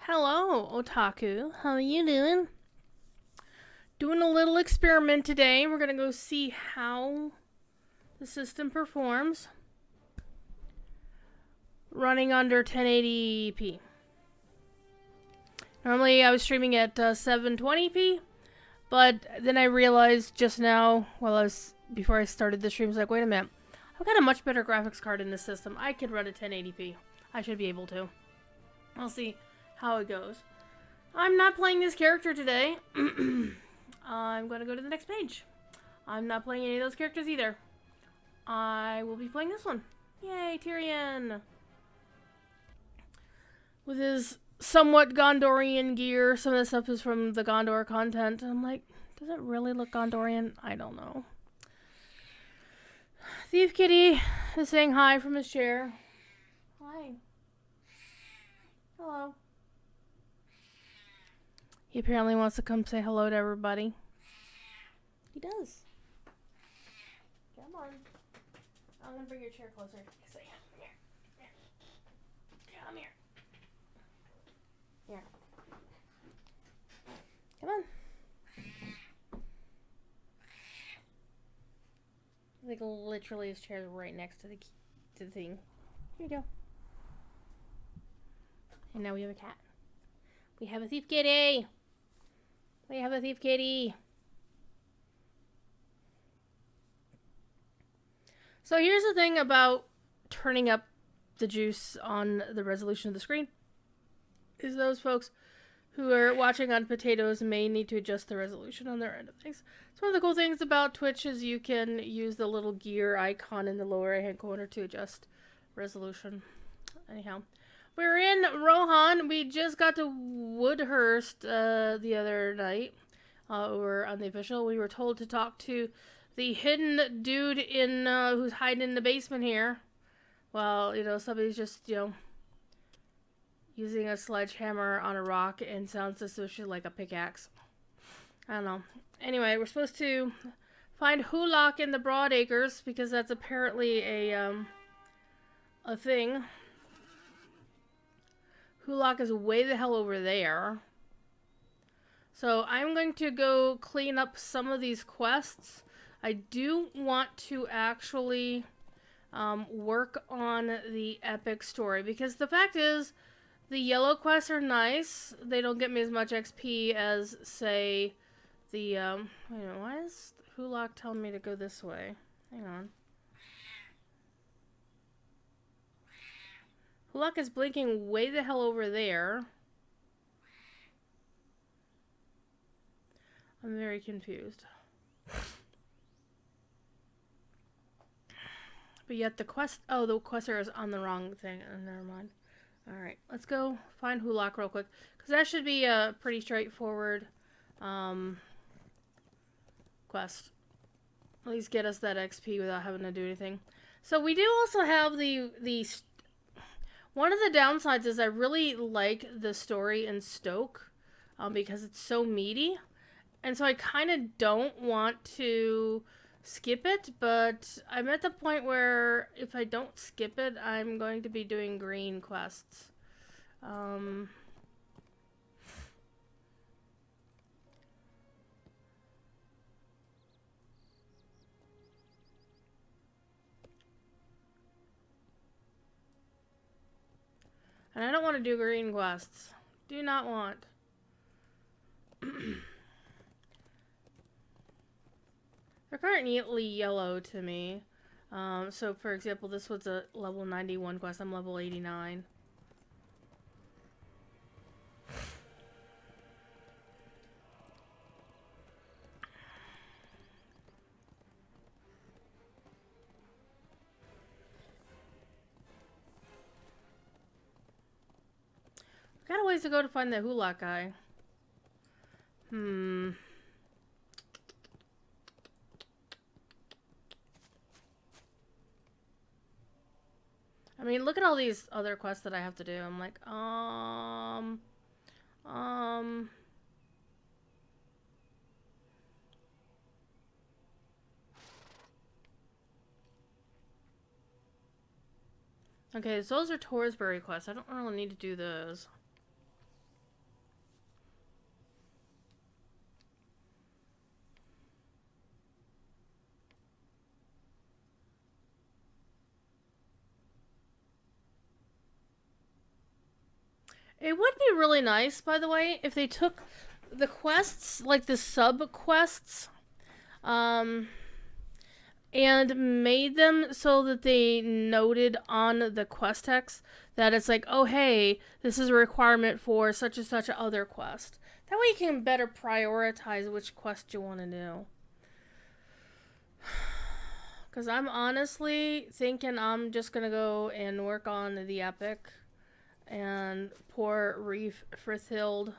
Hello, Otaku. How are you doing? Doing a little experiment today. We're gonna go see how the system performs running under 1080p. Normally I was streaming at 720p, but then I realized just now, before I started the stream, I was like, wait a minute, I've got a much better graphics card in this system. I could run at 1080p. I should be able to. I'll see how it goes. I'm not playing this character today. I'm going to go to the next page. I'm not playing any of those characters either. I will be playing this one. Yay, Tyrion! With his somewhat Gondorian gear. Some of the stuff is from the Gondor content. I'm like, does it really look Gondorian? I don't know. Thief Kitty is saying hi from his chair. Hi. Hello. He apparently wants to come say hello to everybody. He does. Come on. I'm gonna bring your chair closer. Say here. Come here. Here. Come on. Like literally his chair is right next to the thing. Here you go. And now we have a cat. We have a thief kitty. We have a thief kitty. So here's the thing about turning up the juice on the resolution of the screen. Is those folks who are watching on potatoes may need to adjust the resolution on their end of things. So one of the cool things about Twitch is you can use the little gear icon in the lower right hand corner to adjust resolution. Anyhow. We're in Rohan. We just got to Woodhurst the other night over on the official. We were told to talk to the hidden dude in who's hiding in the basement here. Well, somebody's just, using a sledgehammer on a rock and sounds suspiciously like a pickaxe. I don't know. Anyway, we're supposed to find Hulak in the Broadacres because that's apparently a thing. Hulak is way the hell over there. So I'm going to go clean up some of these quests. I do want to actually work on the epic story. Because the fact is, the yellow quests are nice. They don't get me as much XP as, say, the... why is Hulak telling me to go this way? Hang on. Hulak is blinking way the hell over there. I'm very confused. But yet the quest... Oh, the quest area is on the wrong thing. Oh, never mind. Alright, let's go find Hulak real quick. Because that should be a pretty straightforward quest. At least get us that XP without having to do anything. So we do also have the one of the downsides is I really like the story in Stoke because it's so meaty. And so I kind of don't want to skip it, but I'm at the point where if I don't skip it, I'm going to be doing green quests. And I don't want to do green quests. Do not want. They're currently yellow to me. So for example, this was a level 91 quest. I'm level 89. Got a ways to go to find the Hulak guy. I mean, look at all these other quests that I have to do. I'm like, Okay, so those are Torsbury quests. I don't really need to do those. It would be really nice, by the way, if they took the quests, like the sub quests, um, and made them so that they noted on the quest text that it's like, oh hey, this is a requirement for such and such other quest. That way you can better prioritize which quest you want to do. Because I'm honestly thinking I'm just going to go and work on the epic and poor Reef Frithhild.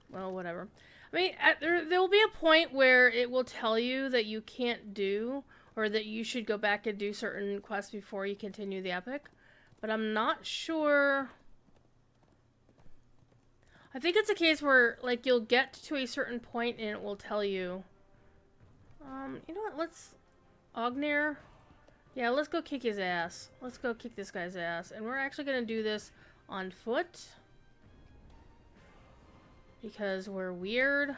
Well, whatever. I mean, there will be a point where it will tell you that you can't do, or that you should go back and do certain quests before you continue the epic. But I'm not sure. I think it's a case where, like, you'll get to a certain point and it will tell you. You know what? Let's... Ognir? Yeah, let's go kick his ass. Let's go kick this guy's ass. And we're actually going to do this on foot. Because we're weird.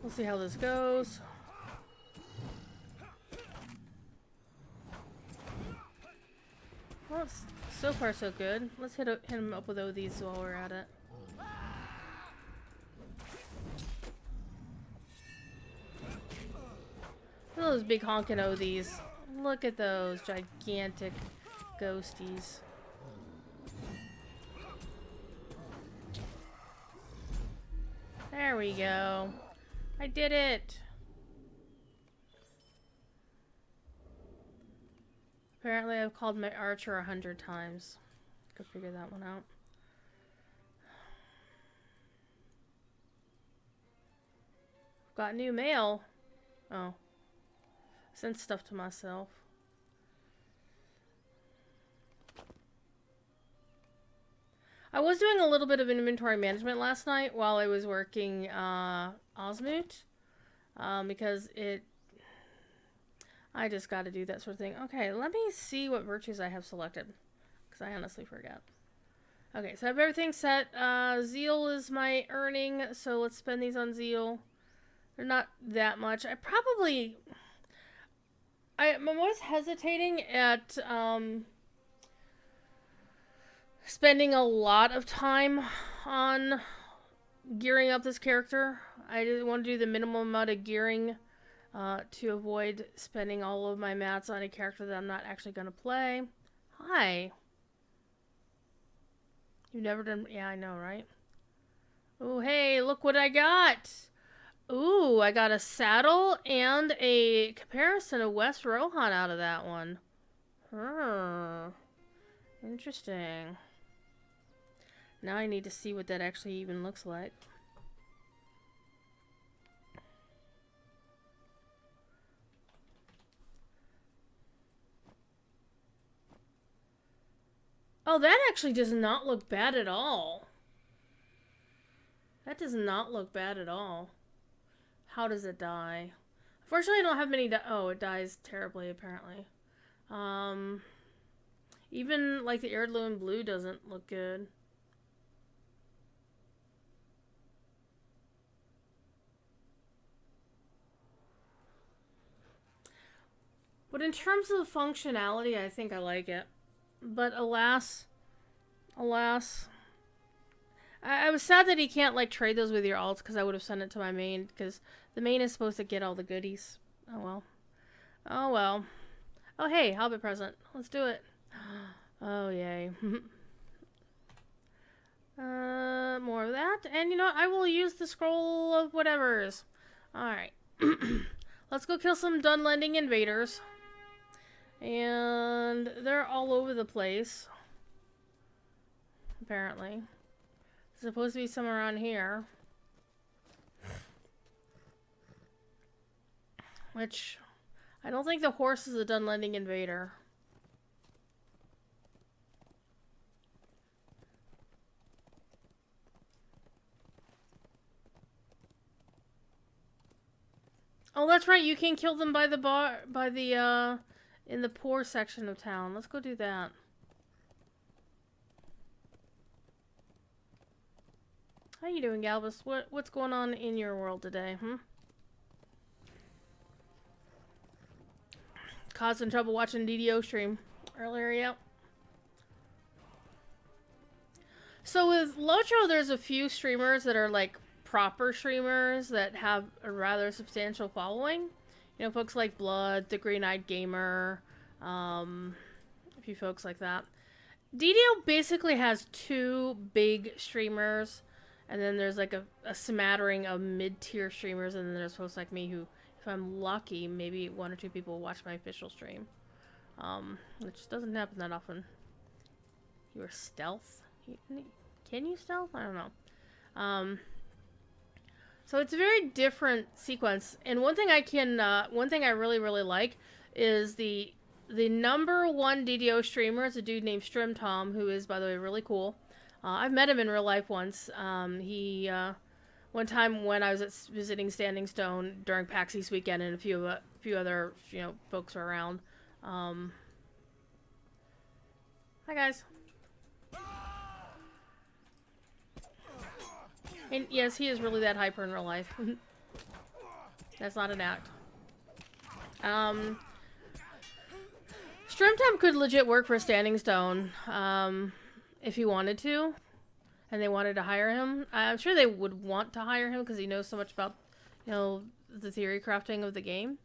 We'll see how this goes. Well, so far so good. Let's hit him up with ODs while we're at it. Look at those big honking ODs. Look at those gigantic ghosties. There we go. I did it. Apparently I've called my archer 100 times. Go figure that one out. Got new mail. Oh. Sent stuff to myself. I was doing a little bit of inventory management last night while I was working Osmoot. Because I just got to do that sort of thing. Okay, let me see what virtues I have selected. Because I honestly forget. Okay, so I have everything set. Zeal is my earning, so let's spend these on Zeal. They're not that much. I was hesitating at spending a lot of time on gearing up this character. I didn't want to do the minimum amount of gearing to avoid spending all of my mats on a character that I'm not actually going to play. Hi. You've never done... Yeah, I know, right? Oh, hey, look what I got. Ooh, I got a saddle and a comparison of West Rohan out of that one. Interesting. Now I need to see what that actually even looks like. Oh, that actually does not look bad at all. That does not look bad at all. How does it die? Unfortunately, I don't have many... Oh, it dies terribly, apparently. Even, like, the heirloom blue doesn't look good. But in terms of the functionality, I think I like it. But alas... I was sad that he can't, like, trade those with your alts, because I would have sent it to my main, because the main is supposed to get all the goodies. Oh, well. Oh, well. Oh, hey, Hobbit present. Let's do it. Oh, yay. More of that. And, you know what? I will use the scroll of whatevers. Alright. Let's go kill some Dunlending invaders. And they're all over the place. Apparently. There's supposed to be some around here. Which, I don't think the horse is a Dunlending invader. Oh, that's right. You can kill them by the bar, in the poor section of town. Let's go do that. How you doing, Galbus? What's going on in your world today, Causing trouble watching DDO stream earlier, yep. So with Locho, there's a few streamers that are like proper streamers that have a rather substantial following. You know, folks like Blood, the Green-Eyed Gamer, a few folks like that. DDO basically has two big streamers, and then there's like a smattering of mid-tier streamers, and then there's folks like me who, if I'm lucky, maybe one or two people will watch my official stream. Which doesn't happen that often. You were stealth? Can you stealth? I don't know. So it's a very different sequence. And one thing I really, really like is the number one DDO streamer is a dude named Strim Tom, who is, by the way, really cool. I've met him in real life once. He, one time when I was visiting Standing Stone during PAX East weekend and a few other, folks were around. Hi, guys. And yes, he is really that hyper in real life. That's not an act. Strimtom could legit work for Standing Stone, if he wanted to, and they wanted to hire him. I'm sure they would want to hire him because he knows so much about, the theory crafting of the game.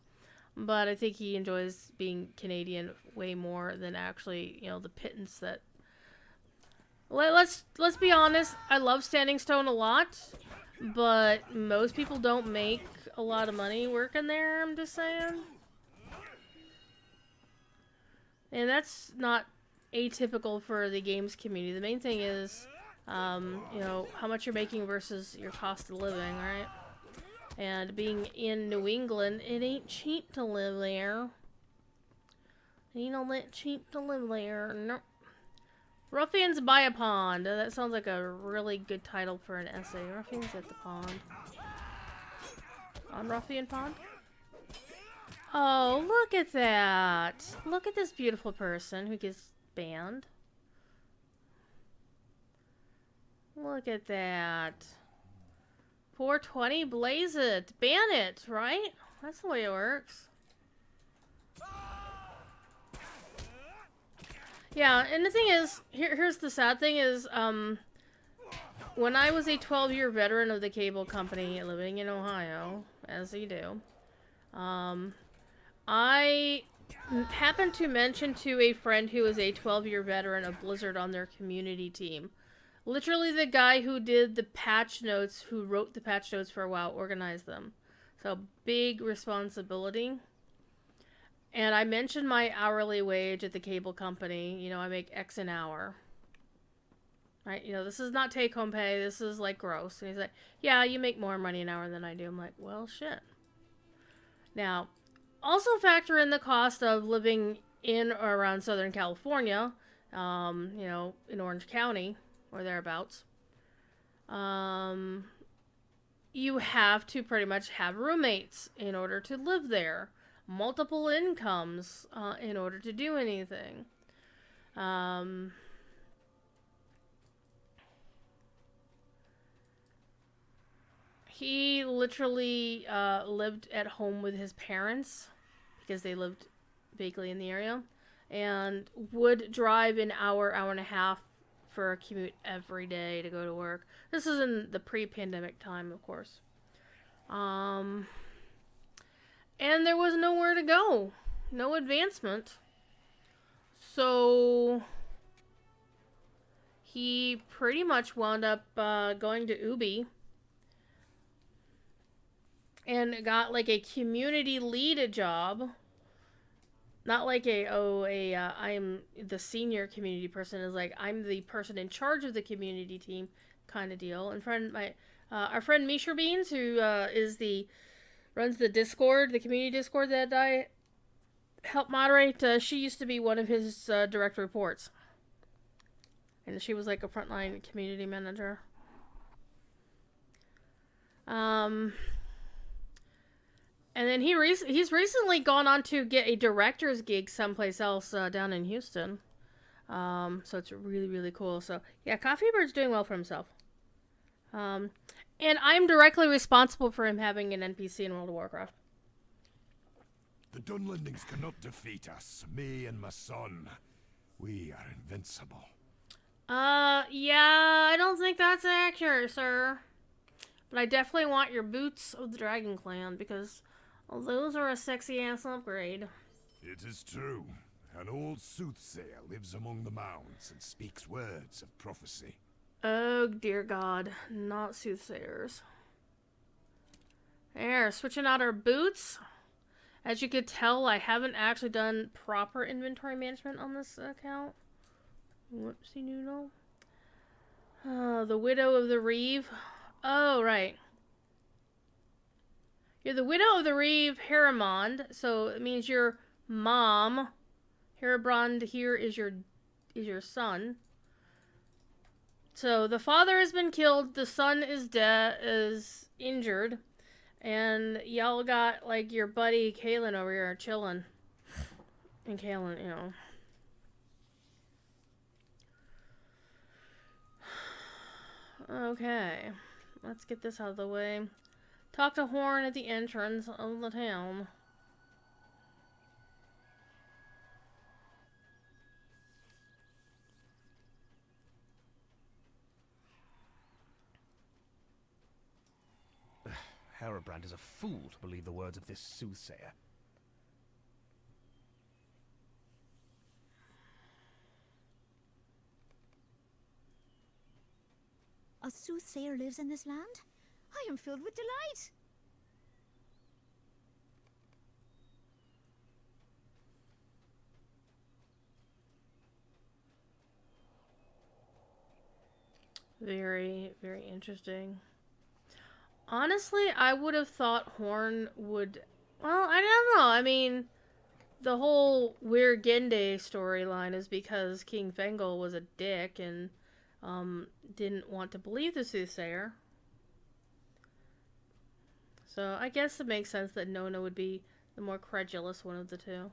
But I think he enjoys being Canadian way more than actually, the pittance that... Let's be honest, I love Standing Stone a lot, but most people don't make a lot of money working there, I'm just saying. And that's not atypical for the games community. The main thing is, how much you're making versus your cost of living, right? And being in New England, it ain't cheap to live there. Ain't all that cheap to live there, no. Ruffians by a Pond. That sounds like a really good title for an essay. Ruffians at the pond. On Ruffian Pond? Oh, look at that. Look at this beautiful person who gets banned. Look at that. 420, blaze it. Ban it, right? That's the way it works. Yeah, and the thing is, here's the sad thing is, when I was a 12-year veteran of the cable company living in Ohio, as you do, I happened to mention to a friend who was a 12-year veteran of Blizzard on their community team. Literally the guy who did the patch notes, who wrote the patch notes for a while, organized them. So, big responsibility. And I mentioned my hourly wage at the cable company. I make X an hour. Right? This is not take-home pay. This is, like, gross. And he's like, yeah, you make more money an hour than I do. I'm like, well, shit. Now, also factor in the cost of living in or around Southern California, in Orange County, or thereabouts. You have to pretty much have roommates in order to live there. Multiple incomes in order to do anything. He literally lived at home with his parents because they lived vaguely in the area, and would drive an hour and a half for a commute every day to go to work. This is in the pre-pandemic time, of course. And there was nowhere to go. No advancement. So he pretty much wound up going to Ubi. And got like a community lead job. Not like I'm the senior community person. Is like, I'm the person in charge of the community team kind of deal. And our friend Misha Beans, who runs the Discord, the community Discord that I help moderate. She used to be one of his direct reports. And she was like a frontline community manager. And then he's recently gone on to get a director's gig someplace else down in Houston. So it's really, really cool. So, yeah, Coffee Bird's doing well for himself. Um, and I'm directly responsible for him having an NPC in World of Warcraft. The Dunlendings cannot defeat us. Me and my son. We are invincible. Yeah, I don't think that's accurate, sir. But I definitely want your boots of the Dragon Clan, because those are a sexy-ass upgrade. It is true. An old soothsayer lives among the mounds and speaks words of prophecy. Oh, dear God. Not soothsayers. There, switching out our boots. As you could tell, I haven't actually done proper inventory management on this account. Whoopsie noodle. The Widow of the Reeve. Oh, right. You're the Widow of the Reeve Haramond, so it means your mom. Harabrand here is your son. So the father has been killed, the son is injured, and y'all got like your buddy Kalen over here chilling. And Kalen, you know. Okay, let's get this out of the way. Talk to Horn at the entrance of the town. Harabrand is a fool to believe the words of this soothsayer. A soothsayer lives in this land? I am filled with delight. Very, very interesting. Honestly, I would have thought Horn would... Well, I don't know. I mean, the whole Weir Gende storyline is because King Fengel was a dick and didn't want to believe the soothsayer. So I guess it makes sense that Nona would be the more credulous one of the two.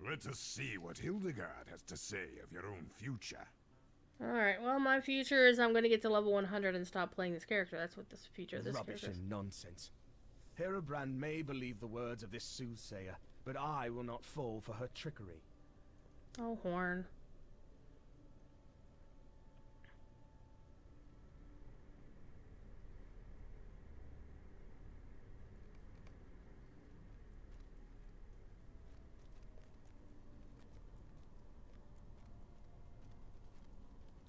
Let us see what Hildegard has to say of your own future. Alright, well, my future is I'm going to get to level 100 and stop playing this character. That's what this future of this Rubbish character is. and nonsense. Harabrand may believe the words of this soothsayer, but I will not fall for her trickery. Oh, Horn.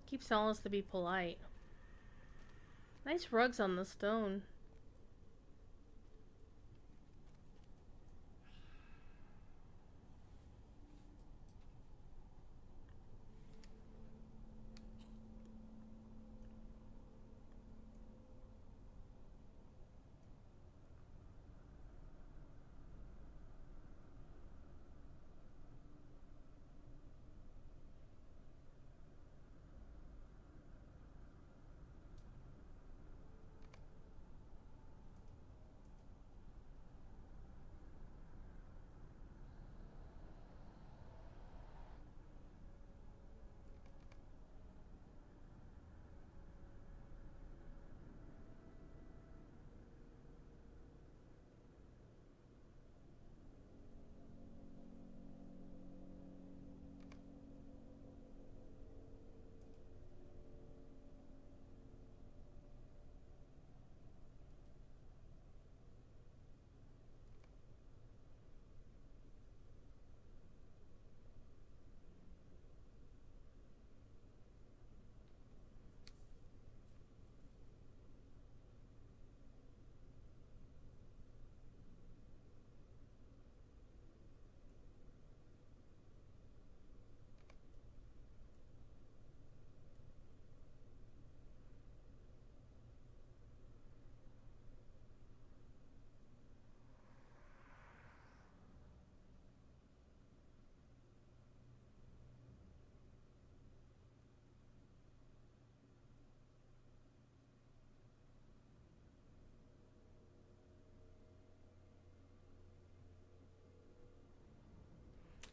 Keeps telling us to be polite. Nice rugs on the stone.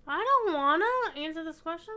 I don't wanna answer this question.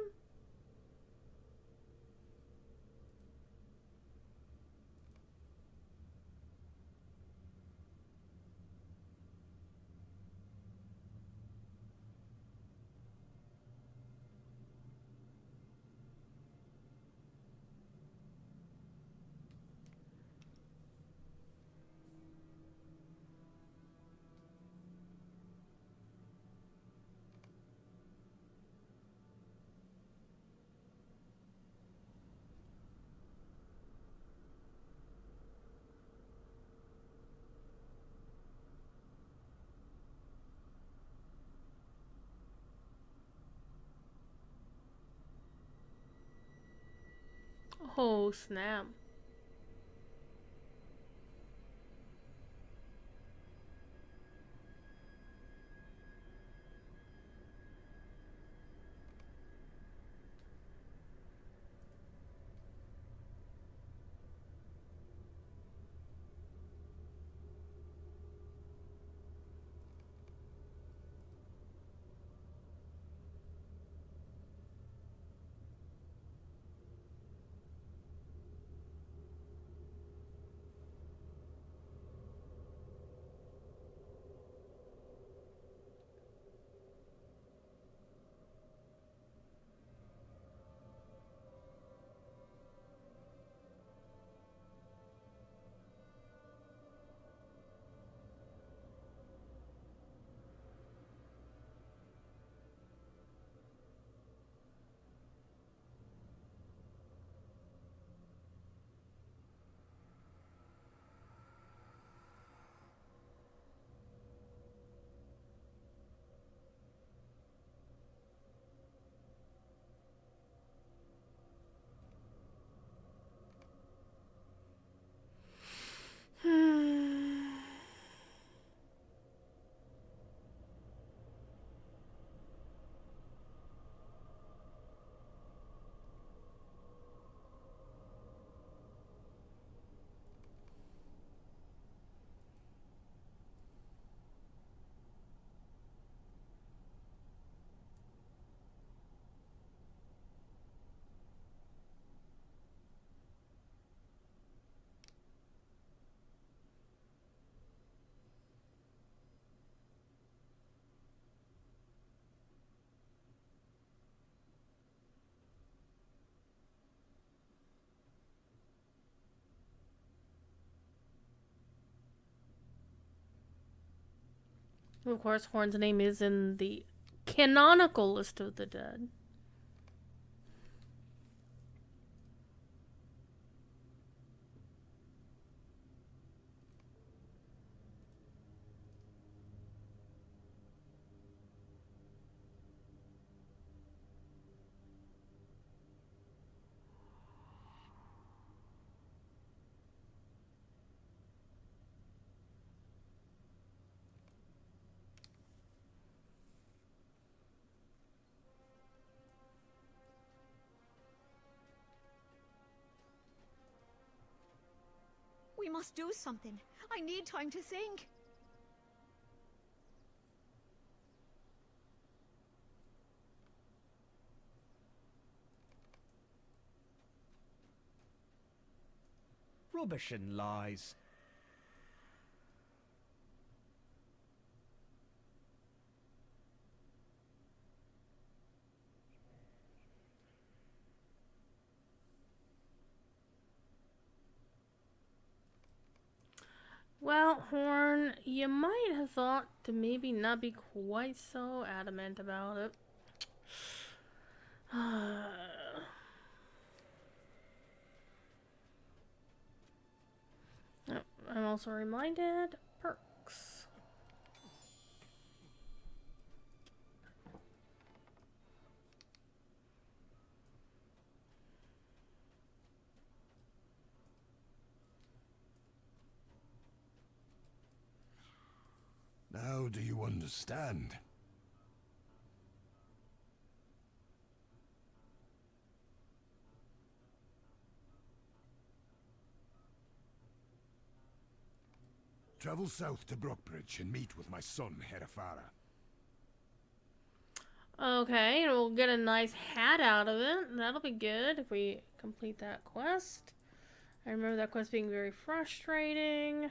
Oh, snap. Of course, Horn's name is in the canonical list of the dead. We must do something. I need time to think. Rubbish and lies. Well, Horn, you might have thought to maybe not be quite so adamant about it. I'm also reminded, perks. Now do you understand? Travel south to Brockbridge and meet with my son, Herefara. Okay, and we'll get a nice hat out of it. That'll be good if we complete that quest. I remember that quest being very frustrating.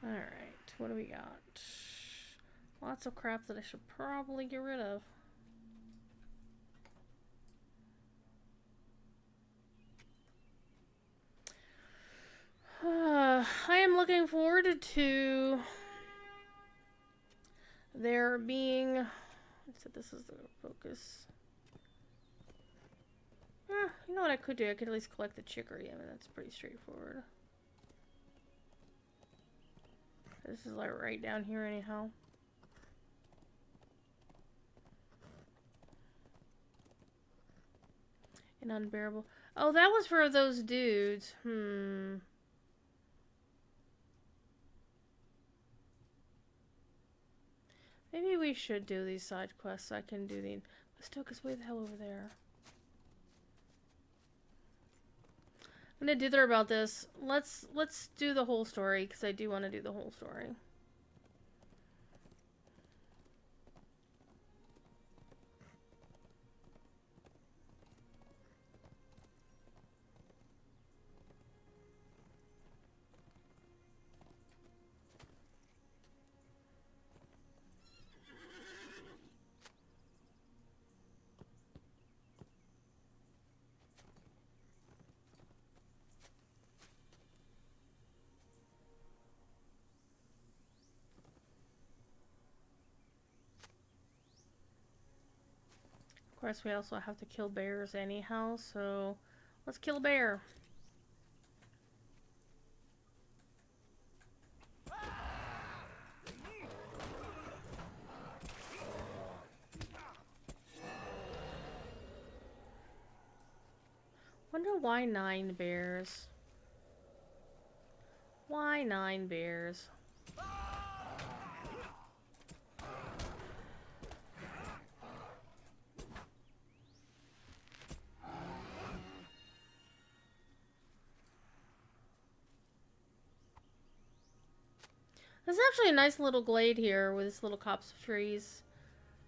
Alright, what do we got? Lots of crap that I should probably get rid of. I am looking forward to there being... I said this is the focus. You know what I could do? I could at least collect the chicory. I mean, that's pretty straightforward. This is like right down here anyhow. and unbearable. Oh, that was for those dudes. Maybe we should do these side quests so I can do the... Stoka's way the hell over there. I'm gonna dither about this. Let's do the whole story, because I do want to do the whole story. Of course, we also have to kill bears anyhow, so let's kill a bear. Wonder why 9 bears? Why 9 bears? There's actually a nice little glade here with this little copse of trees.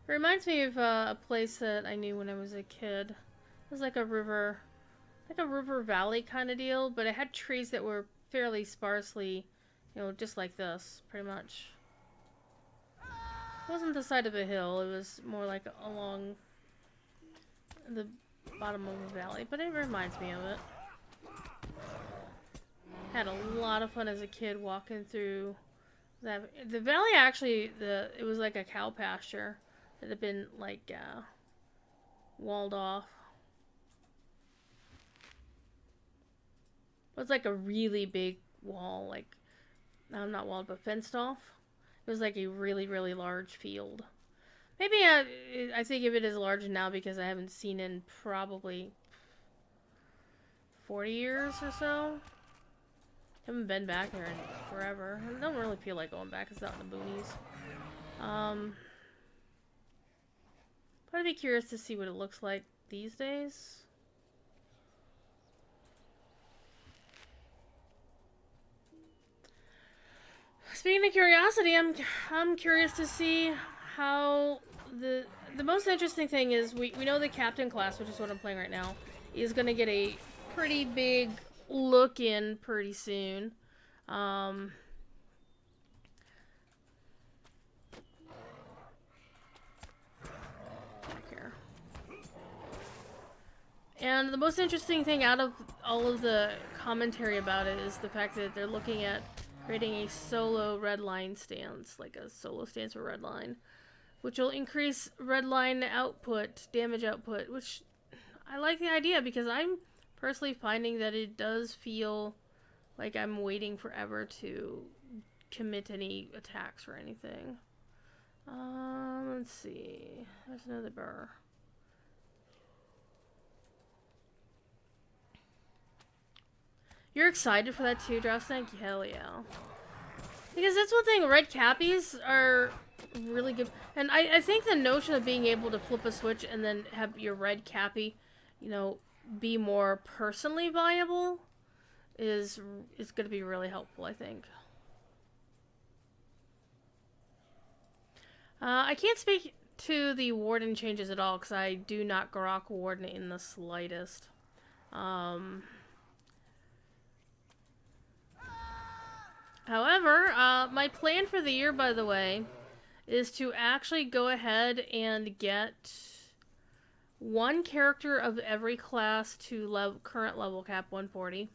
It reminds me of a place that I knew when I was a kid. It was like a river valley kind of deal, but it had trees that were fairly sparsely, you know, just like this, pretty much. It wasn't the side of a hill, it was more like along the bottom of a valley, but it reminds me of it. Had a lot of fun as a kid walking through that. The valley actually, it was like a cow pasture that had been like walled off. It was like a really big wall, like not walled but fenced off. It was like a really, really large field. Maybe I think of it as large now because I haven't seen it in probably 40 years or so. Haven't been back there in forever. I don't really feel like going back. It's out in the boonies. But I'd be curious to see what it looks like these days. Speaking of curiosity, I'm curious to see how the most interesting thing is we know the captain class, which is what I'm playing right now, is gonna get a pretty big look in pretty soon. Back here. And the most interesting thing out of all of the commentary about it is the fact that they're looking at creating a solo red line stance, like a solo stance for red line, which will increase red line output, damage output, which I like the idea because I'm personally finding that it does feel like I'm waiting forever to commit any attacks or anything. Let's see. There's another burr. You're excited for that too, Drawsnake? Hell yeah. Because that's one thing, red cappies are really good. And I think the notion of being able to flip a switch and then have your red cappy, you know, be more personally viable is going to be really helpful, I think. I can't speak to the Warden changes at all because I do not grok Warden in the slightest. However, my plan for the year, by the way, is to actually go ahead and get one character of every class to current level cap 140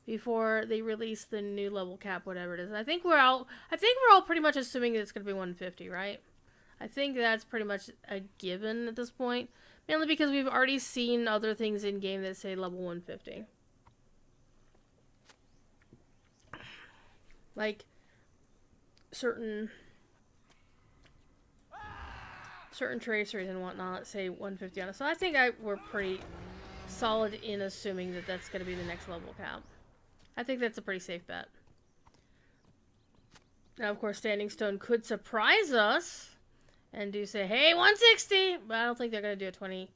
before they release the new level cap, whatever it is. I think we're all pretty much assuming that it's going to be 150, right? I think that's pretty much a given at this point, mainly because we've already seen other things in game that say level 150. Like certain certain tracers and whatnot say 150 on it. So I think we're pretty solid in assuming that that's going to be the next level cap. I think that's a pretty safe bet. Now, of course, Standing Stone could surprise us and do say, hey, 160! But I don't think they're going to do a 20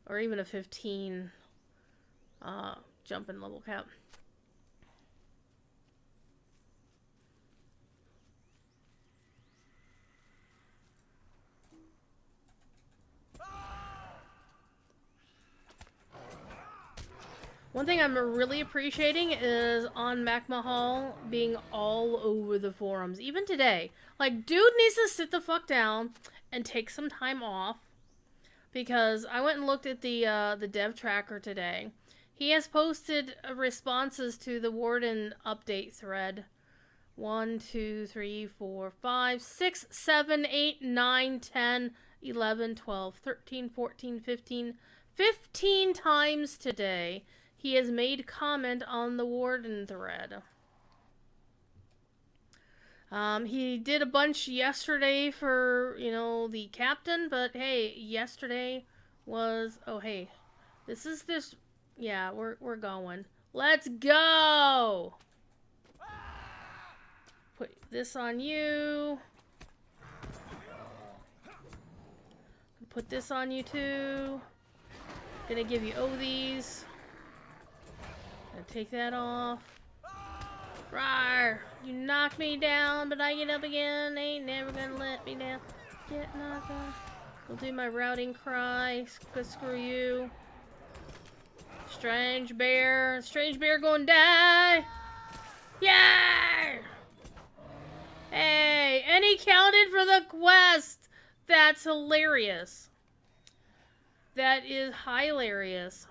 or even a 15 jump in level cap. One thing I'm really appreciating is on Mac Mahal being all over the forums, even today. Like, dude needs to sit the fuck down and take some time off, because I went and looked at the dev tracker today. He has posted responses to the Warden update thread. 1, 2, 3, 4, 5, 6, 7, 8, 9, 10, 11, 12, 13, 14, 15, 15 times today. He has made comment on the Warden thread. He did a bunch yesterday for, you know, the captain, but hey, yesterday was, oh hey, this, yeah, we're going. Let's go! Put this on you. Put this on you too. Gonna give you these. Gonna take that off. Rawr! You knocked me down, but I get up again. Ain't never gonna let me down. Get knocked down. We'll do my routing cry. Screw you. Strange bear. Strange bear gonna die. Yeah! Hey, and he counted for the quest. That's hilarious. That is hilarious.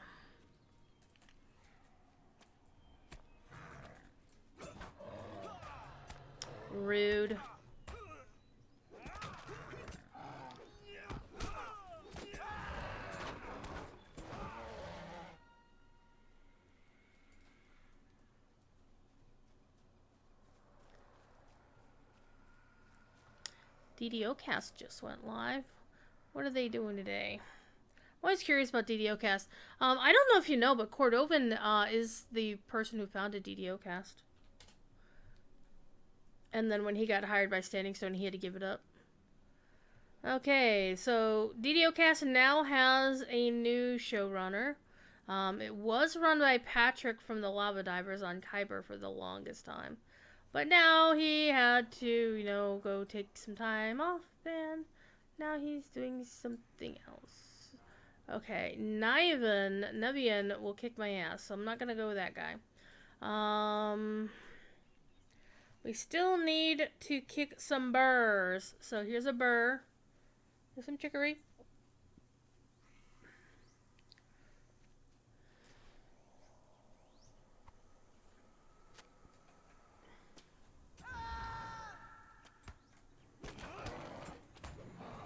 Rude. DDO Cast just went live. What are they doing today? I'm always curious about DDO Cast. I don't know if you know, but Cordovan is the person who founded DDO Cast. And then when he got hired by Standing Stone, he had to give it up. Okay, so DDO Cast now has a new showrunner. It was run by Patrick from the Lava Divers on Kyber for the longest time. But now he had to, you know, go take some time off, and now he's doing something else. Okay, Nevian will kick my ass, so I'm not gonna go with that guy. We still need to kick some burrs. So here's a burr. Here's some chicory.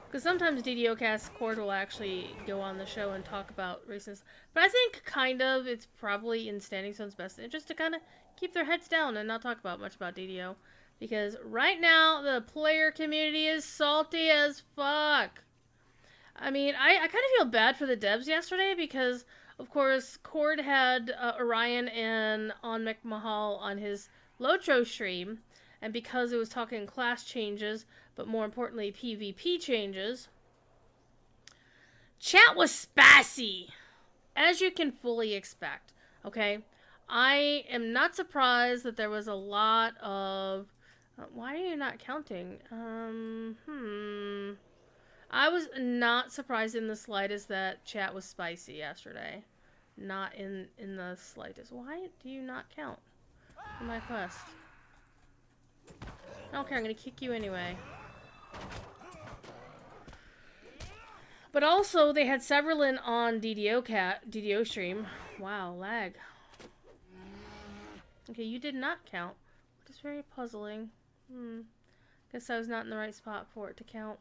Because sometimes DDO Cast Cord will actually go on the show and talk about races. But I think kind of it's probably in Standing Stone's best interest to kind of keep their heads down and not talk about much about DDO. Because right now, the player community is salty as fuck. I mean, I kind of feel bad for the devs yesterday because, of course, Cord had Orion and on McMahal on his Lotro stream. And because it was talking class changes, but more importantly, PvP changes, chat was spicy, as you can fully expect, okay? I am not surprised that there was a lot of... why are you not counting? I was not surprised in the slightest that chat was spicy yesterday. Not in the slightest. Why do you not count for my quest? I don't care, I'm gonna kick you anyway. But also, they had Severlin on DDO stream. Wow, lag. Okay, you did not count. Which is very puzzling. Guess I was not in the right spot for it to count.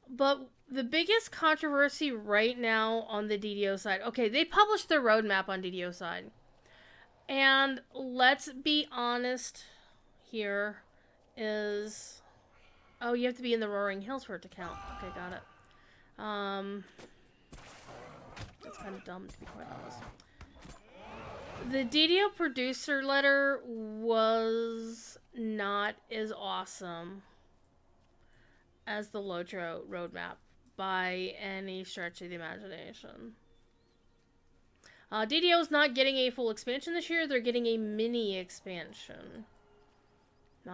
But the biggest controversy right now on the DDO side... Okay, they published their roadmap on DDO side. And let's be honest here is... Oh, you have to be in the Roaring Hills for it to count. Okay, got it. That's kind of dumb, to be quite honest. The DDO producer letter was not as awesome as the Lotro roadmap by any stretch of the imagination. DDO's not getting a full expansion this year. They're getting a mini expansion. They're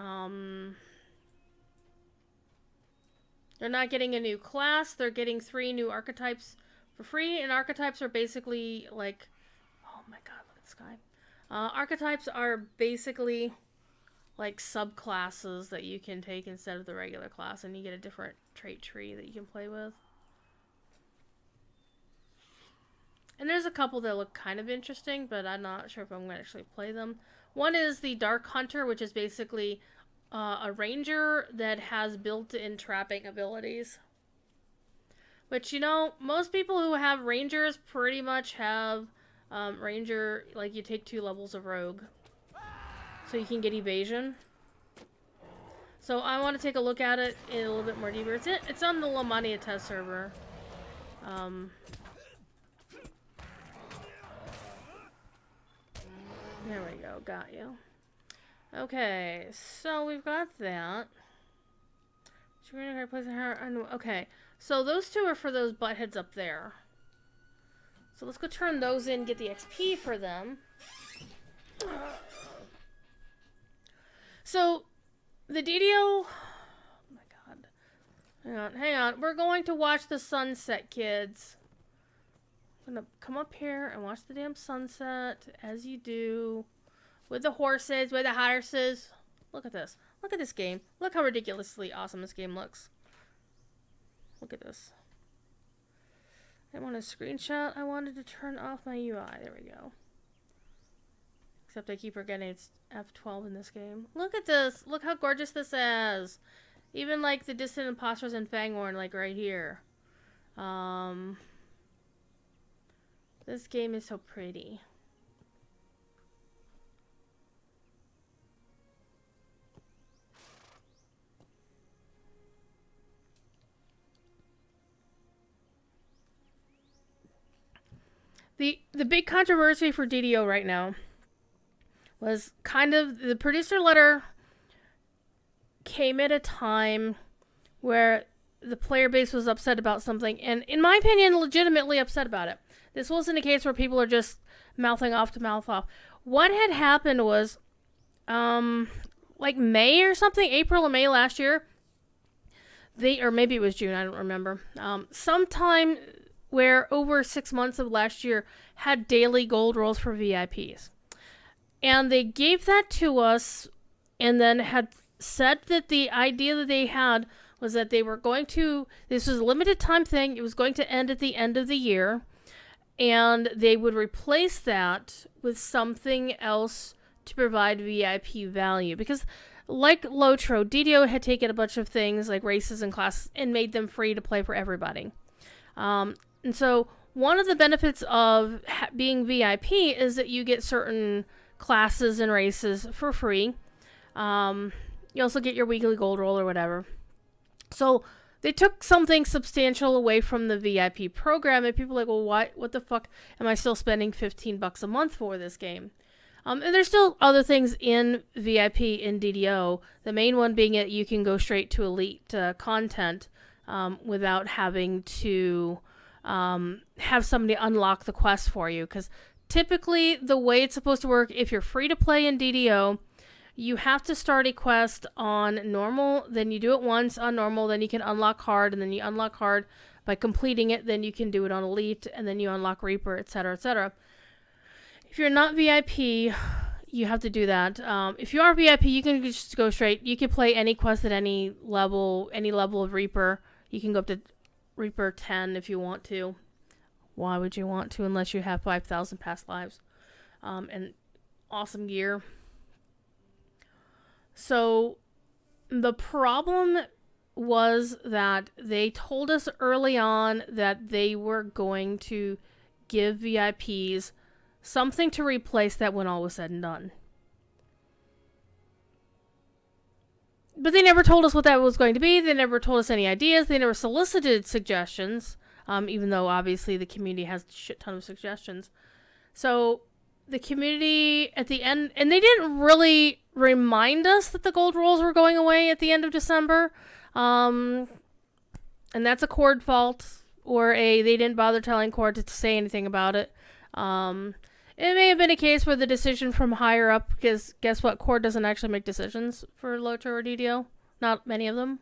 not getting a new class. They're getting 3 new archetypes for free. And archetypes are basically like... Oh my god, look at this guy. Archetypes are basically like subclasses that you can take instead of the regular class. And you get a different trait tree that you can play with. And there's a couple that look kind of interesting, but I'm not sure if I'm going to actually play them. One is the Dark Hunter, which is basically a ranger that has built-in trapping abilities. Which, you know, most people who have rangers pretty much have ranger, like you take 2 levels of rogue. So you can get evasion. So I want to take a look at it in a little bit more deeper. It's on the Lamania test server. There we go, got you. Okay, so we've got that. Okay, so those 2 are for those buttheads up there. So let's go turn those in, get the XP for them. So, the DDO... Oh my god. Hang on. We're going to watch the sunset, kids. I'm gonna come up here and watch the damn sunset, as you do. With the horses, with the horses. Look at this. Look at this game. Look how ridiculously awesome this game looks. Look at this. I want a screenshot. I wanted to turn off my UI. There we go. Except I keep forgetting it's F12 in this game. Look at this. Look how gorgeous this is. Even like the Distant Impostors and Fangorn, like right here. This game is so pretty. The big controversy for DDO right now was kind of the producer letter came at a time where the player base was upset about something, and in my opinion, legitimately upset about it. This wasn't a case where people are just mouthing off to mouth off. What had happened was, like May or something, April or May last year, or maybe it was June, I don't remember. Sometime where over 6 months of last year had daily gold rolls for VIPs. And they gave that to us and then had said that the idea that they had was that they were going to, this was a limited time thing, it was going to end at the end of the year, and they would replace that with something else to provide VIP value. Because like Lotro, DDO had taken a bunch of things like races and classes and made them free to play for everybody. And so one of the benefits of being VIP is that you get certain classes and races for free. You also get your weekly gold roll or whatever. So they took something substantial away from the VIP program, and people are like, well, what the fuck am I still spending $15 a month for this game? And there's still other things in VIP in DDO. The main one being that you can go straight to elite content without having to have somebody unlock the quest for you. Because typically the way it's supposed to work, if you're free to play in DDO, you have to start a quest on normal, then you do it once on normal, then you can unlock hard, and then you unlock hard by completing it, then you can do it on elite, and then you unlock Reaper, etc., etc. If you're not VIP, you have to do that. If you are VIP, you can just go straight. You can play any quest at any level of Reaper. You can go up to Reaper 10 if you want to. Why would you want to unless you have 5,000 past lives and awesome gear? So the problem was that they told us early on that they were going to give VIPs something to replace that when all was said and done. But they never told us what that was going to be. They never told us any ideas. They never solicited suggestions, even though obviously the community has a shit ton of suggestions. So the community at the end, and they didn't really remind us that the gold rolls were going away at the end of December. And that's a Cord fault, or they didn't bother telling Cord to say anything about it. It may have been a case where the decision from higher up, because guess what? Cord doesn't actually make decisions for Lotro or DDO. Not many of them.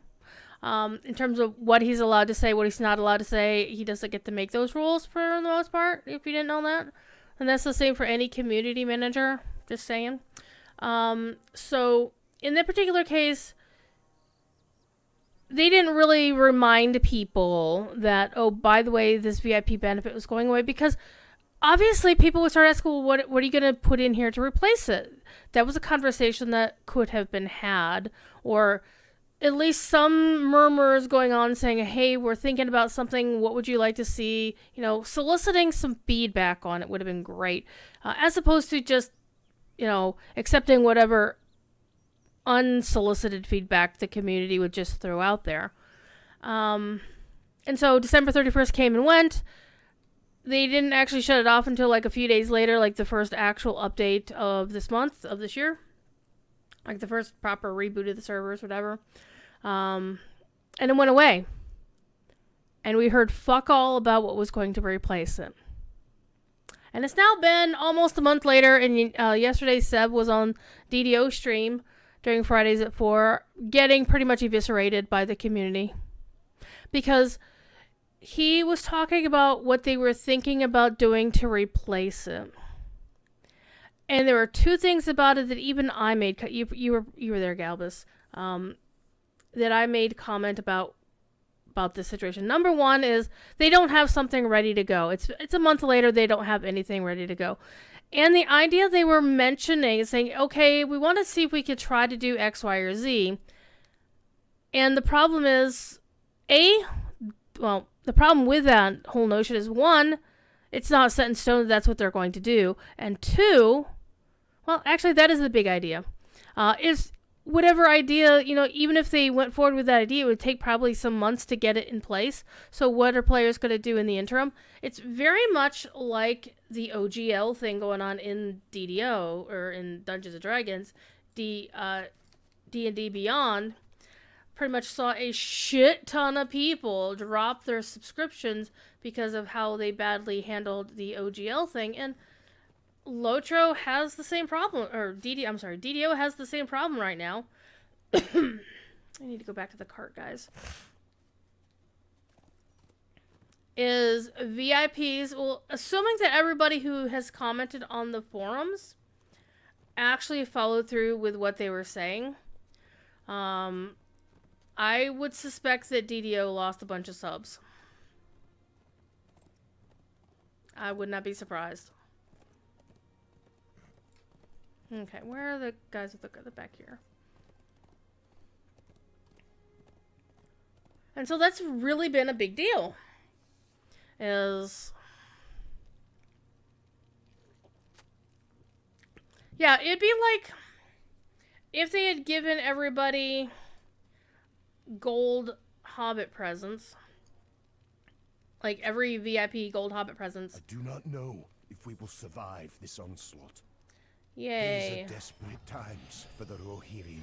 In terms of what he's allowed to say, what he's not allowed to say, he doesn't get to make those rules for the most part, if you didn't know that. And that's the same for any community manager, just saying. So, in that particular case, they didn't really remind people that, oh, by the way, this VIP benefit was going away, because obviously people would start asking, well, what are you going to put in here to replace it? That was a conversation that could have been had, or at least some murmurs going on saying, hey, we're thinking about something. What would you like to see? You know, soliciting some feedback on it would have been great, as opposed to just, you know, accepting whatever unsolicited feedback the community would just throw out there. And so December 31st came and went. They didn't actually shut it off until like a few days later, like the first actual update of this month, of this year. Like the first proper reboot of the servers, whatever. And it went away. And we heard fuck all about what was going to replace it. And it's now been almost a month later, and yesterday Seb was on DDO stream during Fridays at 4, getting pretty much eviscerated by the community. Because he was talking about what they were thinking about doing to replace it. And there were two things about it that even I made, you were there, Galbus, that I made comment about this situation. Number one is they don't have something ready to go. It's a month later, they don't have anything ready to go. And the idea they were mentioning is saying, okay, we want to see if we could try to do X, Y, or Z. And the problem is, the problem with that whole notion is, one, it's not set in stone that that's what they're going to do. And two, well, actually, that is the big idea. Is whatever idea, you know, even if they went forward with that idea, it would take probably some months to get it in place. So what are players going to do in the interim? It's very much like the OGL thing going on in DDO, or in Dungeons & Dragons, D&D Beyond. Pretty much saw a shit ton of people drop their subscriptions because of how they badly handled the OGL thing. And Lotro has the same problem, or DDO has the same problem right now. I need to go back to the cart, guys. Is VIPs, well, assuming that everybody who has commented on the forums actually followed through with what they were saying, I would suspect that DDO lost a bunch of subs. I would not be surprised. Okay, where are the guys with the back here? And so that's really been a big deal. Yeah, it'd be like if they had given everybody gold Hobbit presents. Like every VIP gold Hobbit presents. I do not know if we will survive this onslaught. Yay. These are desperate times for the Rohirrim.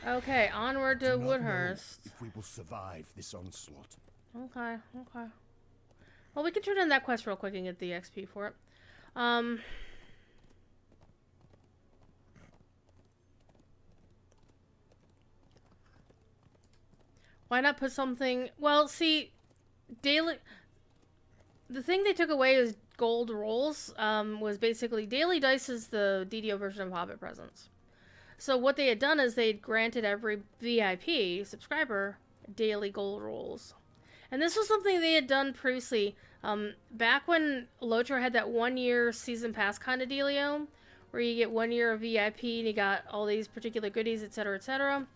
Okay, onward to Woodhurst. If we will survive this onslaught. Okay. Well, we can turn in that quest real quick and get the XP for it. Why not put something... Well, see, daily... The thing they took away is gold rolls, was basically... Daily Dice is the DDO version of Hobbit presents. So what they had done is they had granted every VIP subscriber daily gold rolls. And this was something they had done previously. Back when Lotro had that 1 year season pass kind of dealio, where you get 1 year of VIP and you got all these particular goodies, etc., etc.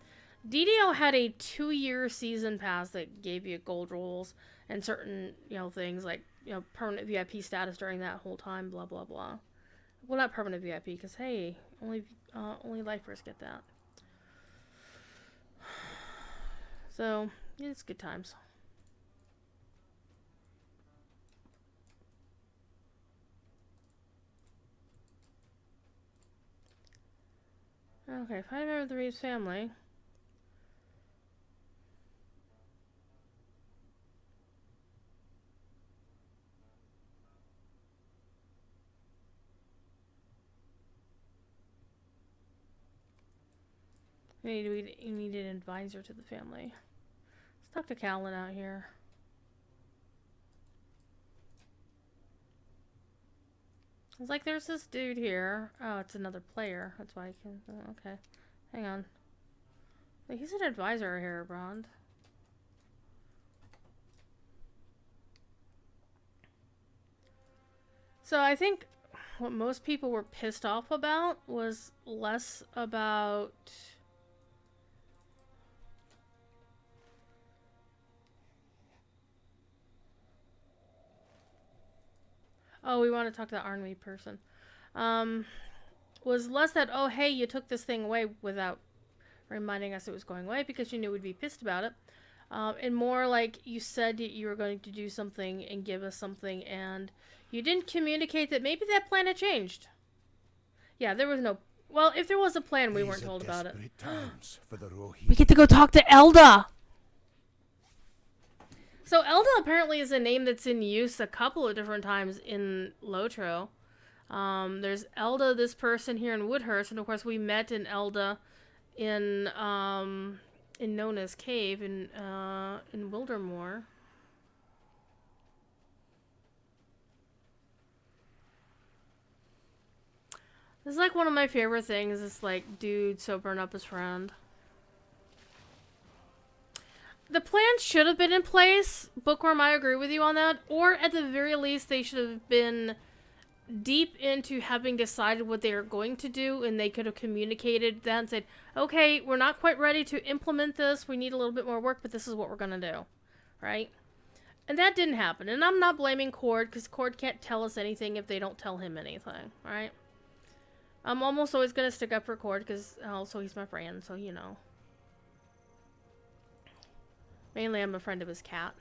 DDO had a 2 year season pass that gave you gold rolls and certain, things like, permanent VIP status during that whole time, blah, blah, blah. Well, not permanent VIP, because, hey, only lifers get that. So, yeah, it's good times. Okay, find a member of the Reeves family. We need an advisor to the family. Let's talk to Callan out here. It's like there's this dude here. Oh, it's another player. That's why I can. Oh, okay, hang on. Wait, he's an advisor here, Brond. So I think what most people were pissed off about was less about we want to talk to the army person. Was less that, oh, hey, you took this thing away without reminding us it was going away because you knew we'd be pissed about it. And more like you said you were going to do something and give us something, and you didn't communicate that maybe that plan had changed. Yeah, there was no... Well, if there was a plan, we weren't told about it. We get to go talk to Elda! So Elda apparently is a name that's in use a couple of different times in Lotro. There's Elda, this person here in Woodhurst, and of course we met in Elda in Nona's cave in Wildermore. This is like one of my favorite things. It's like dude sobering up his friend. The plan should have been in place. Bookworm, I agree with you on that. Or at the very least, they should have been deep into having decided what they were going to do, and they could have communicated that and said, okay, we're not quite ready to implement this. We need a little bit more work, but this is what we're going to do. Right? And that didn't happen. And I'm not blaming Cord, because Cord can't tell us anything if they don't tell him anything. Right? I'm almost always going to stick up for Cord, because also he's my friend, so you know. Mainly, I'm a friend of his cat.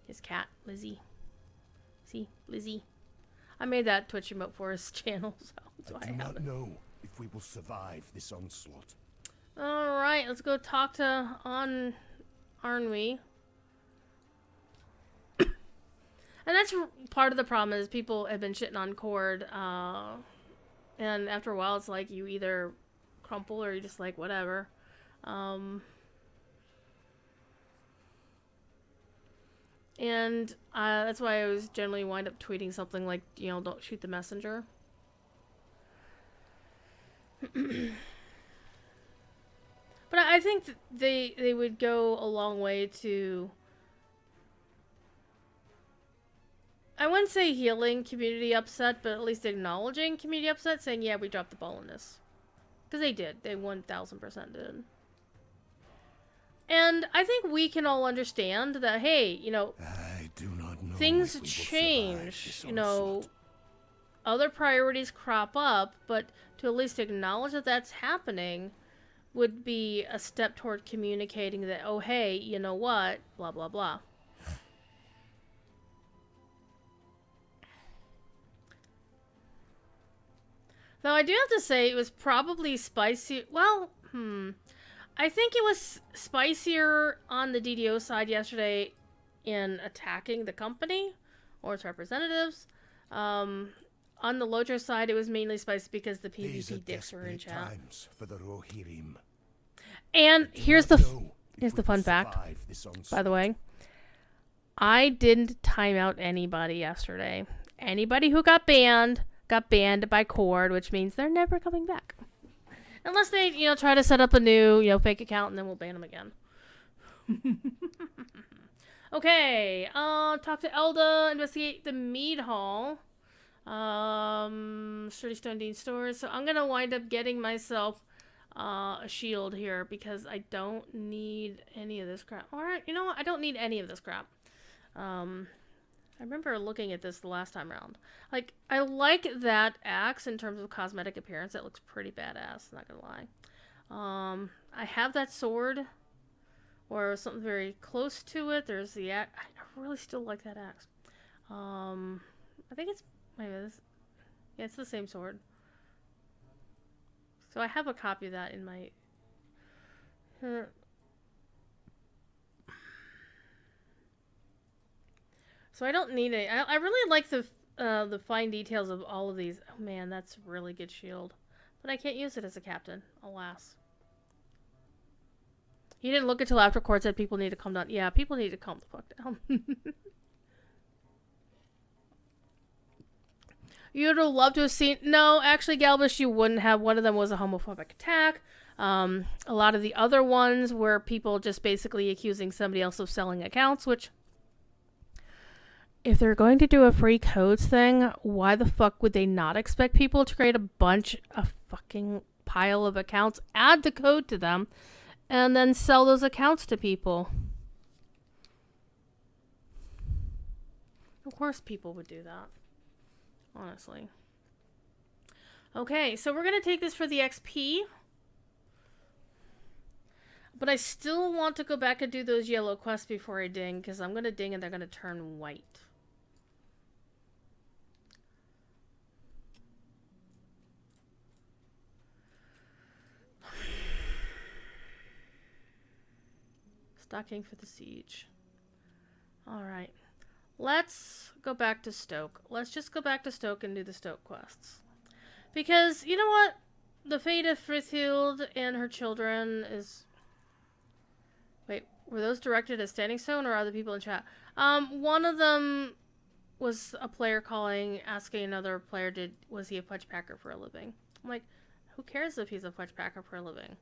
His cat, Lizzie. See, Lizzie. I made that Twitch emote for his channel, so that's why I do have not it. know if we will survive this onslaught. All right, let's go talk to Arnwy. And that's part of the problem is people have been shitting on Cord, and after a while, it's like you either crumple or you're just like whatever. And that's why I always generally wind up tweeting something like, you know, don't shoot the messenger. But I think they would go a long way to, I wouldn't say healing community upset, but at least acknowledging community upset, saying, yeah, we dropped the ball on this. Because they did. They 1000% did. And I think we can all understand that, hey, you know, I do not know things change, you know, other priorities crop up, but to at least acknowledge that that's happening would be a step toward communicating that, oh, hey, you know what, blah, blah, blah. Though I do have to say it was probably spicy. Well, I think it was spicier on the DDO side yesterday in attacking the company or its representatives. On the Lotro side, it was mainly spicy because the PvP dicks were in chat. For the Rohirrim. And here's the fun fact, by the way. I didn't time out anybody yesterday. Anybody who got banned by Cord, which means they're never coming back. Unless they, you know, try to set up a new, you know, fake account and then we'll ban them again. Okay, talk to Elda, investigate the mead hall. Sturdy Stone Dean stores. So I'm gonna wind up getting myself a shield here because I don't need any of this crap. Alright, you know what? I don't need any of this crap. I remember looking at this the last time around. Like, I like that axe in terms of cosmetic appearance. It looks pretty badass, not gonna lie. I have that sword, or something very close to it. There's the axe. I really still like that axe. I think it's, wait a minute, yeah, it's the same sword. So I have a copy of that in my... So I don't need it. I really like the fine details of all of these. Oh man, that's a really good shield. But I can't use it as a captain, alas. He didn't look until after Court said people need to calm down. Yeah, people need to calm the fuck down. You'd have loved to have seen... No, actually, Galvus, you wouldn't have. One of them was a homophobic attack. A lot of the other ones were people just basically accusing somebody else of selling accounts, which... If they're going to do a free codes thing, why the fuck would they not expect people to create a bunch of fucking pile of accounts, add the code to them, and then sell those accounts to people? Of course people would do that. Honestly. Okay, so we're going to take this for the XP. But I still want to go back and do those yellow quests before I ding, because I'm going to ding and they're going to turn white. Stocking for the siege. Alright. Let's go back to Stoke. Let's just go back to Stoke and do the Stoke quests. Because, you know what? The fate of Frithhild and her children is... Wait, were those directed at Standing Stone or other people in chat? One of them was a player calling, asking another player, was he a fudge packer for a living? I'm like, who cares if he's a fudge packer for a living?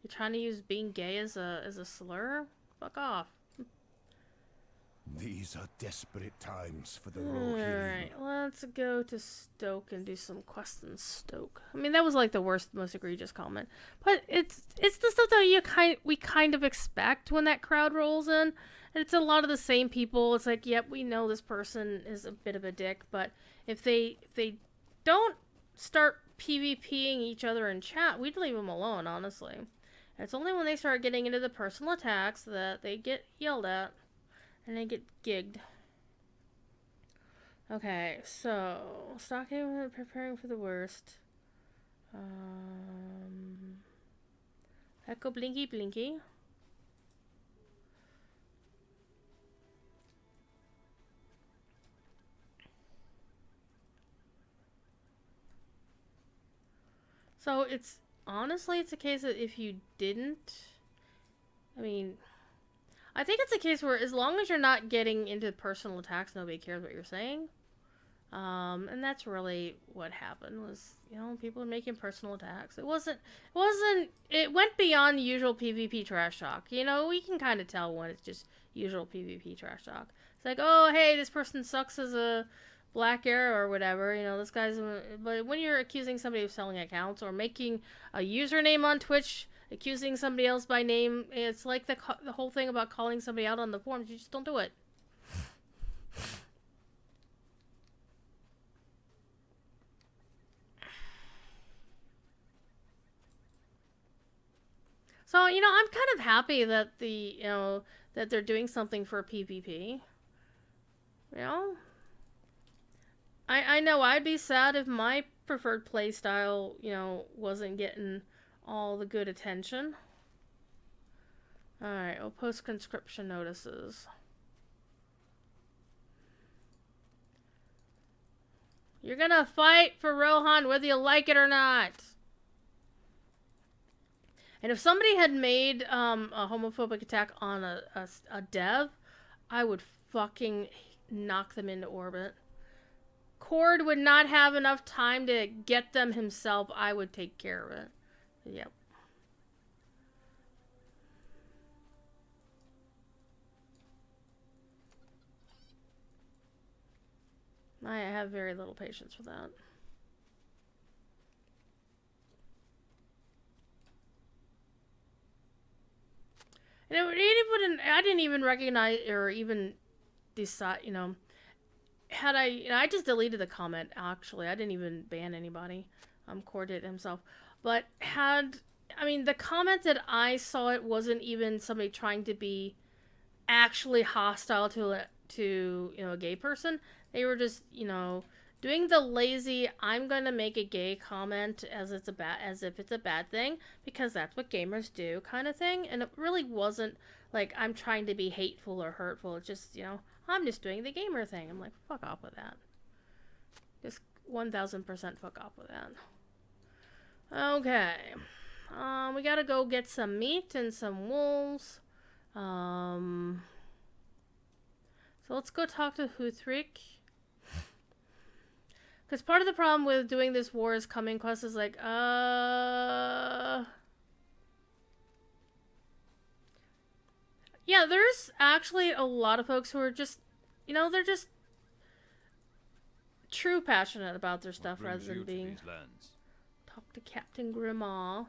You're trying to use being gay as a slur? Fuck off. These are desperate times for the Rohirrim. Alright, let's go to Stoke and do some quests in Stoke. I mean, that was like the worst, most egregious comment. But it's the stuff that we kind of expect when that crowd rolls in. And it's a lot of the same people. It's like, yep, we know this person is a bit of a dick, but if they don't start PvPing each other in chat, we'd leave them alone, honestly. It's only when they start getting into the personal attacks that they get yelled at. And they get gigged. Okay, so... Stocking, preparing for the worst. Echo Blinky Blinky. So it's... Honestly, it's a case that if you didn't... I mean... I think it's a case where as long as you're not getting into personal attacks, nobody cares what you're saying. And that's really what happened was, you know, people were making personal attacks. It went beyond usual PvP trash talk. You know, we can kind of tell when it's just usual PvP trash talk. It's like, oh, hey, this person sucks as a black arrow or whatever. You know, this guy's... But when you're accusing somebody of selling accounts or making a username on Twitch... accusing somebody else by name, it's like the whole thing about calling somebody out on the forums. You just don't do it. So, you know, I'm kind of happy that that they're doing something for PvP. You know? I know I'd be sad if my preferred playstyle, you know, wasn't getting all the good attention. Alright, we'll post conscription notices. You're gonna fight for Rohan whether you like it or not. And if somebody had made a homophobic attack on a dev, I would fucking knock them into orbit. Cord would not have enough time to get them himself. I would take care of it. Yep. I have very little patience for that. And I didn't even recognize or even decide, you know, I just deleted the comment, actually. I didn't even ban anybody. Cord did himself. But had I mean, the comment that I saw, it wasn't even somebody trying to be actually hostile to a gay person. They were just, doing the lazy I'm going to make a gay comment as if it's a bad thing because that's what gamers do kind of thing. And it really wasn't like I'm trying to be hateful or hurtful. It's just, I'm just doing the gamer thing. I'm like, fuck off with that. Just 1000% fuck off with that. Okay. We gotta go get some meat and some wolves. So let's go talk to Huthrik. Because part of the problem with doing this War is Coming quest is like, yeah, there's actually a lot of folks who are just, they're just true passionate about their stuff rather than being... Talk to Captain Grimaw.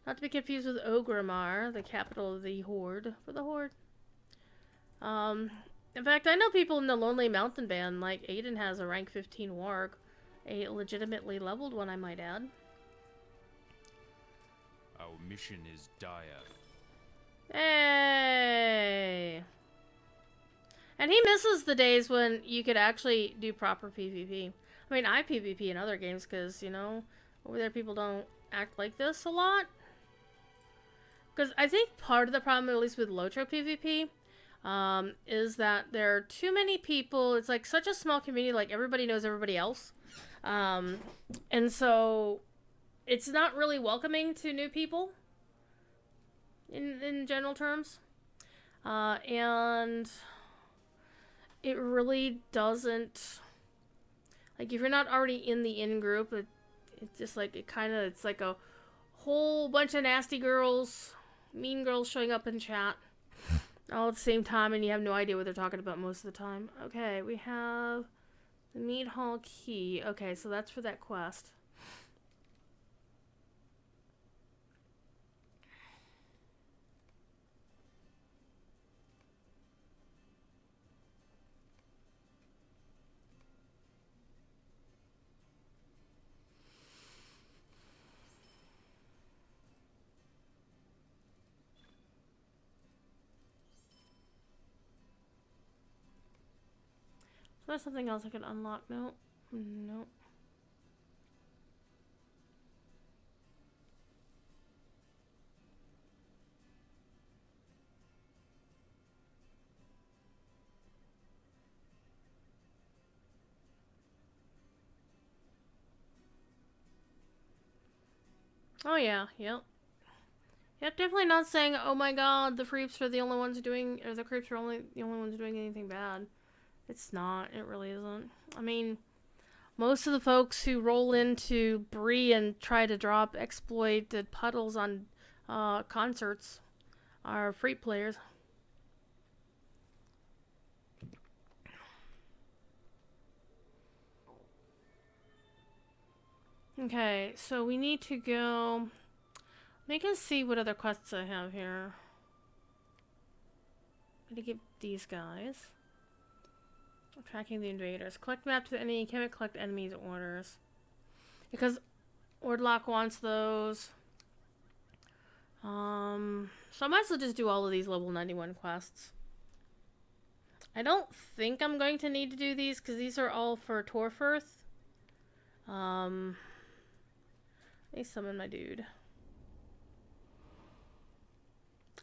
Not to be confused with Ogrimmar, the capital of the Horde. For the Horde. In fact, I know people in the Lonely Mountain Band, like Aiden has a rank 15 warg. A legitimately leveled one, I might add. Our mission is dire. Hey! And he misses the days when you could actually do proper PvP. I mean, I PvP in other games because, over there people don't act like this a lot. Because I think part of the problem, at least with Lotro PvP, is that there are too many people. It's like such a small community, like everybody knows everybody else. And so it's not really welcoming to new people in general terms. And it really doesn't, like, if you're not already in the in-group, it's just like, it's like a whole bunch of nasty girls, mean girls showing up in chat all at the same time, and you have no idea what they're talking about most of the time. Okay, we have the Mead Hall Key. Okay, so that's for that quest. So there's something else I could unlock. No. Nope. Oh yeah, yep. Yep, definitely not saying, oh my god, the creeps are the only ones doing, or the creeps are the only ones doing anything bad. It's not. It really isn't. I mean, most of the folks who roll into Bree and try to drop exploited puddles on concerts are free players. Okay, so we need to go... Make us see what other quests I have here. I'm gonna get these guys. Tracking the invaders. Collect map to the enemy. Can't collect enemies' orders. Because Ordlock wants those. So I might as well just do all of these level 91 quests. I don't think I'm going to need to do these because these are all for Torfirth. Let me summon my dude.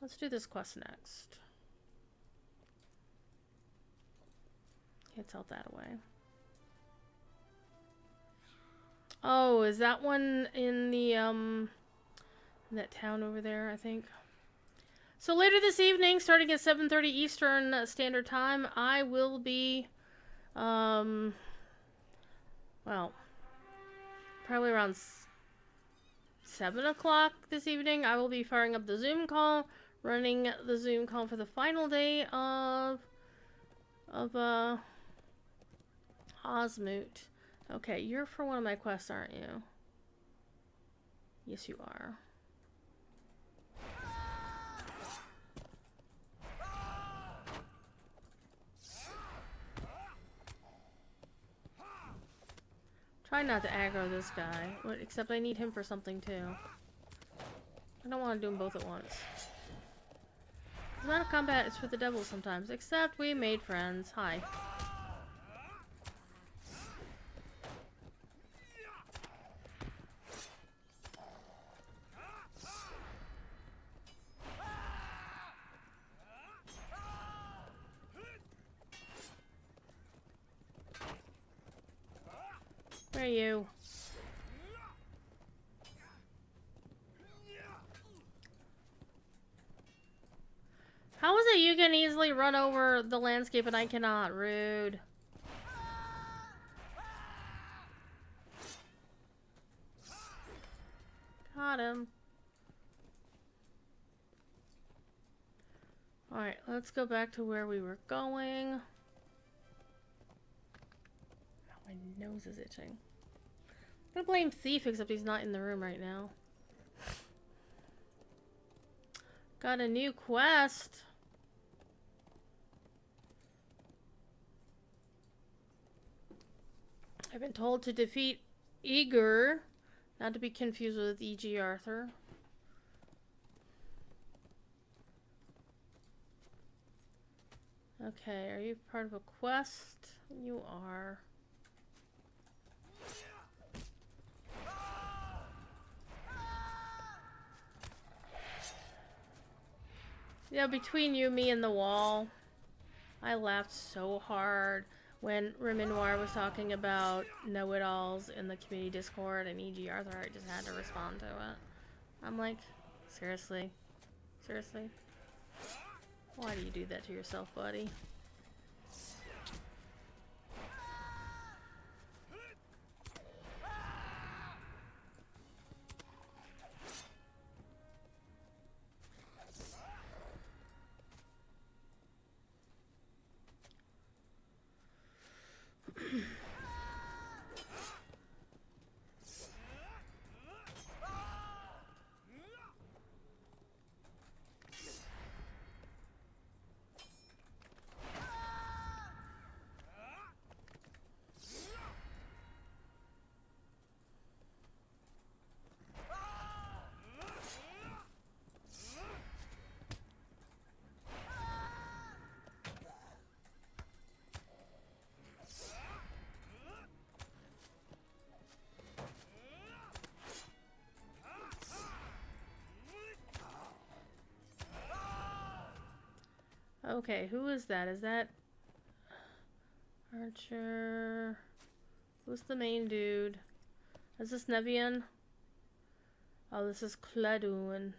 Let's do this quest next. Okay, tilt that away. Oh, is that one in the, in that town over there, I think? So later this evening, starting at 7:30 Eastern Standard Time, I will be, well, probably around 7 o'clock this evening, I will be firing up the Zoom call, running the Zoom call for the final day of Osmoot. Okay, you're for one of my quests, aren't you? Yes, you are. Try not to aggro this guy, except I need him for something too. I don't want to do them both at once. The amount of combat is for the devil sometimes. Except we made friends. Hi. Where are you? How is it you can easily run over the landscape and I cannot? Rude. Got him. Alright, let's go back to where we were going. Oh, my nose is itching. I'm gonna blame Thief, except he's not in the room right now. Got a new quest. I've been told to defeat Eager, not to be confused with E.G. Arthur. Okay, are you part of a quest? You are. Yeah, between you, me, and the wall, I laughed so hard when Reminoir was talking about know-it-alls in the community Discord and E.G. Arthur. I just had to respond to it. I'm like, seriously? Seriously? Why do you do that to yourself, buddy? Okay, who is that? Is that Archer? Who's the main dude? Is this Nevian? Oh, this is Cledwin.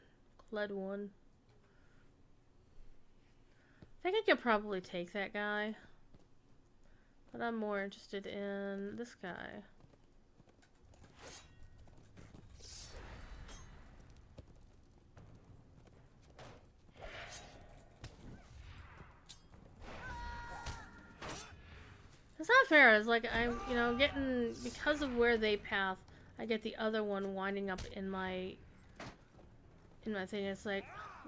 Cledwin. I think I could probably take that guy. But I'm more interested in this guy. It's not fair. It's like I'm, you know, getting, because of where they path, I get the other one winding up in my thing. It's like,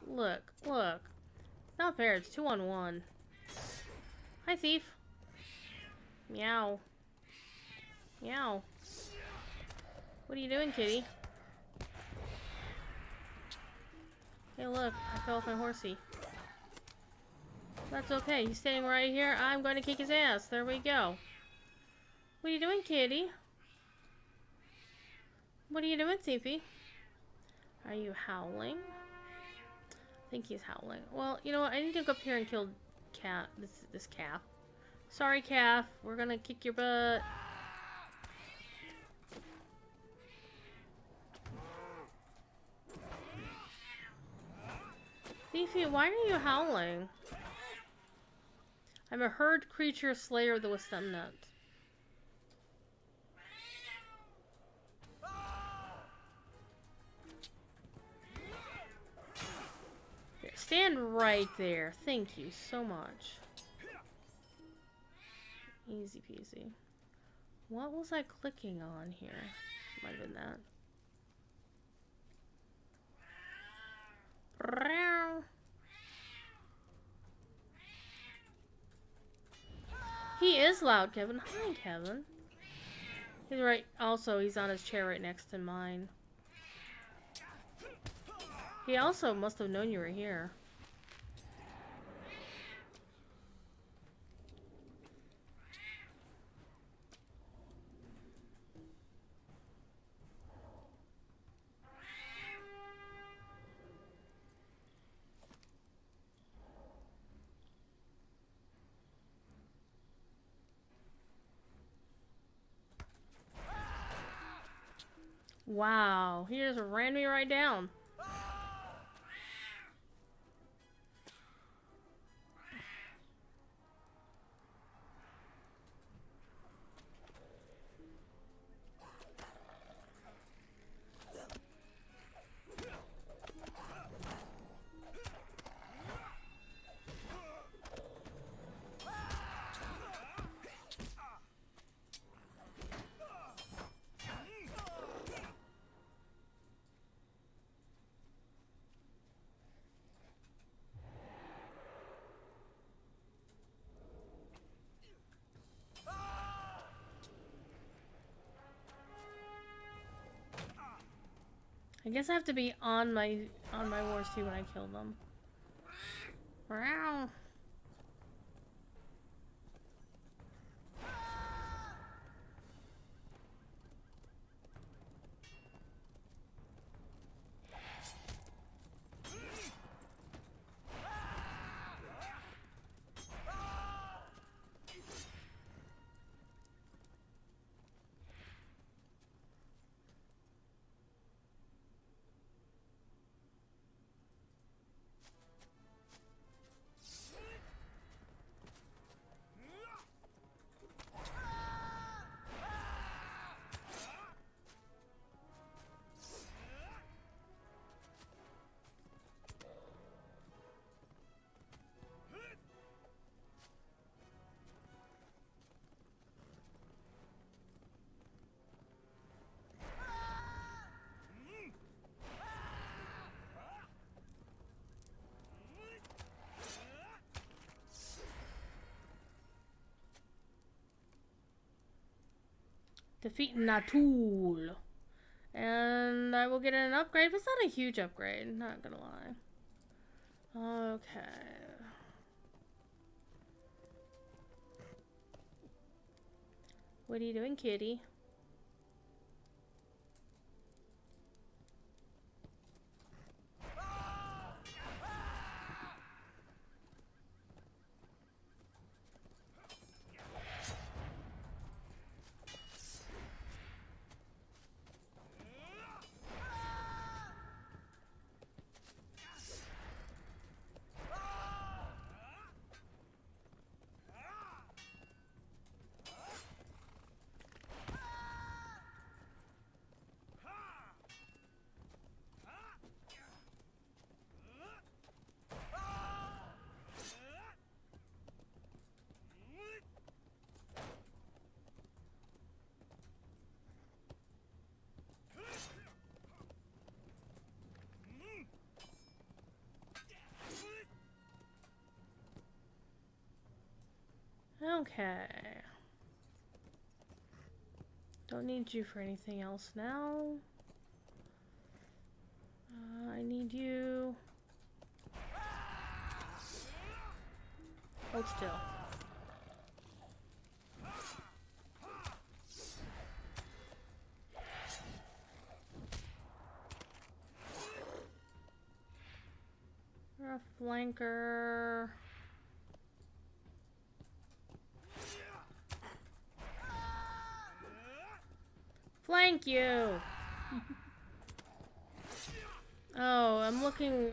look. It's not fair. It's 2-on-1. Hi, Thief. Meow. Meow. What are you doing, kitty? Hey, look. I fell off my horsey. That's okay. He's standing right here. I'm going to kick his ass. There we go. What are you doing, kitty? What are you doing, Thiefy? Are you howling? I think he's howling. Well, you know what? I need to go up here and kill cat. This calf. Sorry, calf. We're gonna kick your butt. Thiefy, why are you howling? I'm a herd creature slayer of the Westemnet. Here, stand right there. Thank you so much. Easy peasy. What was I clicking on here? Might have been that. He is loud, Kevin. Hi, Kevin. He's right. Also, he's on his chair right next to mine. He also must have known you were here. Wow, he just ran me right down. I guess I have to be on my horse too when I kill them. Wow. Defeat Natul. And I will get an upgrade, but it's not a huge upgrade, not gonna lie. Okay. What are you doing, kitty? Okay. Don't need you for anything else now. I need you. Hold still. You're a flanker. Flank you! Oh, I'm looking...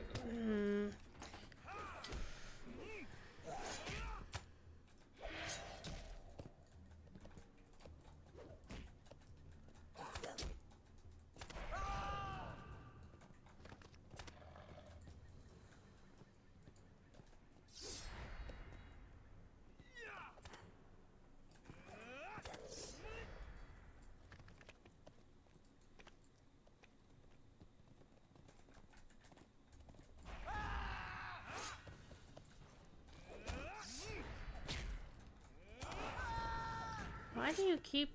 Why do you keep...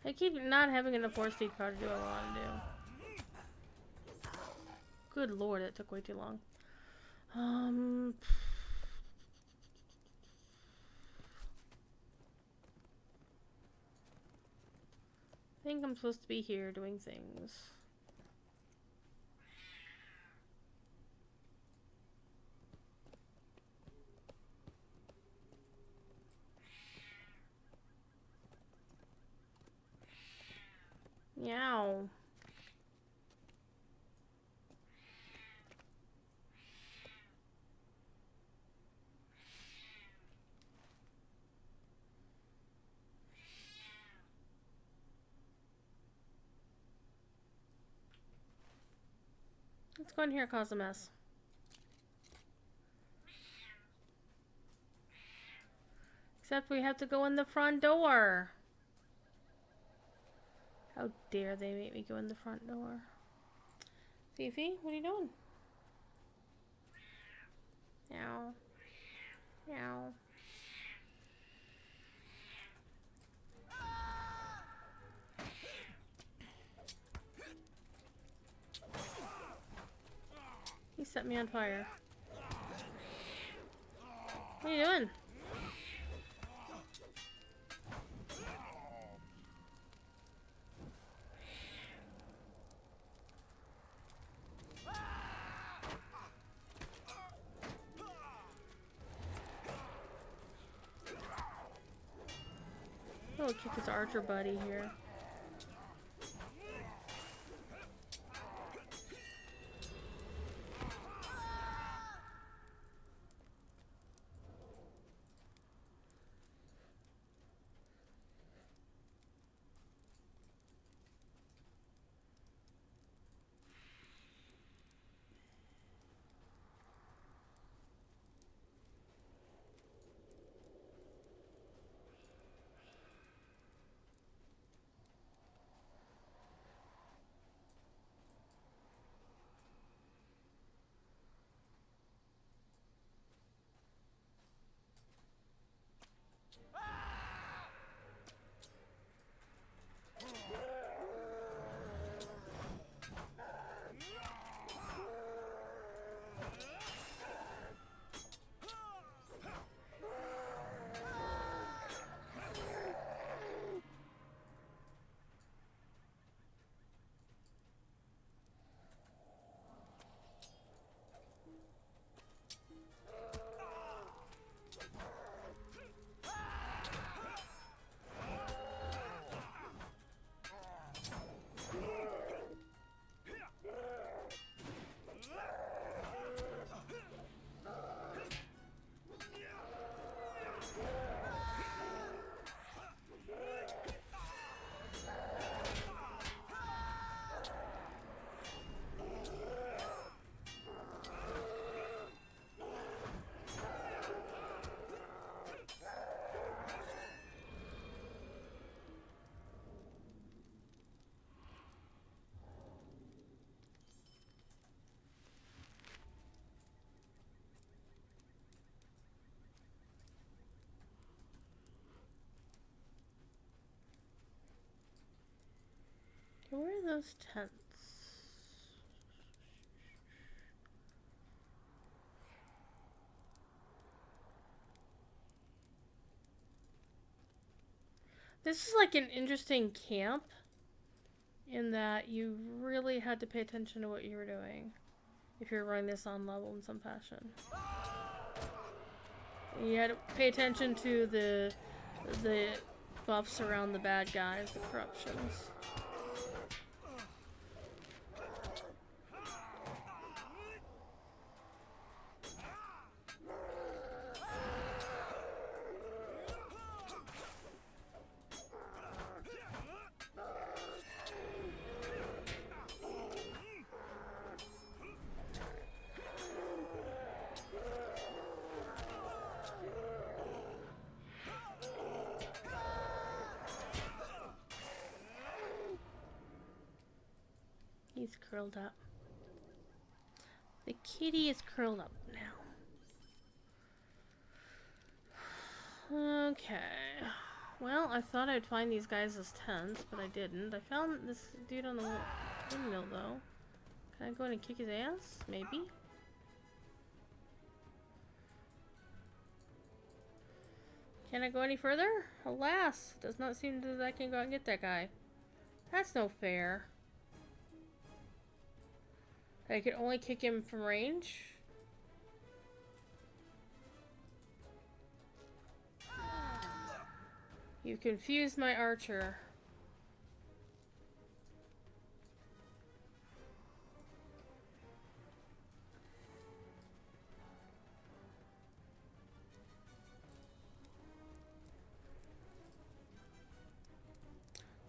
I keep not having enough horse feed power to do what I want to do. Good lord, that took way too long. I think I'm supposed to be here doing things. Meow. Let's go in here and cause a mess. Except we have to go in the front door. How dare they make me go in the front door? Fifi, what are you doing? Meow. Meow. He set me on fire. What are you doing? Oh, kick his archer buddy here. Where are those tents? This is like an interesting camp in that you really had to pay attention to what you were doing if you're running this on level in some fashion. You had to pay attention to the buffs around the bad guys, the corruptions. He's curled up. The kitty is curled up now. Okay. Well, I thought I'd find these guys as tents, but I didn't. I found this dude on the windmill, though. Can I go in and kick his ass? Maybe? Can I go any further? Alas, does not seem that I can go out and get that guy. That's no fair. I could only kick him from range? You confused my archer.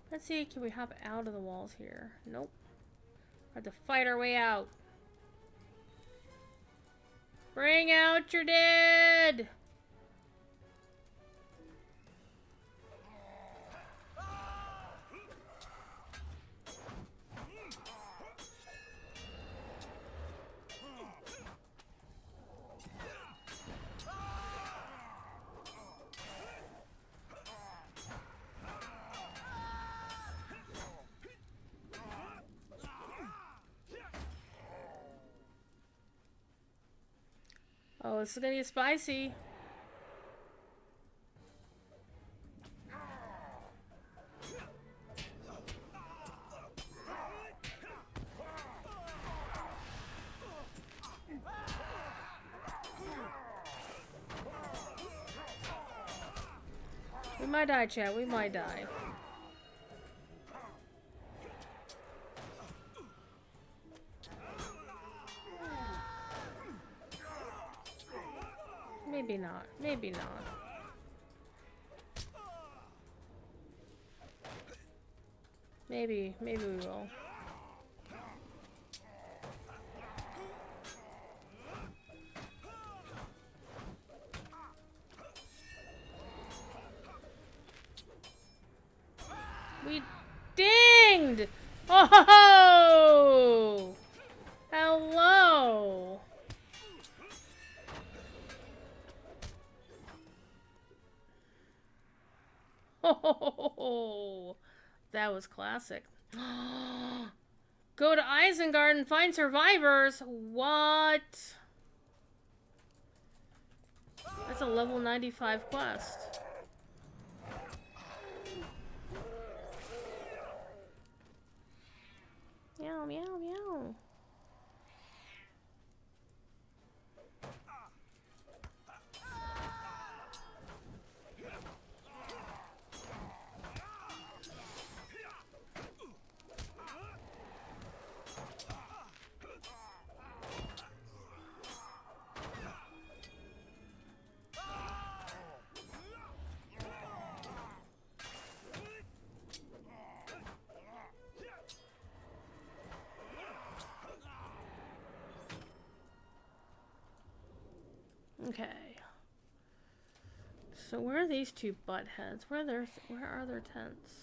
Let's see, can we hop out of the walls here? Nope. We have to fight our way out. Bring out your dead! Oh, this is gonna get spicy. We might die, chat. We might die. Maybe not. Maybe not. Maybe we will. We dinged! Oh! Hello! Oh, that was classic. Go to Isengard and find survivors. What? That's a level 95 quest. Meow, meow, meow. Okay. So where are these two butt heads? Where are their tents?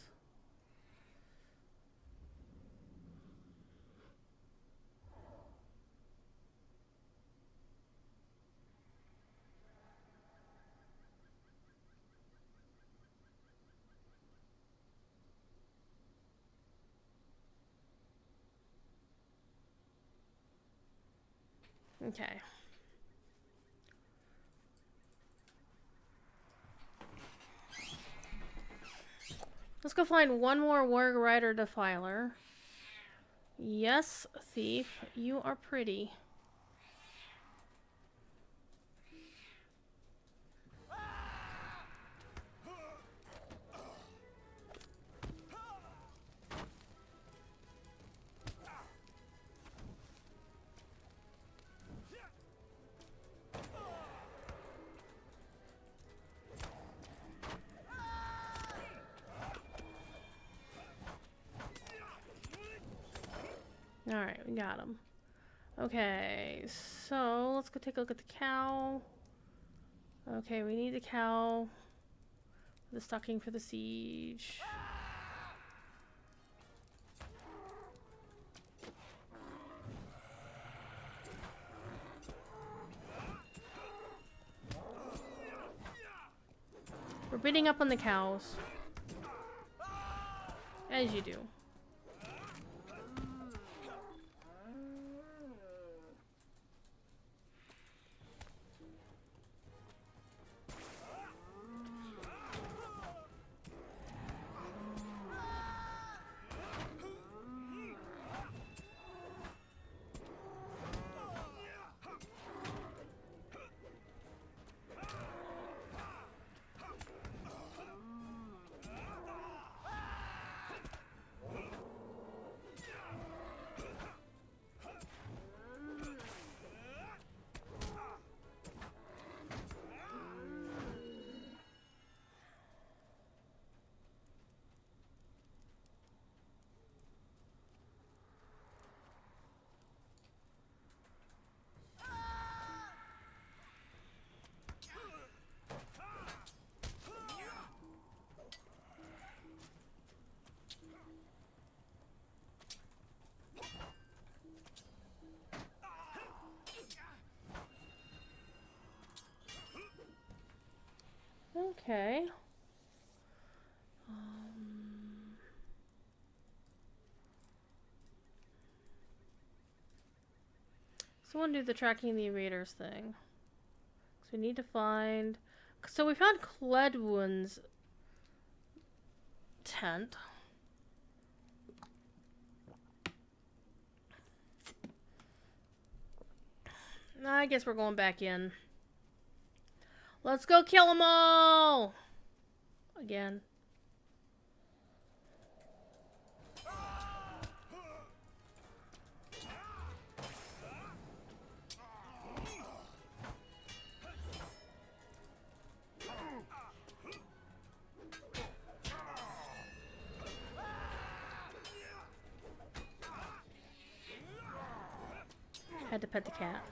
Okay. Let's go find one more Warg Rider Defiler. Yes, thief, you are pretty. Alright, we got him. Okay, so let's go take a look at the cow. Okay, we need the cow. The stocking for the siege. We're reading up on the cows. As you do. Okay. So we'll do the tracking the invaders thing. So we need to find... So we found Cledwin's tent. I guess we're going back in. Let's go kill them all! Again. Had to pet the cat.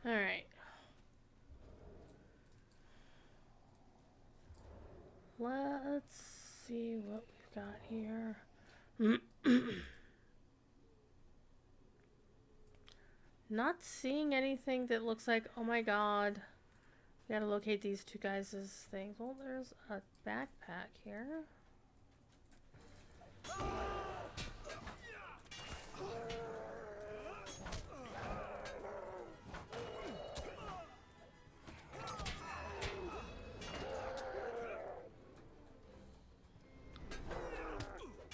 Alright. Let's see what we've got here. Not seeing anything that looks like, oh my god, we gotta locate these two guys' things. Well, there's a backpack here.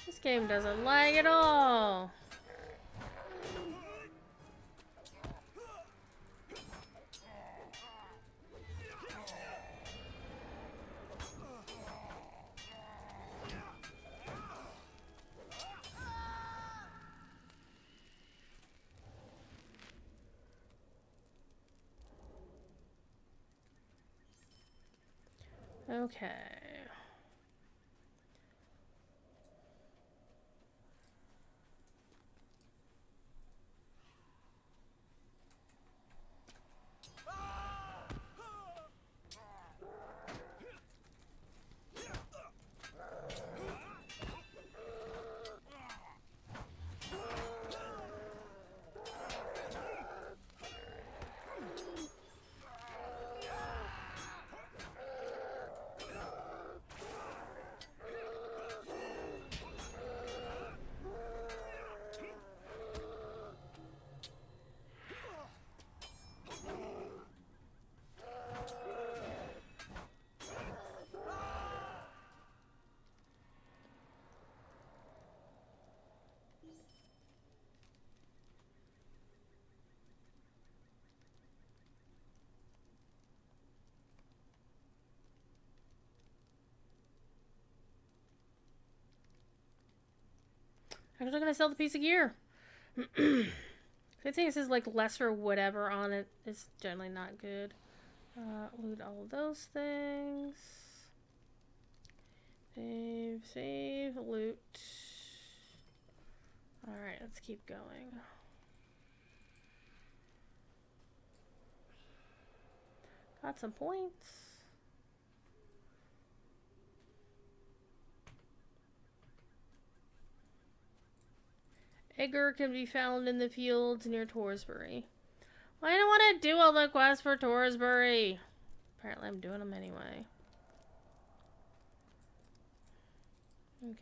This game doesn't lag at all. Okay. Actually gonna sell the piece of gear. Good thing it says like lesser whatever on it. It's generally not good. Loot all of those things. Save, loot. Alright, let's keep going. Got some points. Edgar can be found in the fields near Torsbury. Well, I don't want to do all the quests for Torsbury. Apparently I'm doing them anyway. Okay.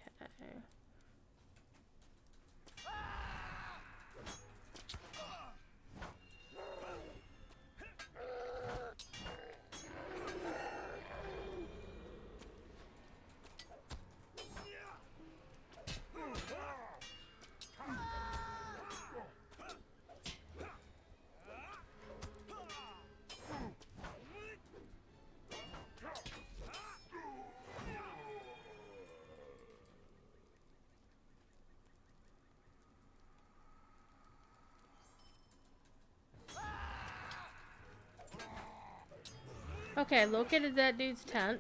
Okay, located that dude's tent.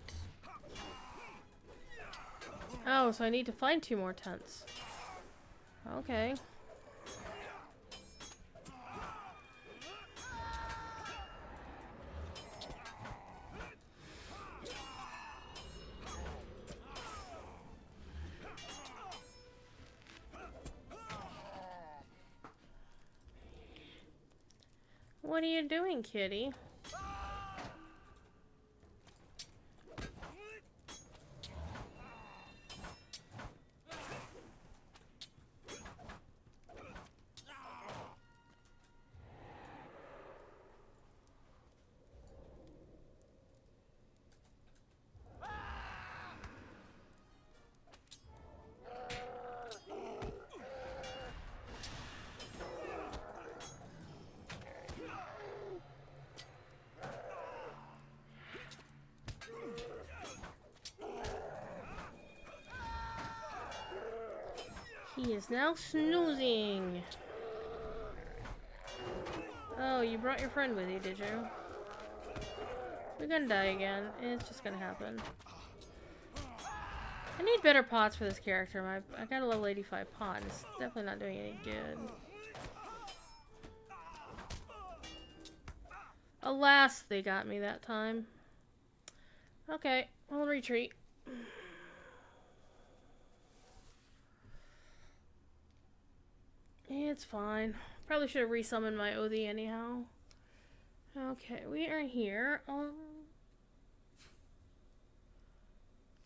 Oh, so I need to find 2 more tents. Okay. What are you doing, kitty? He is now snoozing. Oh, you brought your friend with you, did you? We're gonna die again. It's just gonna happen. I need better pots for this character. I got a level 85 pot. It's definitely not doing any good. Alas, they got me that time. Okay, I'll retreat. It's fine. Probably should have resummoned my OD anyhow. Okay, we are here. Do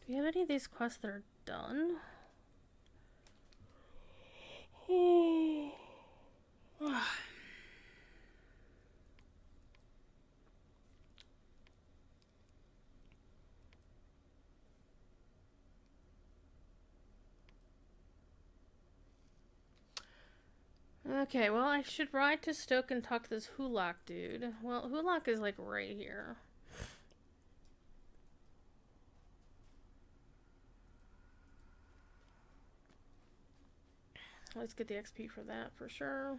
we have any of these quests that are done? Okay, well, I should ride to Stoke and talk to this Hulak dude. Well, Hulak is like right here. Let's get the XP for that for sure.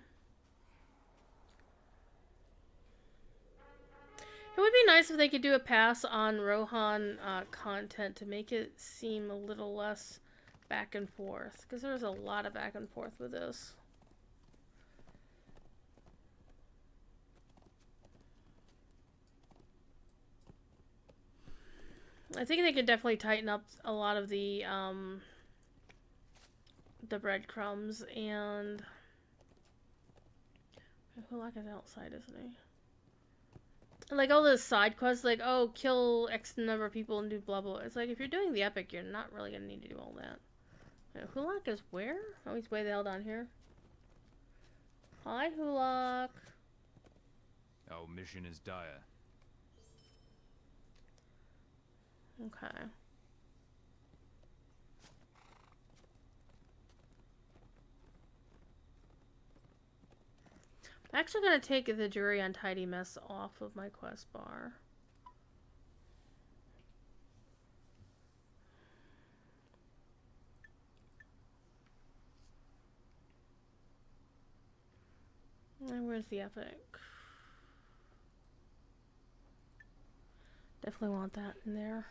It would be nice if they could do a pass on Rohan content to make it seem a little less back and forth. Because there's a lot of back and forth with this. I think they could definitely tighten up a lot of the breadcrumbs, and Hulak is outside, isn't he? Like all those side quests, like, oh, kill X number of people and do blah blah. It's like, if you're doing the epic, you're not really gonna need to do all that. Hulak is where? Oh, he's way the hell down here. Hi, Hulak. Our mission is dire. Okay. I'm actually going to take the jury untidy mess off of my quest bar. Where's the epic? Definitely want that in there.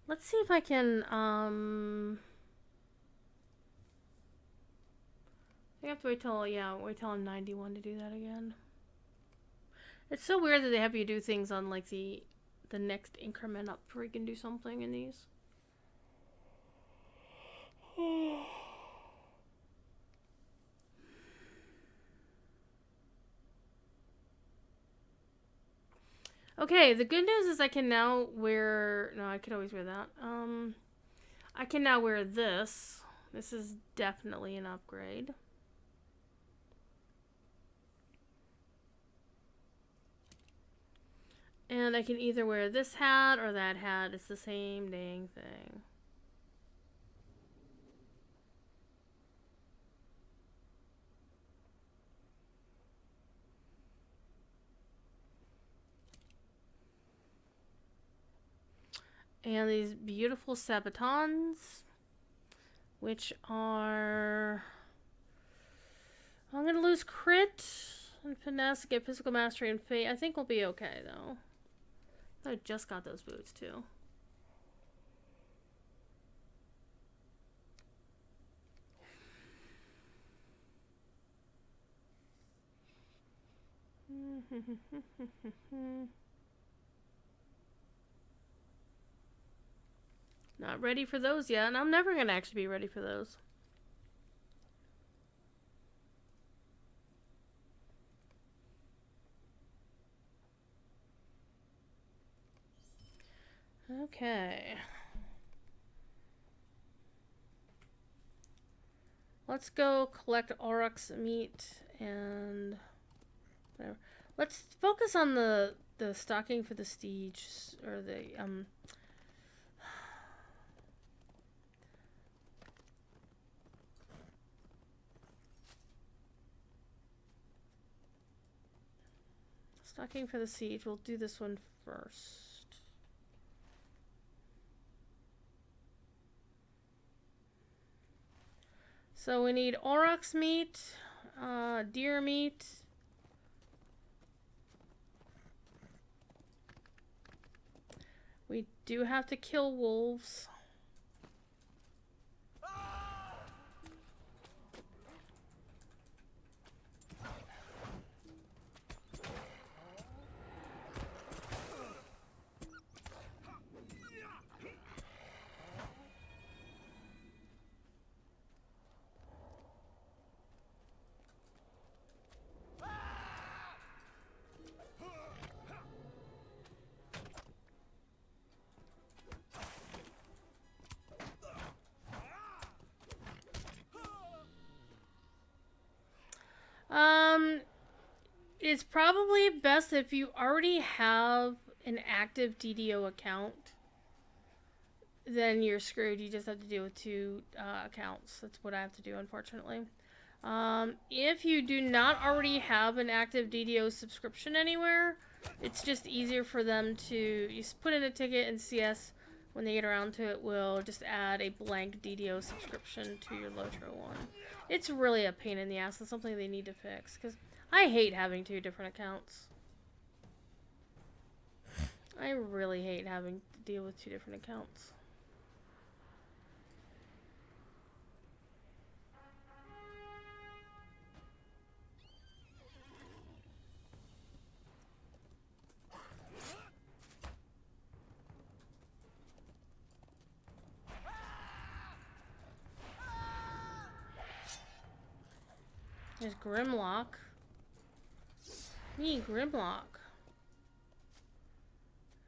Let's see if I can, I think I have to wait till, yeah, wait till I'm 91 to do that again. It's so weird that they have you do things on, like, the next increment up before you can do something in these. Okay, the good news is I can now wear... No, I could always wear that. I can now wear this. This is definitely an upgrade. And I can either wear this hat or that hat. It's the same dang thing. And these beautiful sabatons, which are... I'm going to lose crit and finesse, get physical mastery and fate. I think we'll be okay, though. I just got those boots, too. Not ready for those yet, and I'm never going to actually be ready for those. Okay. Let's go collect aurochs meat and whatever. Let's focus on the stocking for the siege, or the stocking for the siege. We'll do this one first. So we need aurochs meat, deer meat. We do have to kill wolves. It's probably best if you already have an active DDO account, then you're screwed. You just have to deal with two accounts. That's what I have to do, unfortunately. If you do not already have an active DDO subscription anywhere, it's just easier for them to you just put in a ticket, and CS, when they get around to it, will just add a blank DDO subscription to your Lotro one. It's really a pain in the ass. It's something they need to fix, because I hate having two different accounts. I really hate having to deal with two different accounts. There's Grimlock. Me, Grimlock.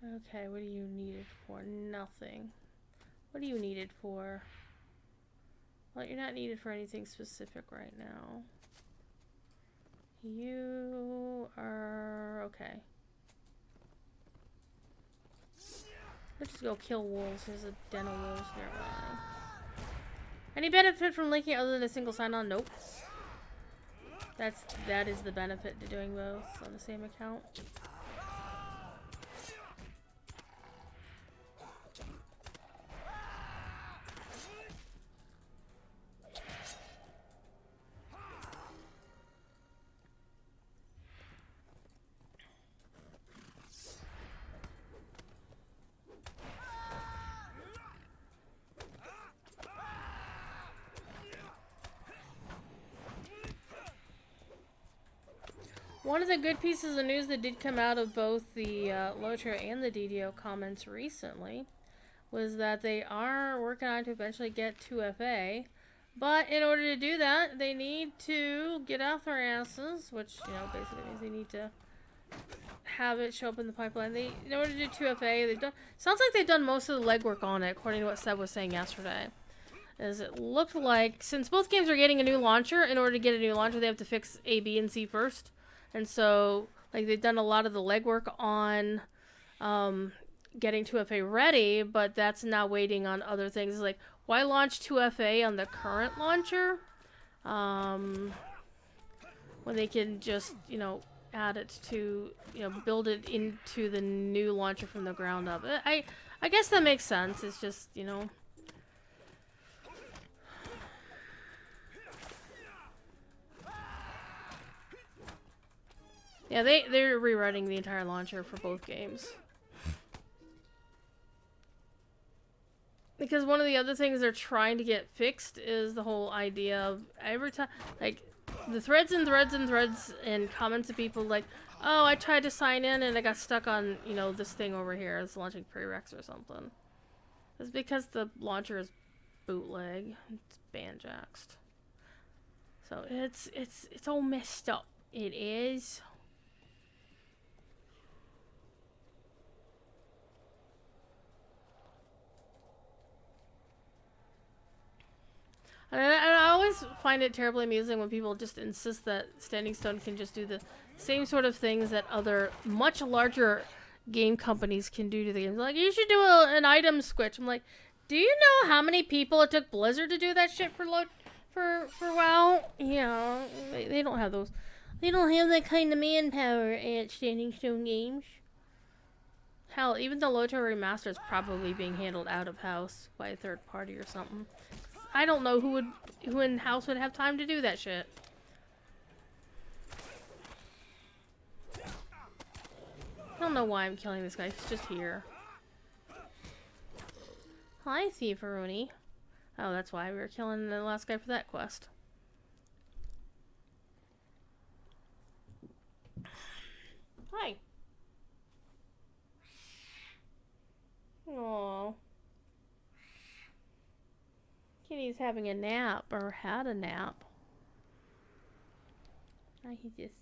Okay, what do you need it for? Nothing. What do you need it for? Well, you're not needed for anything specific right now. You are... okay. Let's just go kill wolves. There's a den of wolves nearby. Any benefit from linking other than a single sign-on? Nope. That is the benefit to doing both on the same account. One of the good pieces of news that did come out of both the Lotra and the DDO comments recently was that they are working on to eventually get 2FA. But in order to do that, they need to get off their asses, which, you know, basically means they need to have it show up in the pipeline. In order to do 2FA, they've done... Sounds like they've done most of the legwork on it, according to what Seb was saying yesterday. As it looked like, since both games are getting a new launcher, in order to get a new launcher, they have to fix A, B, and C first. And so, like, they've done a lot of the legwork on getting 2FA ready, but that's now waiting on other things. Like, why launch 2FA on the current launcher when they can just, you know, add it to, you know, build it into the new launcher from the ground up? I guess that makes sense. It's just, you know... Yeah, they're rewriting the entire launcher for both games. Because one of the other things they're trying to get fixed is the whole idea of every time, like, the threads and comments of people like, oh, I tried to sign in and I got stuck on, you know, this thing over here. It's launching prereqs or something. It's because the launcher is bootleg. It's banjaxed. So it's all messed up. It is. And I always find it terribly amusing when people just insist that Standing Stone can just do the same sort of things that other much larger game companies can do to the games. Like, you should do an item switch. I'm like, do you know how many people it took Blizzard to do that shit for WoW? Yeah, they don't have those. They don't have that kind of manpower at Standing Stone Games. Hell, even the Loto Remaster is probably being handled out of house by a third party or something. I don't know who in house would have time to do that shit. I don't know why I'm killing this guy. He's just here. Hi, Thieveroni. Oh, that's why we were killing the last guy for that quest. Hi. Aww. Kitty's having a nap, or had a nap. He just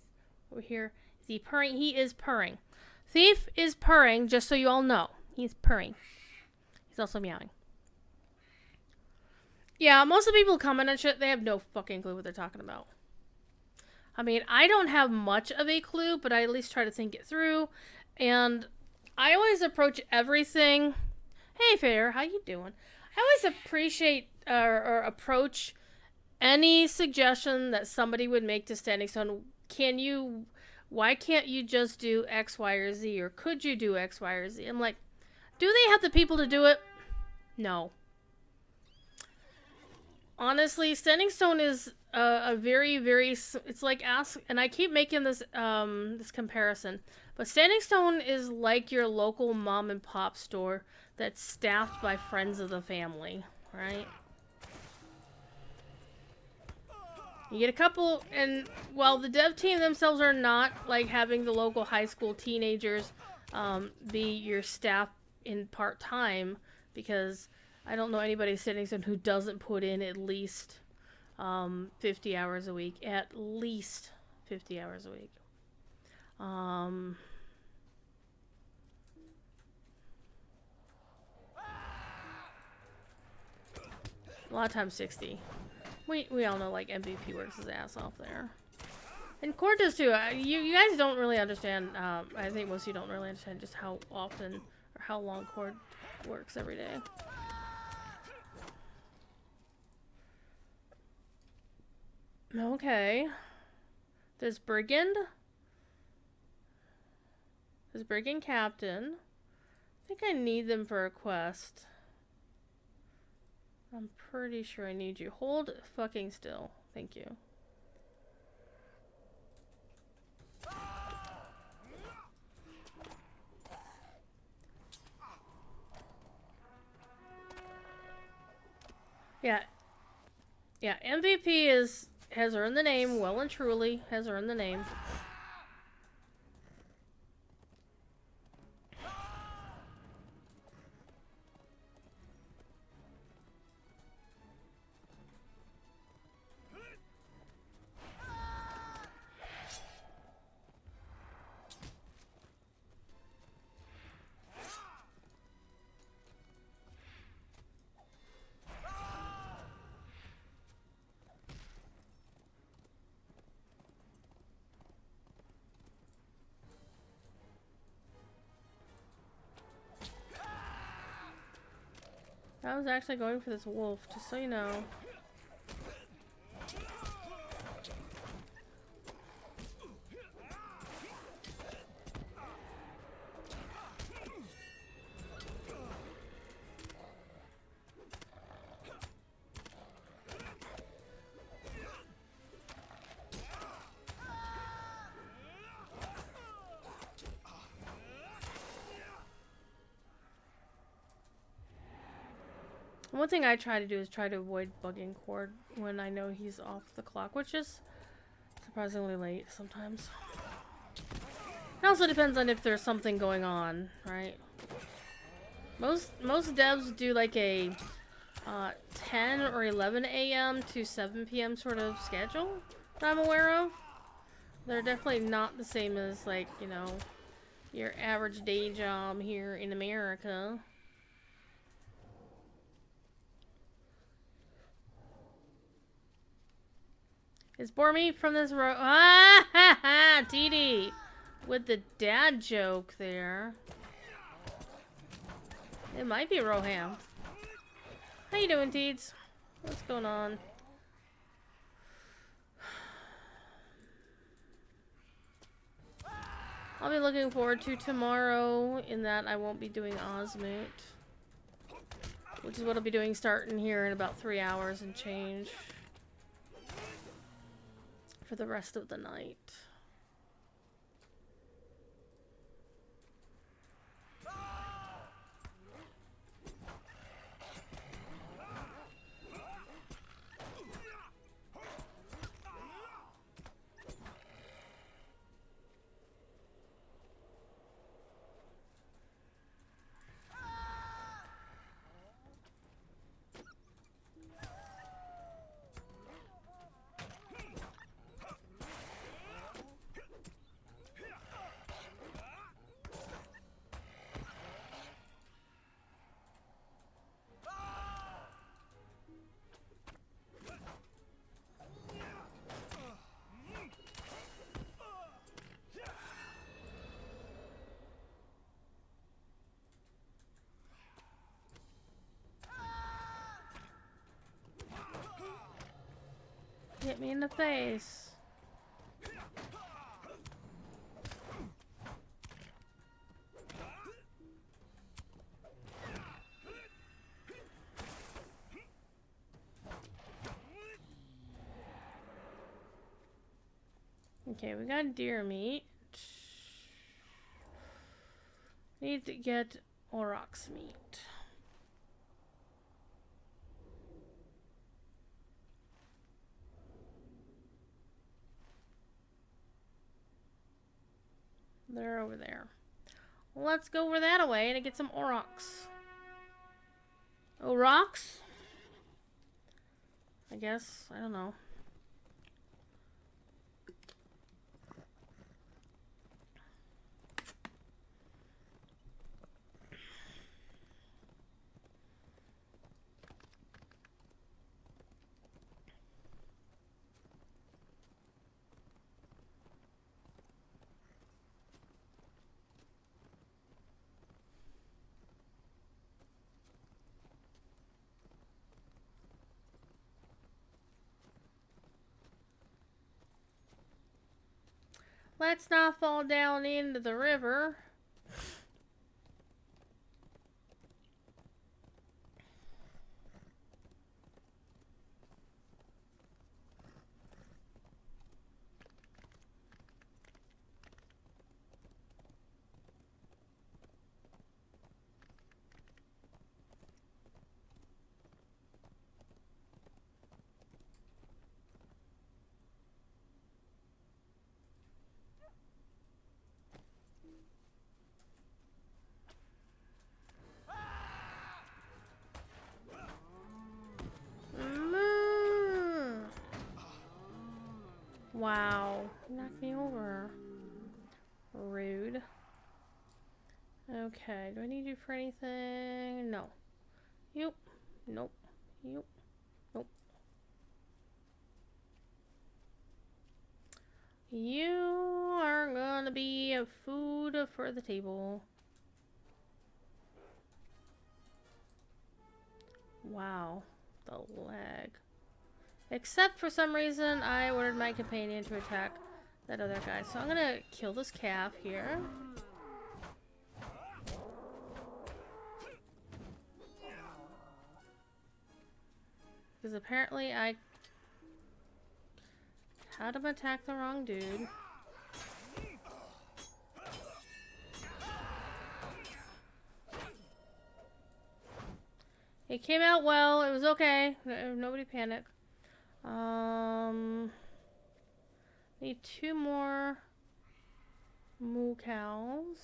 over here. Is he purring? He is purring. Thief is purring, just so you all know. He's purring. He's also meowing. Yeah, most of the people who comment on shit, they have no fucking clue what they're talking about. I mean, I don't have much of a clue, but I at least try to think it through. And I always approach everything. Hey, Fair, how you doing? I always appreciate or approach any suggestion that somebody would make to Standing Stone. Why can't you just do X, Y, or Z? Or could you do X, Y, or Z? I'm like, do they have the people to do it? No. Honestly, Standing Stone is a very, very... It's like and I keep making this this comparison, but Standing Stone is like your local mom and pop store that's staffed by friends of the family, right? You get a couple, and while the dev team themselves are not like having the local high school teenagers be your staff in part-time, because I don't know anybody Standing Stone who doesn't put in at least 50 hours a week. At least 50 hours a week. A lot of times 60. We all know, like, MVP works his ass off there. And Cord does too. You guys don't really understand, I think most of you don't really understand just how often or how long Cord works every day. Okay. There's Brigand. There's Brigand Captain. I think I need them for a quest. I'm pretty sure I need you. Hold fucking still. Thank you. Yeah. Yeah, MVP has earned the name, well and truly has earned the name. I was actually going for this wolf, just so you know. One thing I try to do is try to avoid bugging Cord when I know he's off the clock, which is surprisingly late sometimes. It also depends on if there's something going on, right? Most devs do like a 10 or 11 a.m. to 7 p.m. sort of schedule that I'm aware of. They're definitely not the same as, like, you know, your average day job here in America. Is bore me from this row? Ah ha ha! TD with the dad joke there. It might be Roham. How you doing, Teeds? What's going on? I'll be looking forward to tomorrow, in that I won't be doing Osmoot, which is what I'll be doing starting here in about 3 hours and change for the rest of the night. Hit me in the face. Okay, we got deer meat. Need to get aurochs meat. They're over there. Let's go over that away to get some aurochs. Aurochs? I guess. I don't know. Let's not fall down into the river. Wow, knocked me over. Rude. Okay, do I need you for anything? No. Nope. Nope. Nope. Nope. You are gonna be a food for the table. Wow. The lag. Except for some reason, I ordered my companion to attack that other guy. So I'm gonna kill this calf here. Because apparently I had him attack the wrong dude. It came out well. It was okay. Nobody panic. Need 2 more moo cows.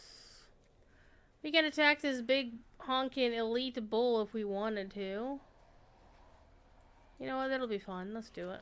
We can attack this big honking elite bull if we wanted to. You know what? That'll be fun. Let's do it.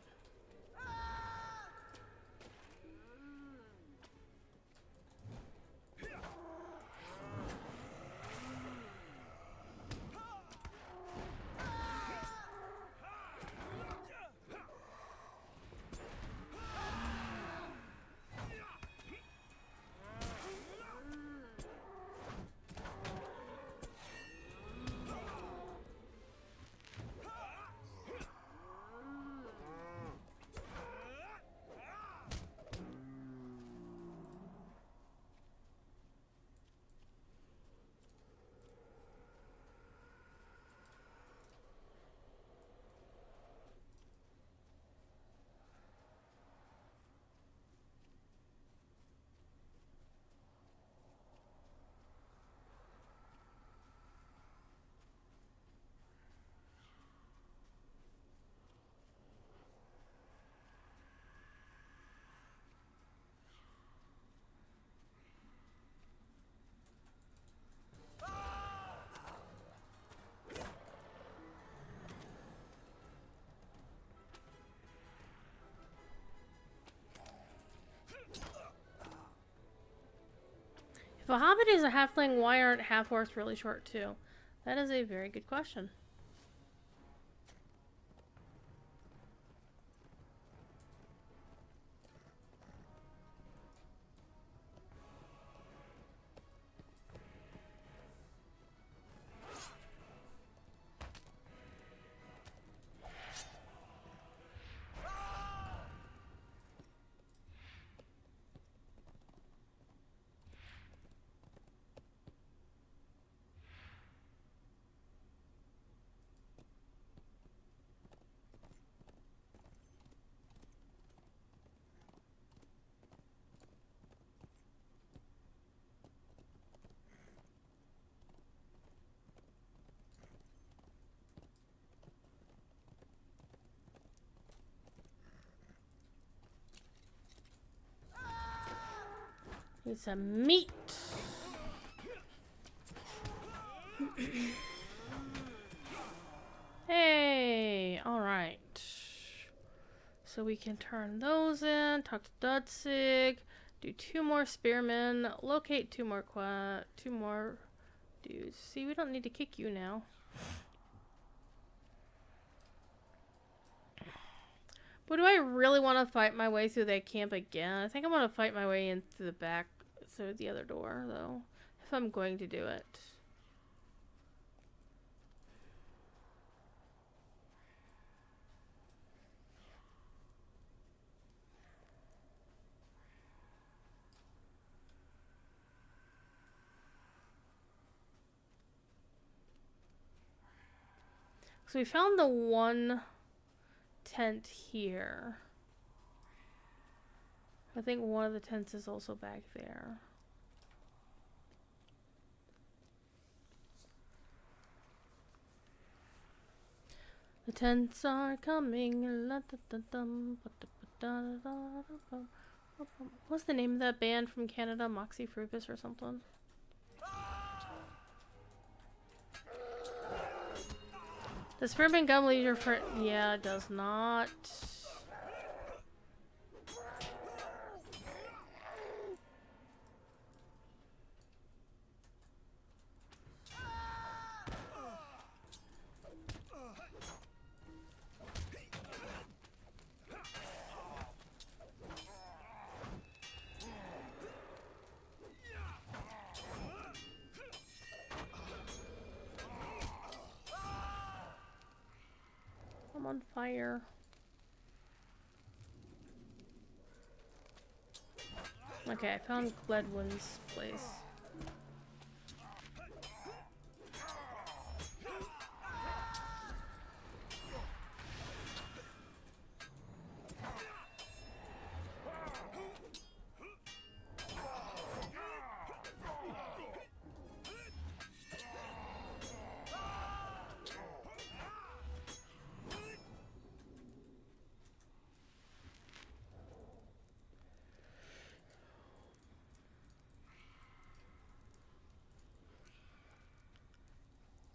If a hobbit is a halfling, why aren't half-orcs really short too? That is a very good question. Need some meat. Hey, all right. So we can turn those in, talk to Dudsig, do 2 more spearmen, locate 2 more dudes. See, we don't need to kick you now. But do I really want to fight my way through that camp again? I think I want to fight my way in through the back, through the other door, though, if I'm going to do it. So we found the one tent here. I think one of the tents is also back there. The tents are coming. What's the name of that band from Canada? Moxie Frugus or something? Does Spearman Gum lead your friend? Yeah, it does not. on fire. Okay, I found Gledwyn's place.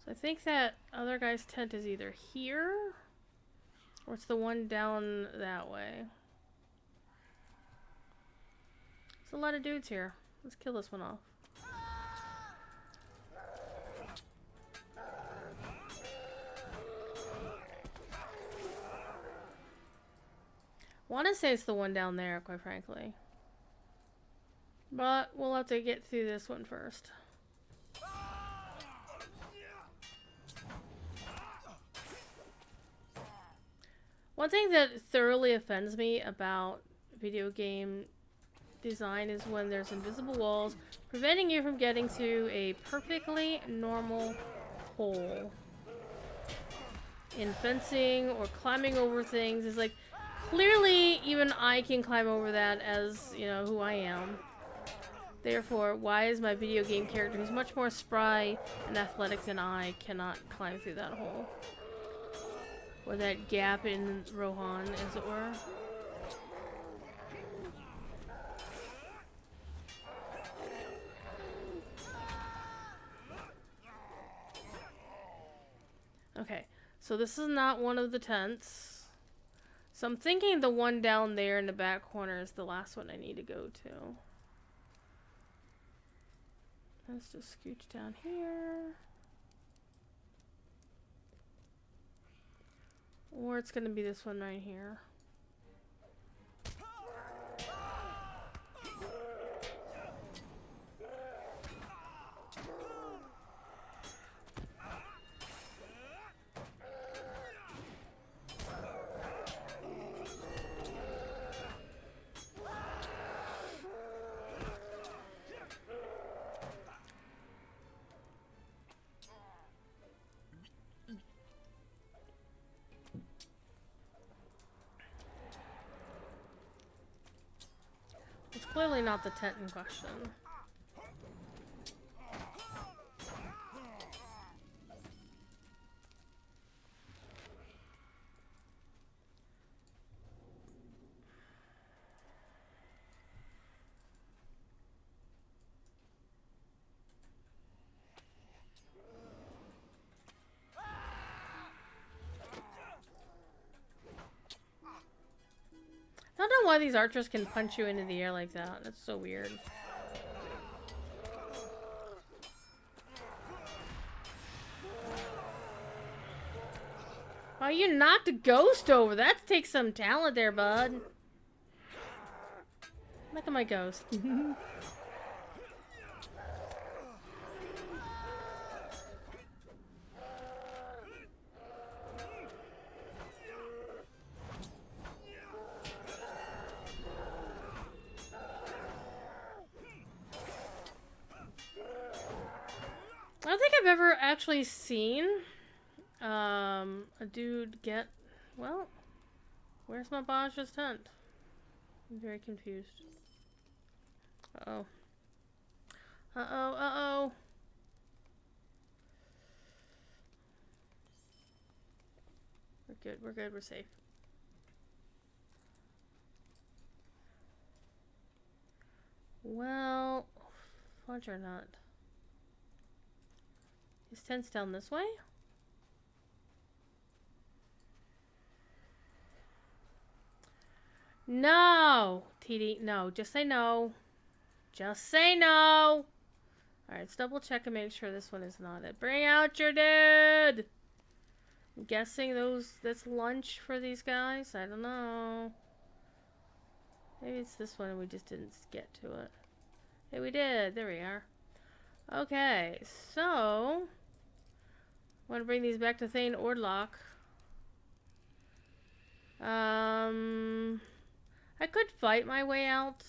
So I think that other guy's tent is either here, or it's the one down that way. There's a lot of dudes here. Let's kill this one off. I want to say it's the one down there, quite frankly. But we'll have to get through this one first. One thing that thoroughly offends me about video game design is when there's invisible walls preventing you from getting to a perfectly normal hole. In fencing or climbing over things, is like, clearly even I can climb over that as, you know, who I am. Therefore, why is my video game character, who's much more spry and athletic than I, cannot climb through that hole? Or that gap in Rohan, as it were. Okay, so this is not one of the tents. So I'm thinking the one down there in the back corner is the last one I need to go to. Let's just scooch down here. Or it's gonna be this one right here. It's clearly not the tent in question. I don't know why these archers can punch you into the air like that. That's so weird. Oh, you knocked a ghost over. That takes some talent there, bud. Look at my ghost. I don't think I've ever actually seen a dude get... Well, where's my Baja's tent? I'm very confused. Uh-oh. Uh-oh, uh-oh. We're good, we're good, we're safe. Well, fudge or not. His tent's down this way? No! TD, no. Just say no. Just say no! Alright, let's double check and make sure this one is not it. Bring out your dude! I'm guessing that's lunch for these guys? I don't know. Maybe it's this one and we just didn't get to it. Hey, we did. There we are. Okay, so... I want to bring these back to Thane Ordlock. I could fight my way out.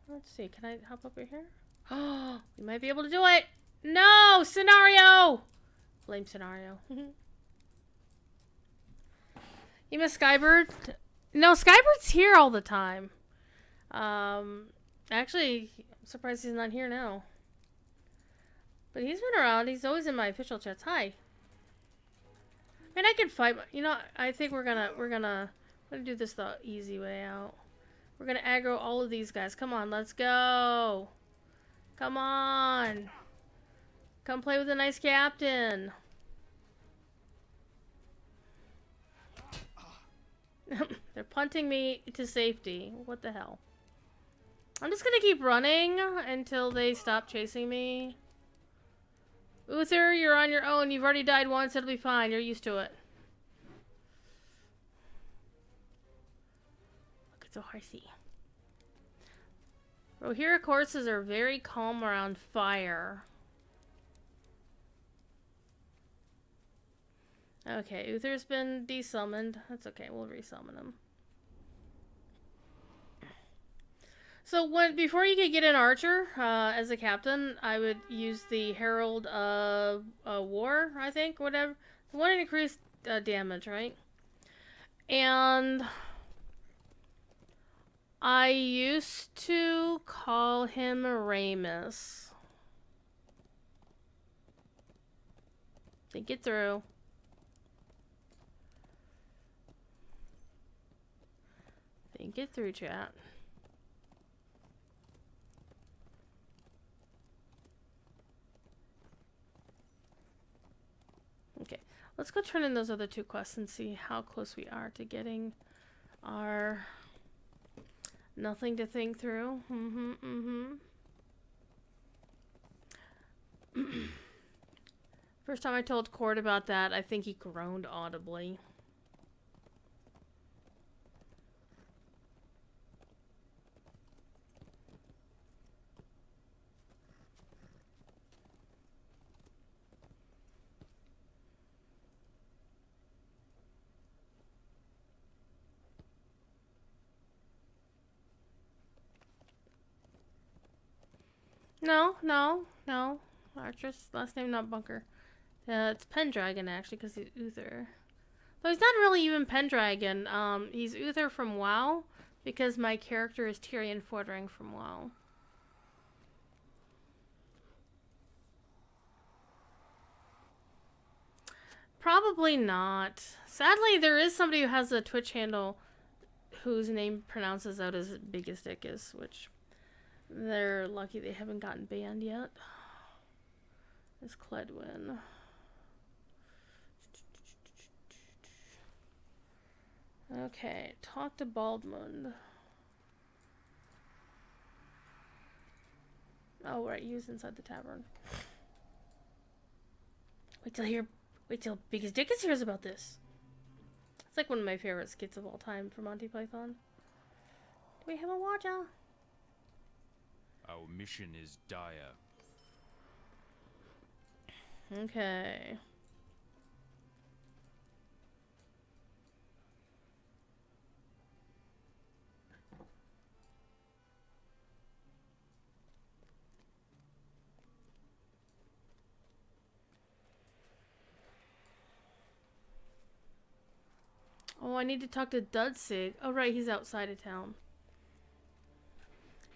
Let's see. Can I hop over here? Oh, we might be able to do it. No! Scenario! Blame scenario. You miss Skybird? No, Skybird's here all the time. Actually, I'm surprised he's not here now. But he's been around. He's always in my official chats. Hi. I mean, I can fight. You know, I think we're gonna do this the easy way out. We're gonna aggro all of these guys. Come on, let's go. Come on. Come play with a nice captain. They're punting me to safety. What the hell? I'm just gonna keep running until they stop chasing me. Uther, you're on your own. You've already died once. It'll be fine. You're used to it. Look, it's so horsey. Rohirric horses are very calm around fire. Okay, Uther's been desummoned. That's okay, we'll resummon him. So before you could get an archer as a captain, I would use the Herald of War, I think, whatever. The one that increased damage, right? And I used to call him Ramus. Think it through. Think it through, chat. Okay, let's go turn in those other two quests and see how close we are to getting our nothing to think through. First time I told Cord about that, I think he groaned audibly. No. Archer's last name not Bunker. It's Pendragon actually, because he's Uther. But he's not really even Pendragon. He's Uther from WoW, because my character is Tyrion Fordring from WoW. Probably not. Sadly, there is somebody who has a Twitch handle whose name pronounces out as big as dick is, which they're lucky they haven't gotten banned yet. It's Cledwin. Okay, talk to Baldmund. Oh, right, he was inside the tavern. Wait till Biggest Dickus hears about this. It's like one of my favorite skits of all time for Monty Python. Do we have a watcher? Our mission is dire. Okay. Oh, I need to talk to Dudsig. Oh, right, he's outside of town.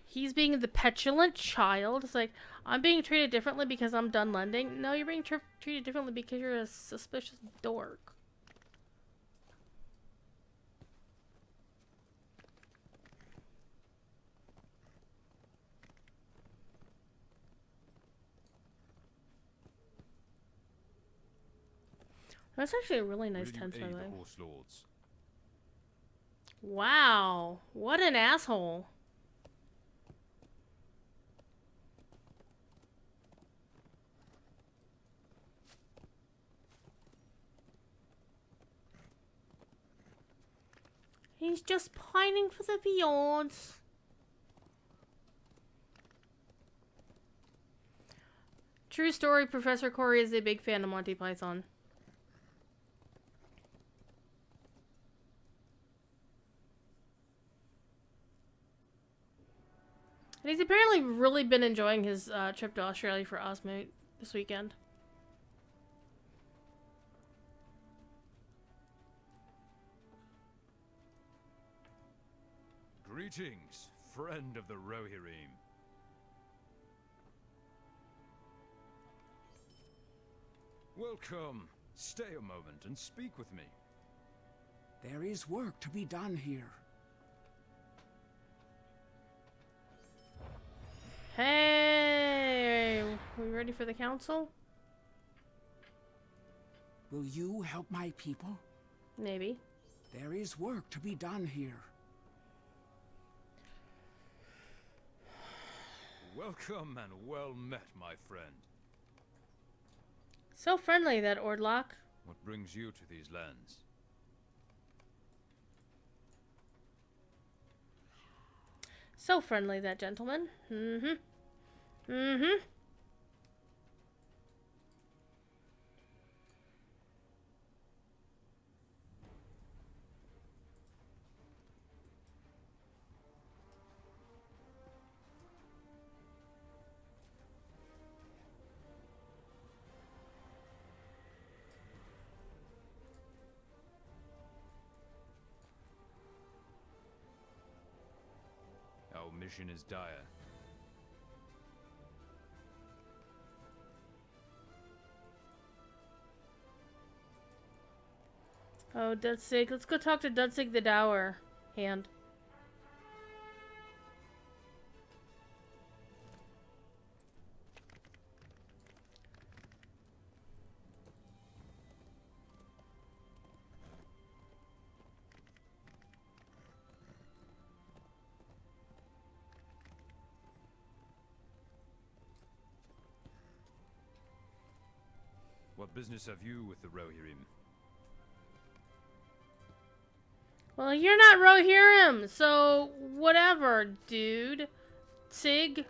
He's being the petulant child. It's like, I'm being treated differently because I'm done lending. No, you're being treated differently because you're a suspicious dork. That's actually a really nice tent, by the way. Horse lords? Wow, what an asshole. He's just pining for the fjords. True story, Professor Corey is a big fan of Monty Python. And he's apparently really been enjoying his trip to Australia for Osmo this weekend. Greetings, friend of the Rohirrim. Welcome. Stay a moment and speak with me. There is work to be done here. Hey! We ready for the council? Will you help my people? Maybe. There is work to be done here. Welcome and well met, my friend. So friendly, that Ordlock. What brings you to these lands? So friendly, that gentleman. Mm-hmm. Mm-hmm. Our mission is dire. Oh, Dudsig. Let's go talk to Dudsig the Dour. Hand. What business have you with the Rohirrim? Well, you're not Rohirrim, so whatever, dude. Sig.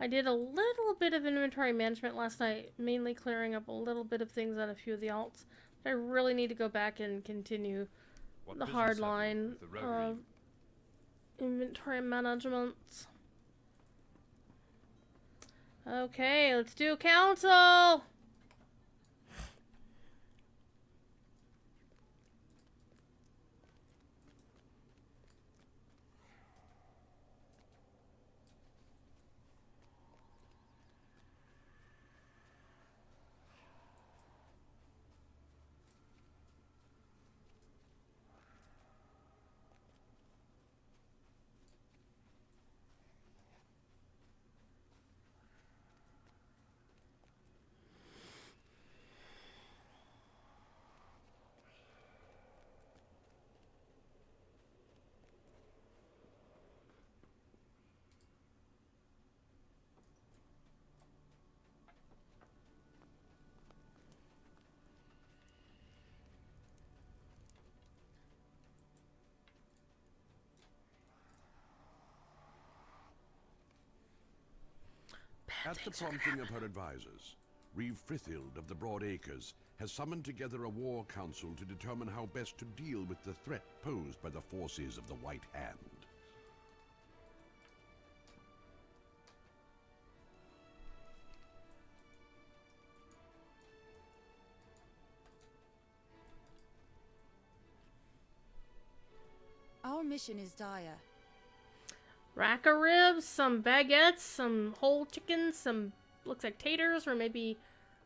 I did a little bit of inventory management last night, mainly clearing up a little bit of things on a few of the alts. But I really need to go back and continue What the business hard have you line with the of Rohirrim? inventory management. Okay, let's do council! At the prompting of her advisors, Reeve Frithild of the Broad Acres has summoned together a war council to determine how best to deal with the threat posed by the forces of the White Hand. Our mission is dire. Rack of ribs, some baguettes, some whole chickens, some looks like taters, or maybe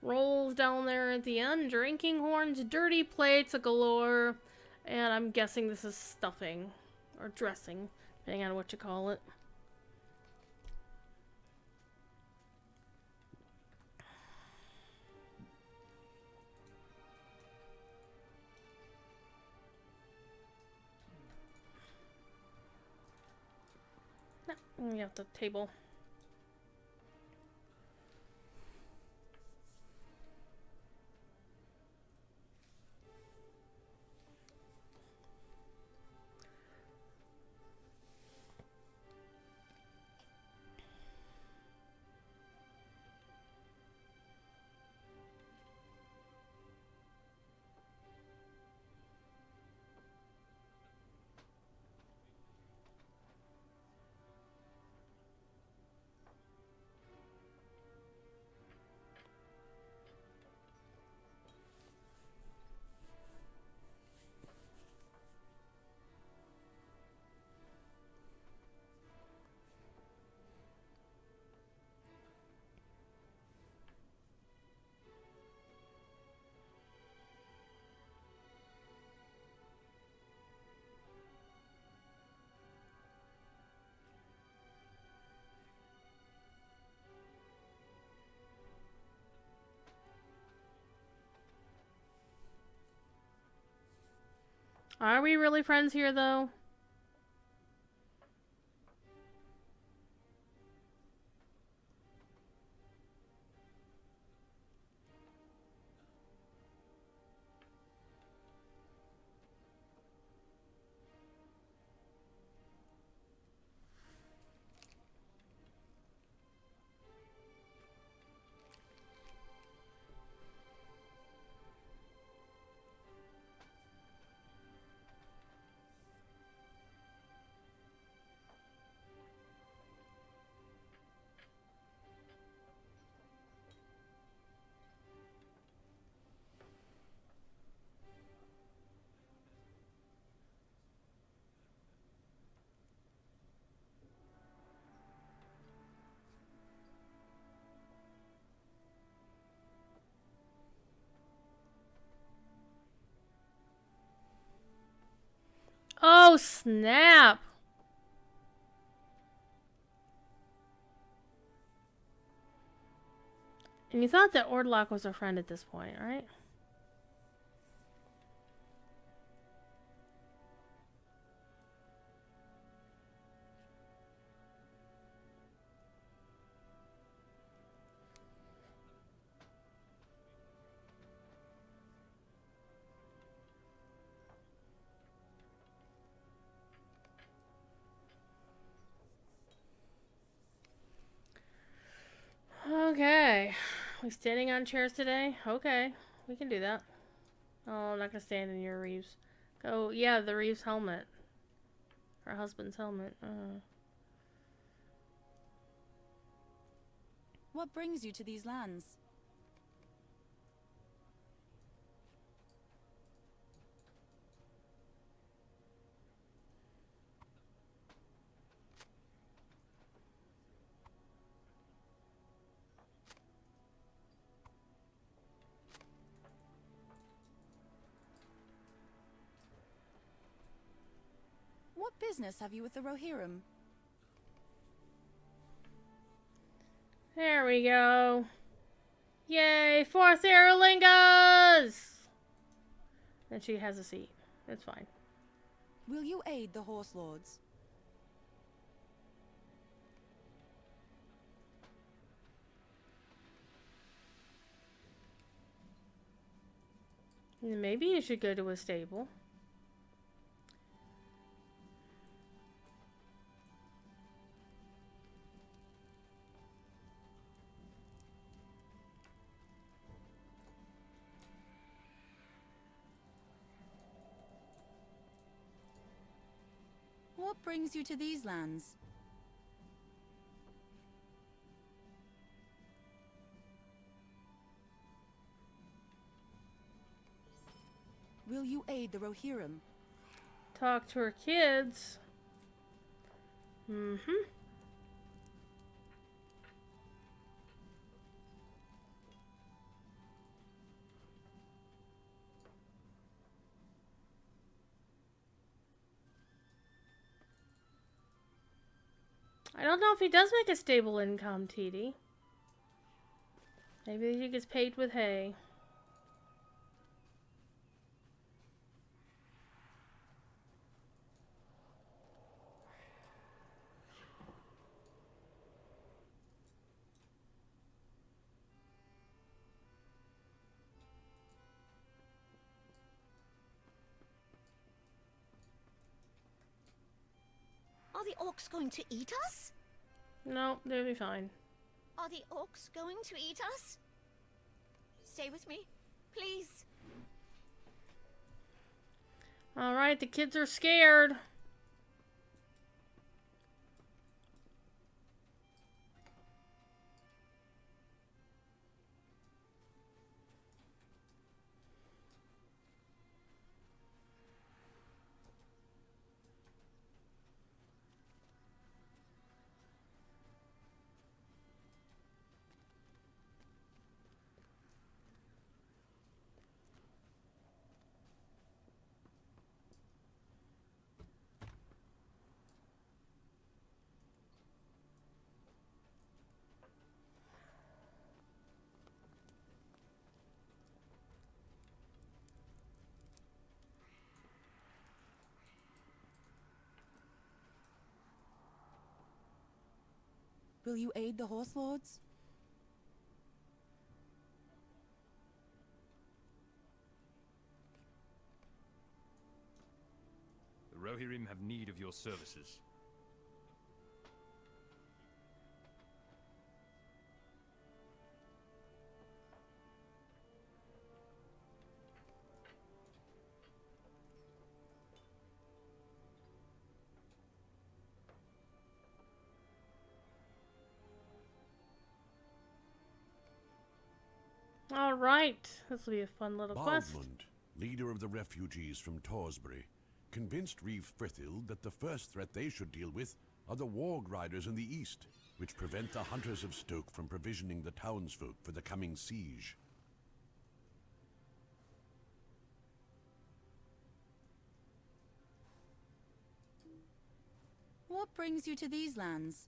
rolls down there at the end, drinking horns, dirty plates galore, and I'm guessing this is stuffing or dressing, depending on what you call it. We have the table. Are we really friends here, though? Oh, snap! And you thought that Ordlock was our friend at this point, right? Okay. We standing on chairs today? Okay. We can do that. Oh, I'm not gonna stand in your Reeves. Go, yeah, the Reeves helmet. Her husband's helmet. What brings you to these lands? What business have you with the Rohirrim? There we go. Yay, 4th Aerlingas! And she has a seat. It's fine. Will you aid the Horse Lords? Maybe you should go to a stable. What brings you to these lands? Will you aid the Rohirrim? Talk to her kids. Mm-hmm. I don't know if he does make a stable income, TD. Maybe he gets paid with hay. Are the orcs going to eat us? No, they'll be fine. Are the orcs going to eat us? Stay with me, please. Alright, the kids are scared. Will you aid the horse lords? The Rohirrim have need of your services. All right, this will be a fun little quest. Baldmund, leader of the refugees from Torsbury, convinced Reeve Frithild that the first threat they should deal with are the warg riders in the east, which prevent the hunters of Stoke from provisioning the townsfolk for the coming siege. What brings you to these lands?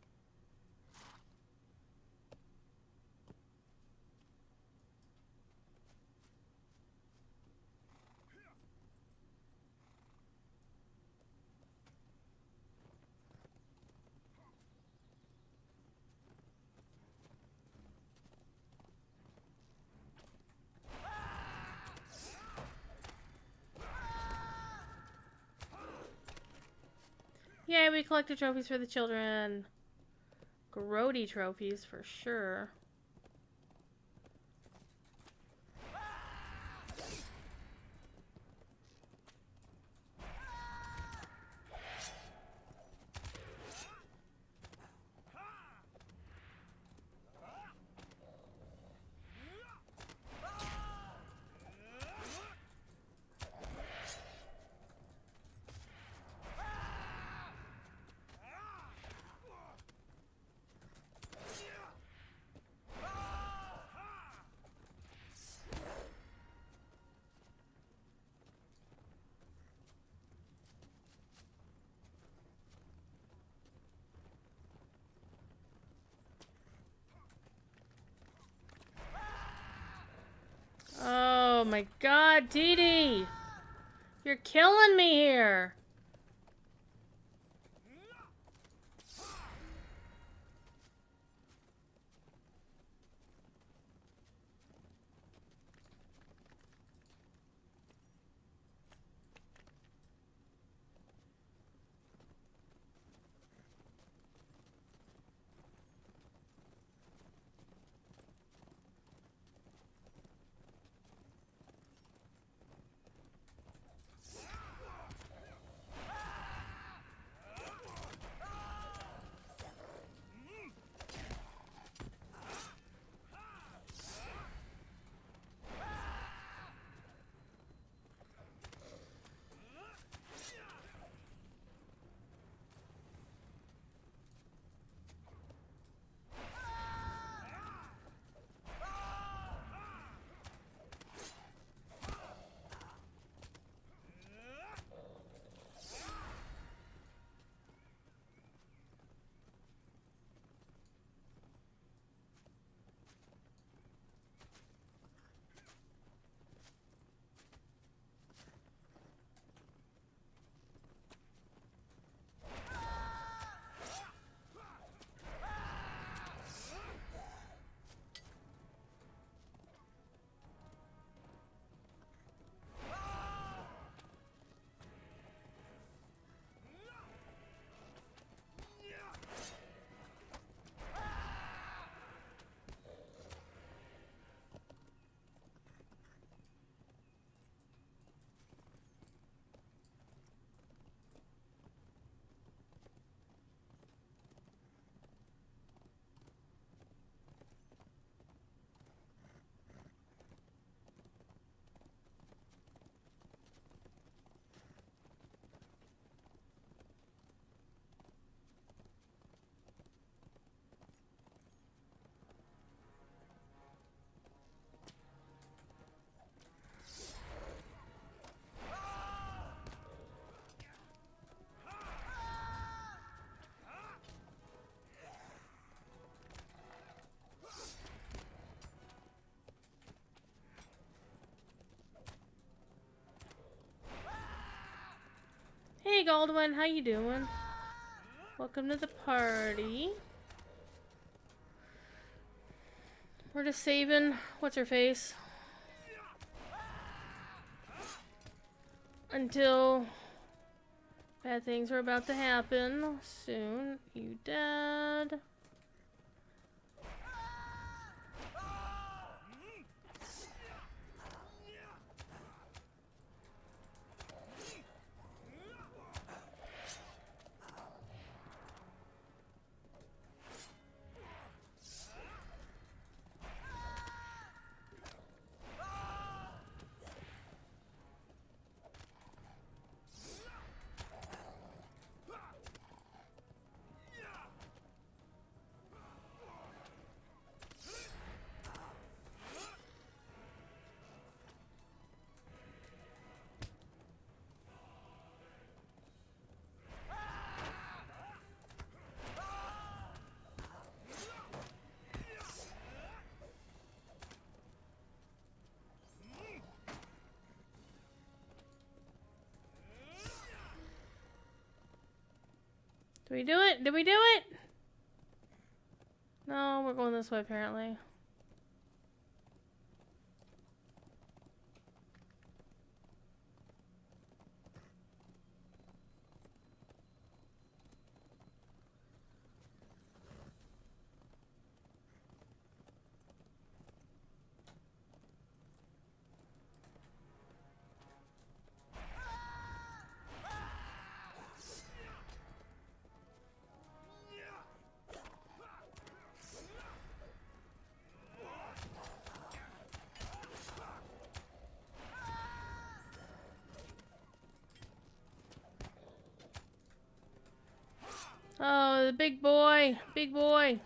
Yay, we collected trophies for the children. Grody trophies for sure. Oh my god, Dee Dee! You're killing me here! Hey Goldwyn, how you doing? Welcome to the party. We're just saving what's her face until bad things are about to happen soon. You dead? Did we do it? Did we do it? No, we're going this way apparently. Oh, the big boy. Big boy.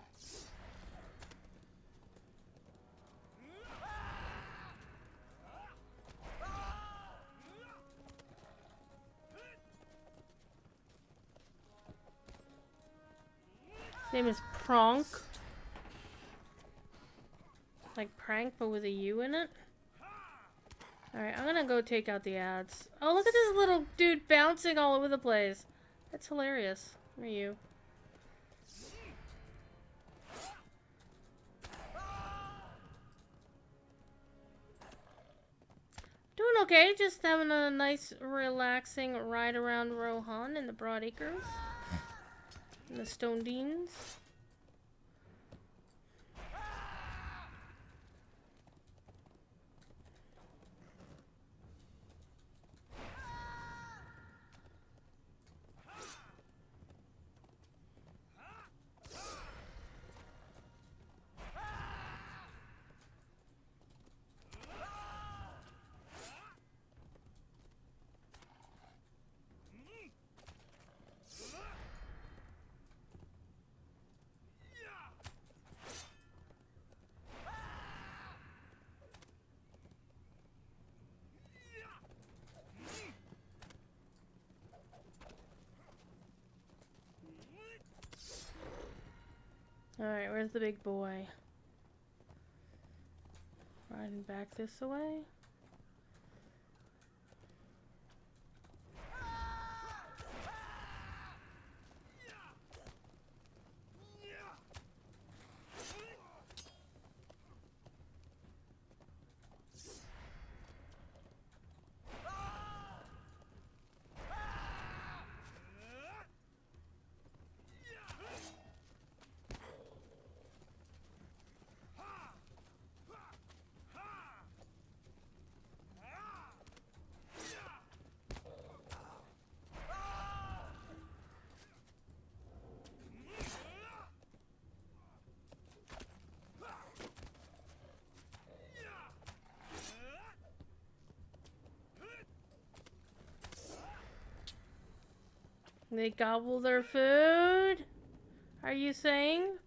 His name is Pronk. Like prank, but with a U in it. Alright, I'm gonna go take out the ads. Oh, look at this little dude bouncing all over the place. That's hilarious. Where are you? Doing okay, just having a nice relaxing ride around Rohan in the Broad Acres. And the Stone Deans. Alright, where's the big boy? Riding back this way? They gobble their food? Are you saying?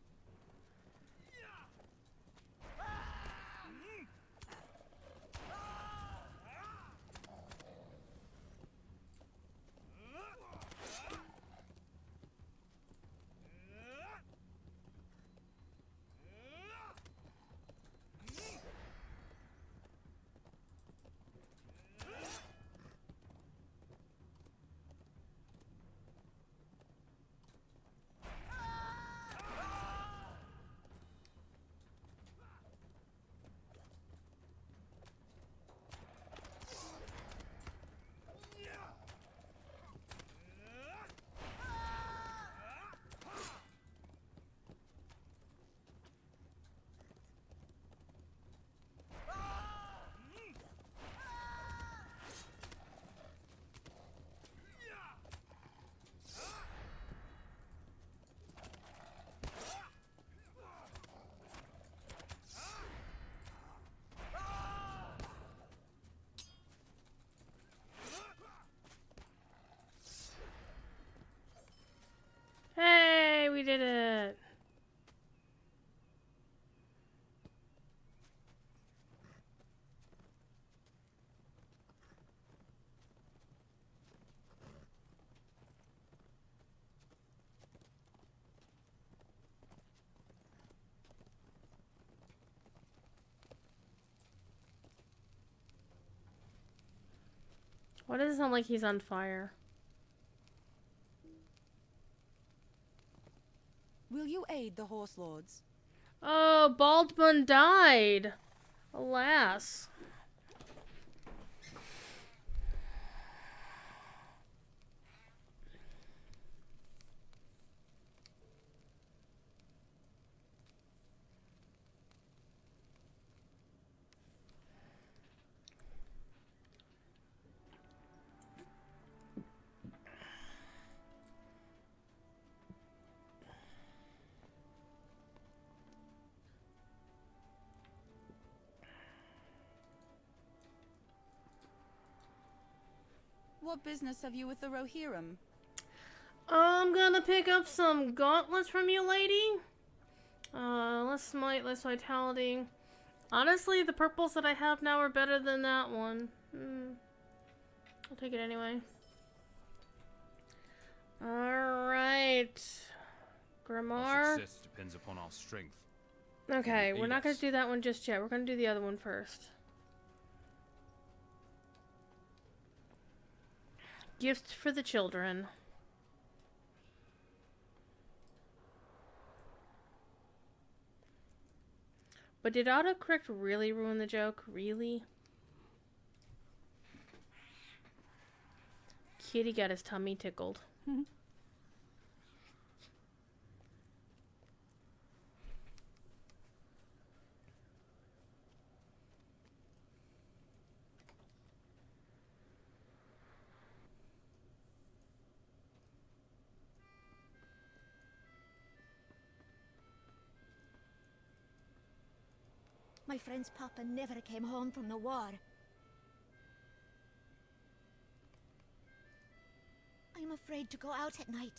Why does it sound like he's on fire? Will you aid the horse lords? Oh, Baldwin died. Alas. What business have you with the Rohirrim? I'm gonna pick up some gauntlets from you, lady. Less smite, less vitality. Honestly, the purples that I have now are better than that one. I'll take it anyway. Alright. Our Grimoire. success depends upon our strength. Okay, Will you we're aid not gonna us? do that one just yet. We're gonna do the other one first. Gifts for the children. But did autocorrect really ruin the joke? Really? Kitty got his tummy tickled. My friend's papa never came home from the war. I'm afraid to go out at night.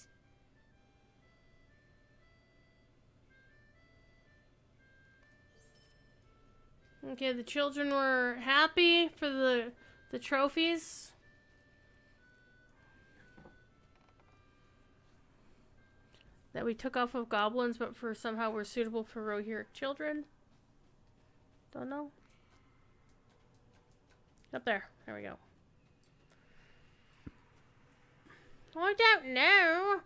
Okay, the children were happy for the trophies. That we took off of goblins, but for somehow were suitable for Rohirrim children. Don't know. Up there. There we go. I don't know.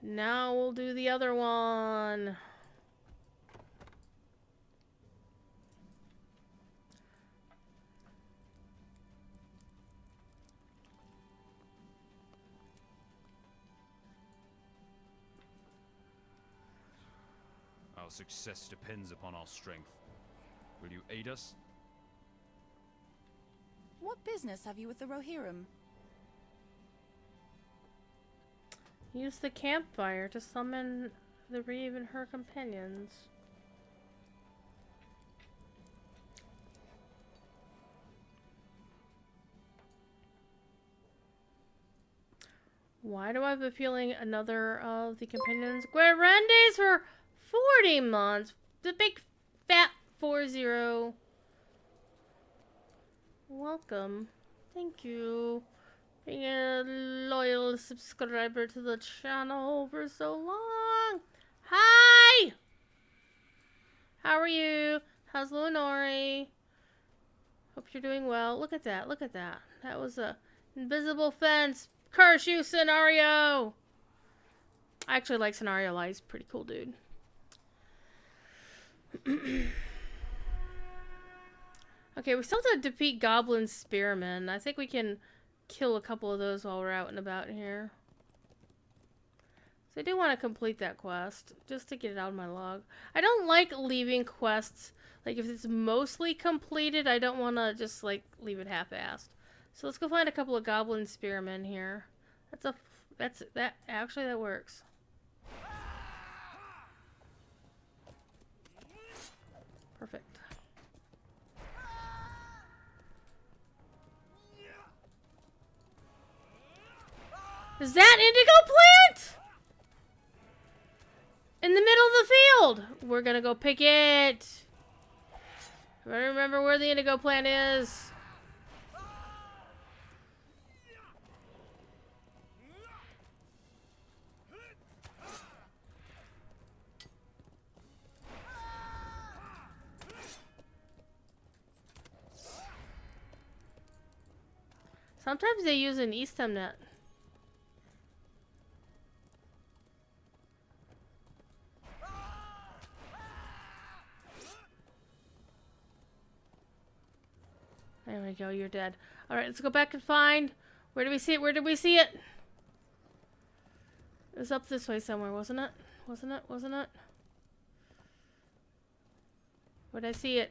Now we'll do the other one. Our success depends upon our strength. Will you aid us? What business have you with the Rohirrim? Use the campfire to summon the Reeve and her companions. Why do I have a feeling another of the companions? Guarandes for 40 months. The big fat 40. Welcome. Thank you. Being a loyal subscriber to the channel for so long. Hi! How are you? How's Lunori? Hope you're doing well. Look at that. Look at that. That was a invisible fence. Curse you, Scenario! I actually like Scenario. He's a pretty cool dude. Okay, we still have to defeat Goblin Spearmen. I think we can kill a couple of those while we're out and about here. So I do want to complete that quest, just to get it out of my log. I don't like leaving quests, like if it's mostly completed, I don't want to just like leave it half-assed. So let's go find a couple of Goblin Spearmen here. Actually that works. Perfect. Is that indigo plant? In the middle of the field. We're gonna go pick it. I remember where the indigo plant is. Sometimes they use an Westemnet. There we go, you're dead. Alright, let's go back and find... Where did we see it? Where did we see it? It was up this way somewhere, wasn't it? Wasn't it? Wasn't it? Where'd I see it?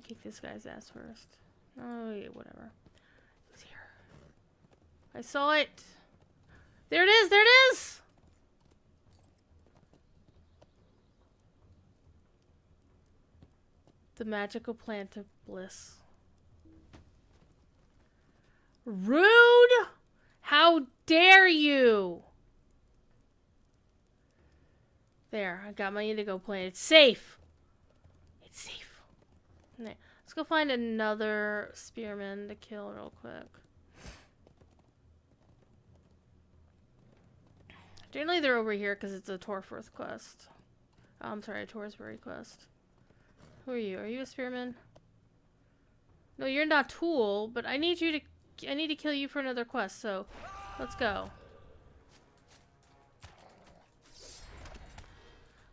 Kick this guy's ass first. Oh, yeah, whatever. It's here. I saw it! There it is! There it is! The magical plant of bliss. Rude! How dare you! There, I got my indigo plant. It's safe! It's safe. Okay, let's go find another spearman to kill real quick. Generally they're over here because it's a Torforth quest. Oh, I'm sorry, a Torsbury quest. Who are you? Are you a spearman? No, you're not Tool, but I need you to... I need to kill you for another quest, so... Let's go.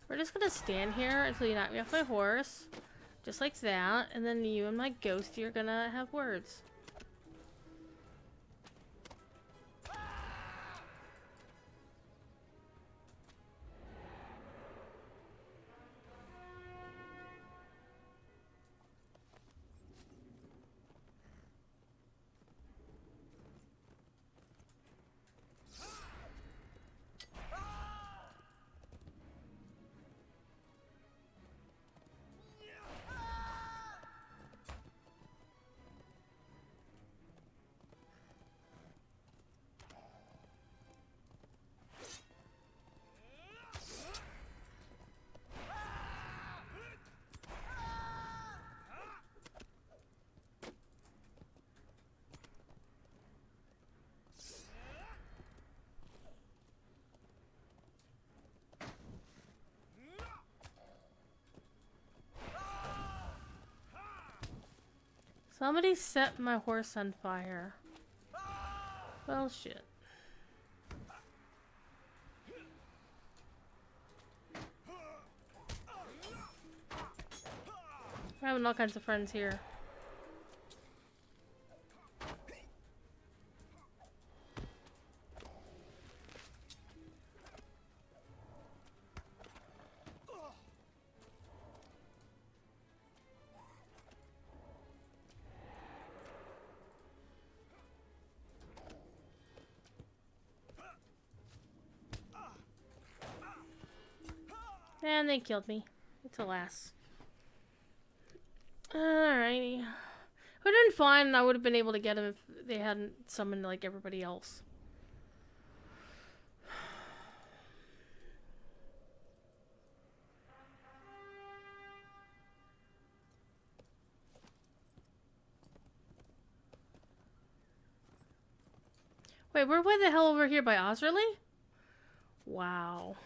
We're just gonna stand here until you knock me off my horse. Just like that. And then you and my ghost, you're gonna have words. Somebody set my horse on fire. Well, shit. We're having all kinds of friends here. And they killed me. It's a lass. Alrighty. It would have been fine and I would have been able to get him if they hadn't summoned like everybody else. Wait, we're way the hell over here by Osrilee? Wow.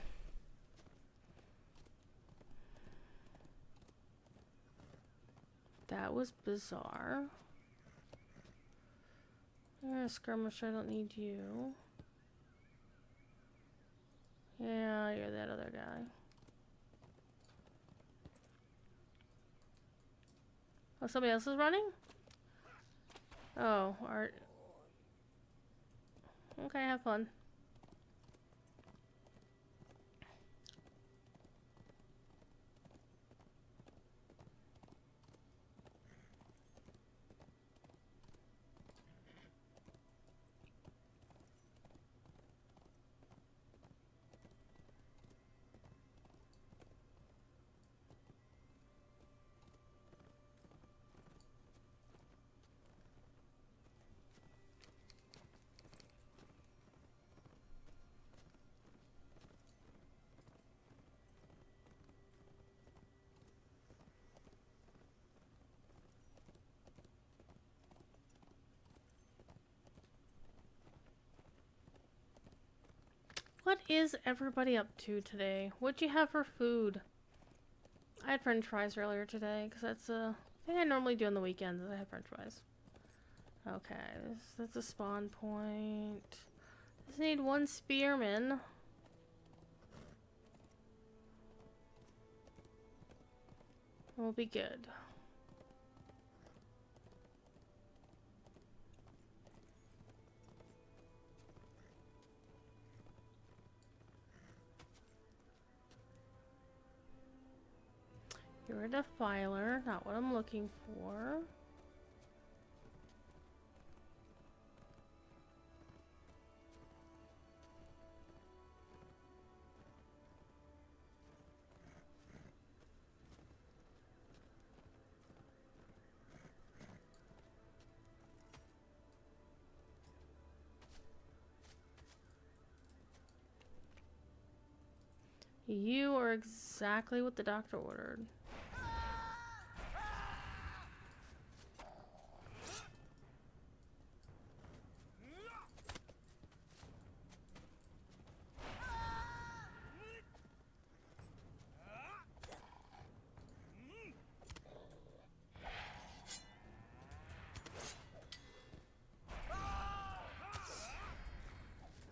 That was bizarre. Skirmisher, I don't need you. Yeah, you're that other guy. Oh, somebody else is running? Oh, Art. Okay, have fun. What is everybody up to today? What'd you have for food? I had french fries earlier today, because that's a thing I normally do on the weekends. I have french fries. Okay, that's a spawn point. Just need one spearman. We'll be good. You're a defiler, not what I'm looking for. You are exactly what the doctor ordered.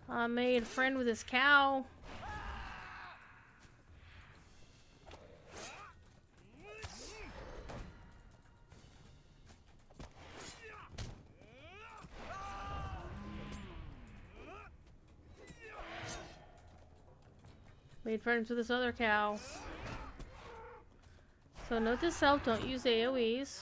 I made a friend with his cow. Made friends with this other cow. So note to self, don't use AoEs.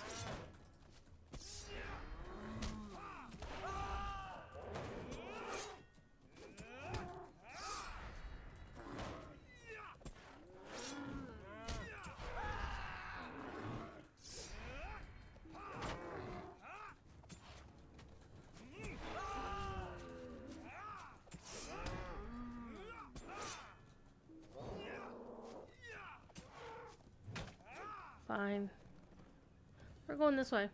Fine. We're going this way.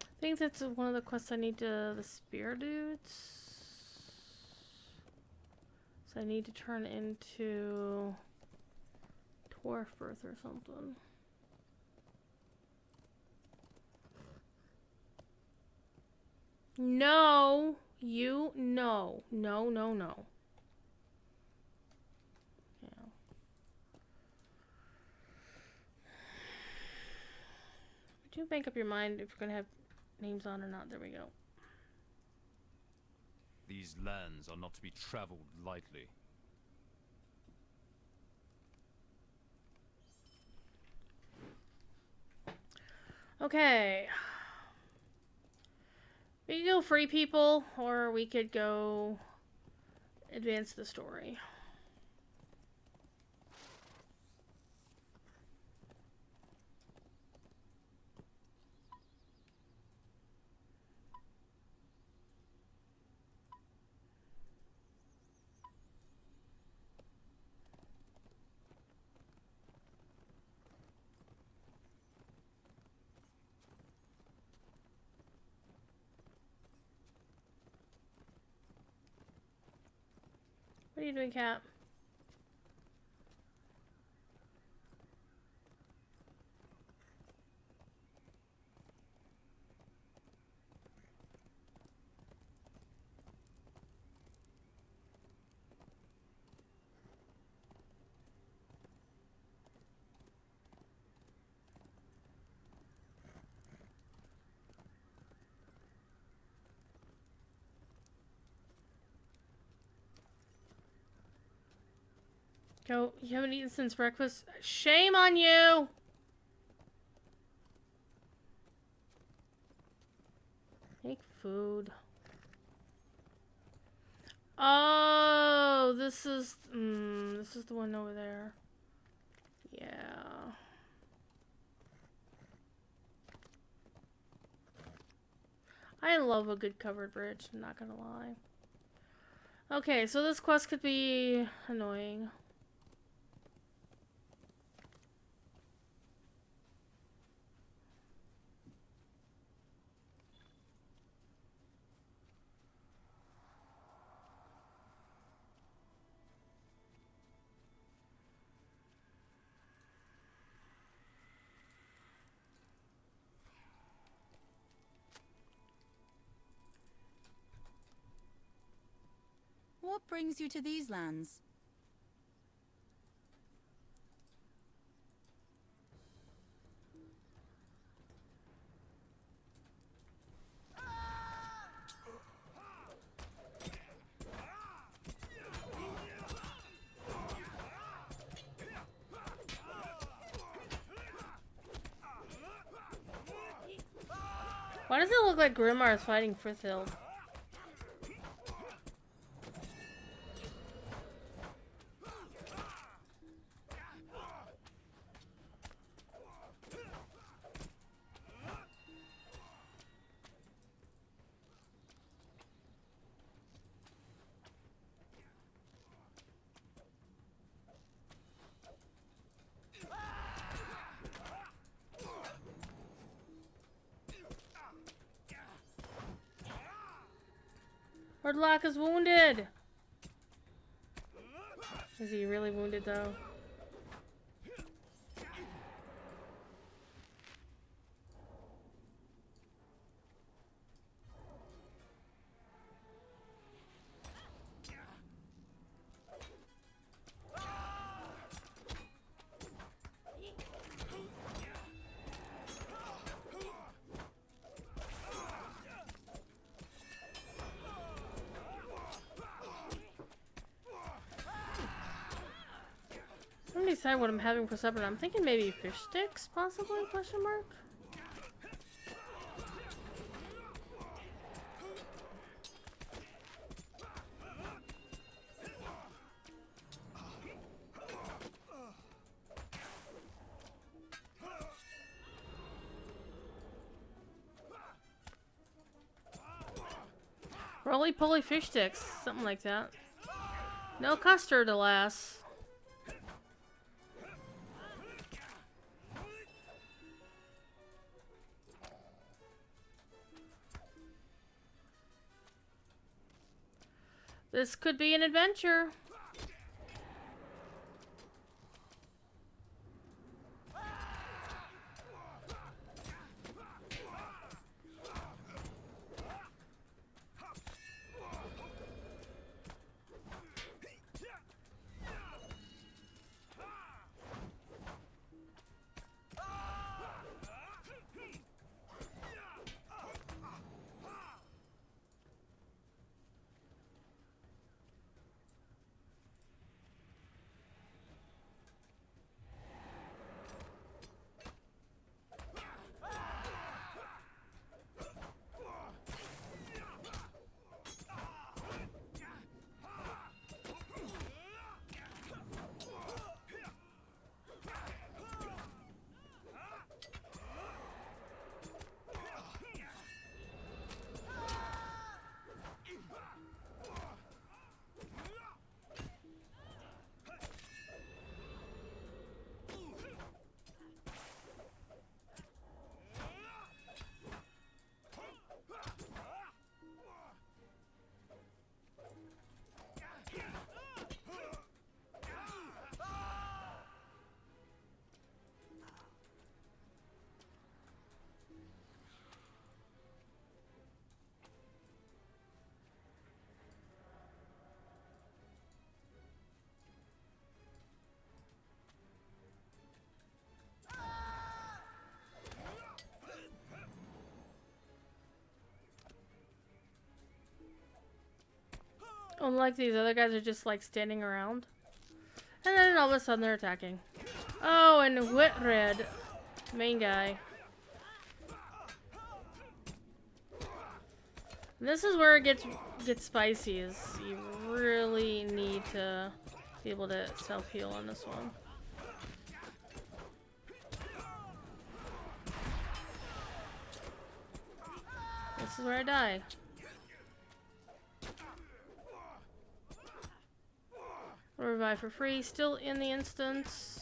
I think that's one of the quests I need to the spear dudes. So I need to turn into Torfirth or something. No, you no. No, no, no. Yeah. Would you make up your mind if you're gonna have names on or not? There we go. These lands are not to be traveled lightly. Okay. We could go free people, or we could go advance the story. What are you doing, Cat? Go. You haven't eaten since breakfast? Shame on you! Make food. Oh, this is the one over there. Yeah. I love a good covered bridge, I'm not gonna lie. Okay, so this quest could be annoying. what brings you to these lands? Why does it look like Grimmar is fighting Frithhild? Hordlock is wounded! Is he really wounded though? I don't decide what I'm having for supper. I'm thinking maybe fish sticks, possibly? Question mark. Roly-poly fish sticks, something like that. No custard, alas. This could be an adventure. Unlike these other guys are just like standing around. And then all of a sudden they're attacking. Oh, and Whitred, main guy. This is where it gets spicy, is you really need to be able to self-heal on this one. This is where I die. Revive for free, still in the instance.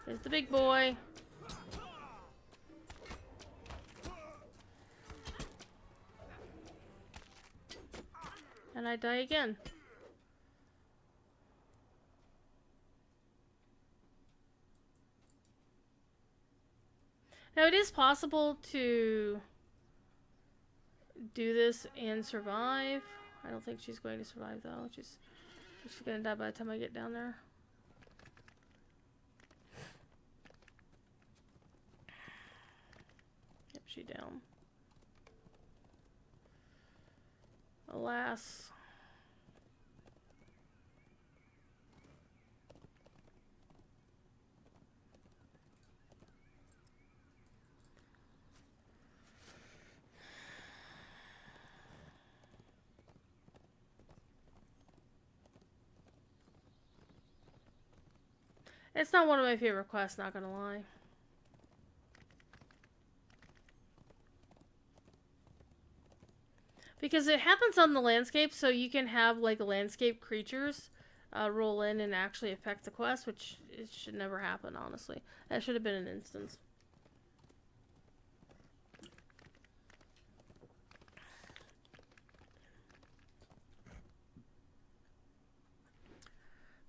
Here's the big boy. And I die again. Now, it is possible to do this and survive. I don't think she's going to survive, though. She's going to die by the time I get down there. Yep, she down. Alas. It's not one of my favorite quests, not gonna lie. Because it happens on the landscape, so you can have, like, landscape creatures roll in and actually affect the quest, which it should never happen, honestly. That should have been an instance.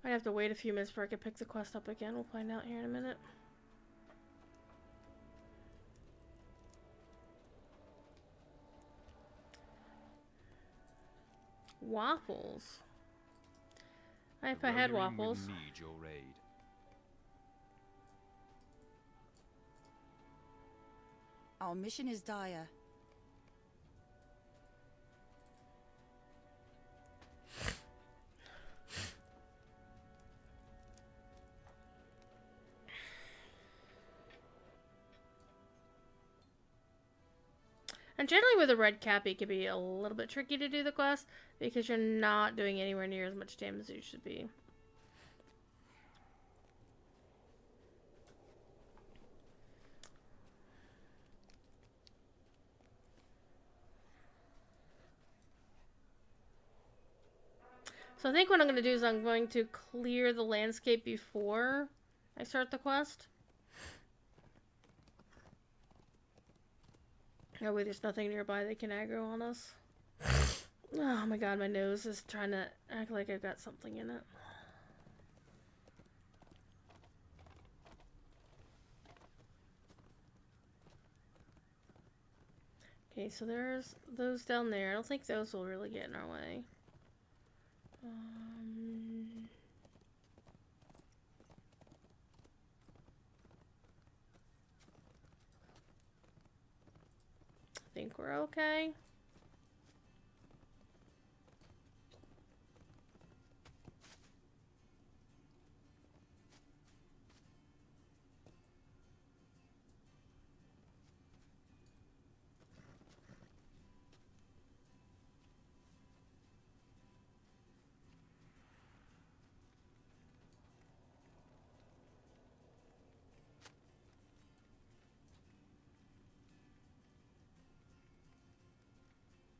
I have to wait a few minutes before I can pick the quest up again. We'll find out here in a minute. Waffles. If I had waffles. Will need your aid. Our mission is dire. And generally with a red cap, it can be a little bit tricky to do the quest because you're not doing anywhere near as much damage as you should be. So I think what I'm going to do is I'm going to clear the landscape before I start the quest. Oh wait, there's nothing nearby that can aggro on us. Oh my god, my nose is trying to act like I've got something in it. Okay, so there's those down there. I don't think those will really get in our way. I think we're okay.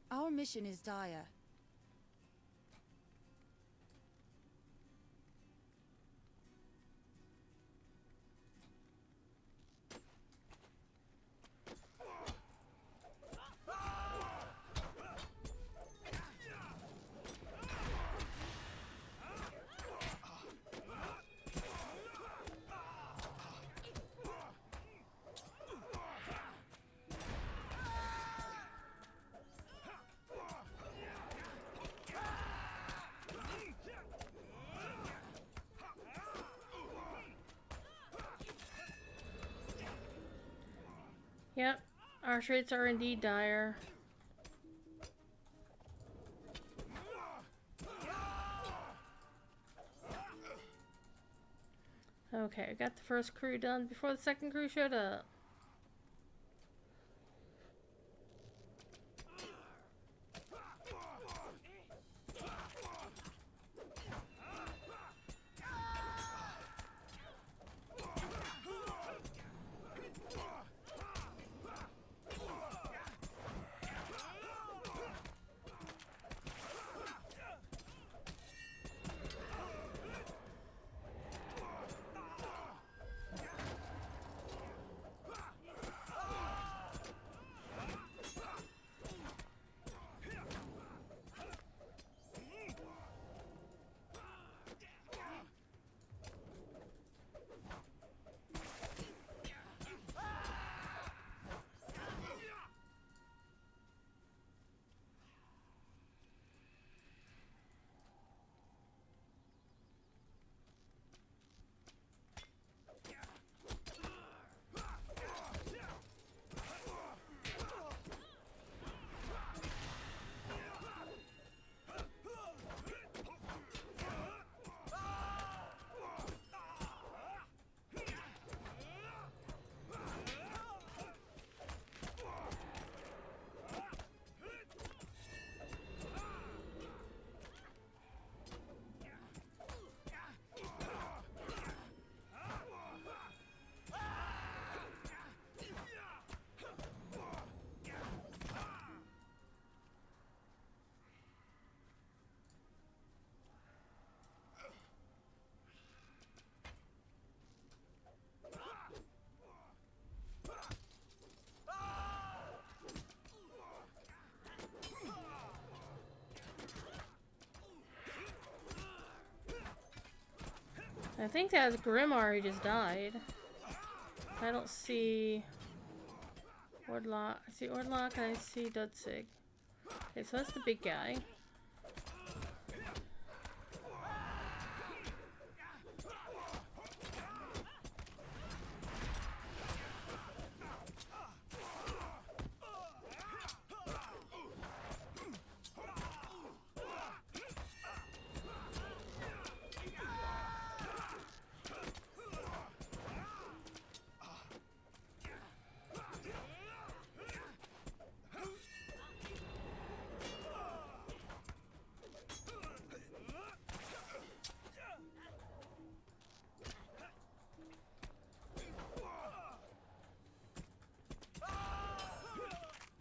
Our mission is dire. Yep, our traits are indeed dire. Okay, I got the first crew done before the second crew showed up. I think that's Grimmar who just died. I don't see Ordlock. I see Ordlock and I see Dudsig. Okay, so that's the big guy.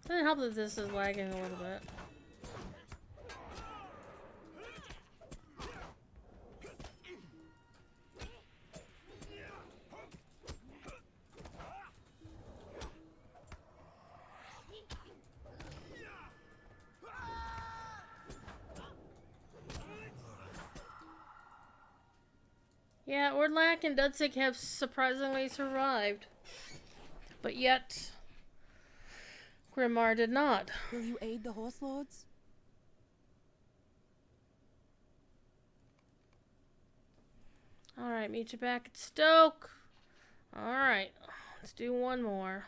Doesn't help that this is lagging a little bit. Yeah, Ordlac and Dudsig have surprisingly survived. But yet, Grimmar did not. Will you aid the horse lords? Alright, meet you back at Stoke. Alright, let's do one more.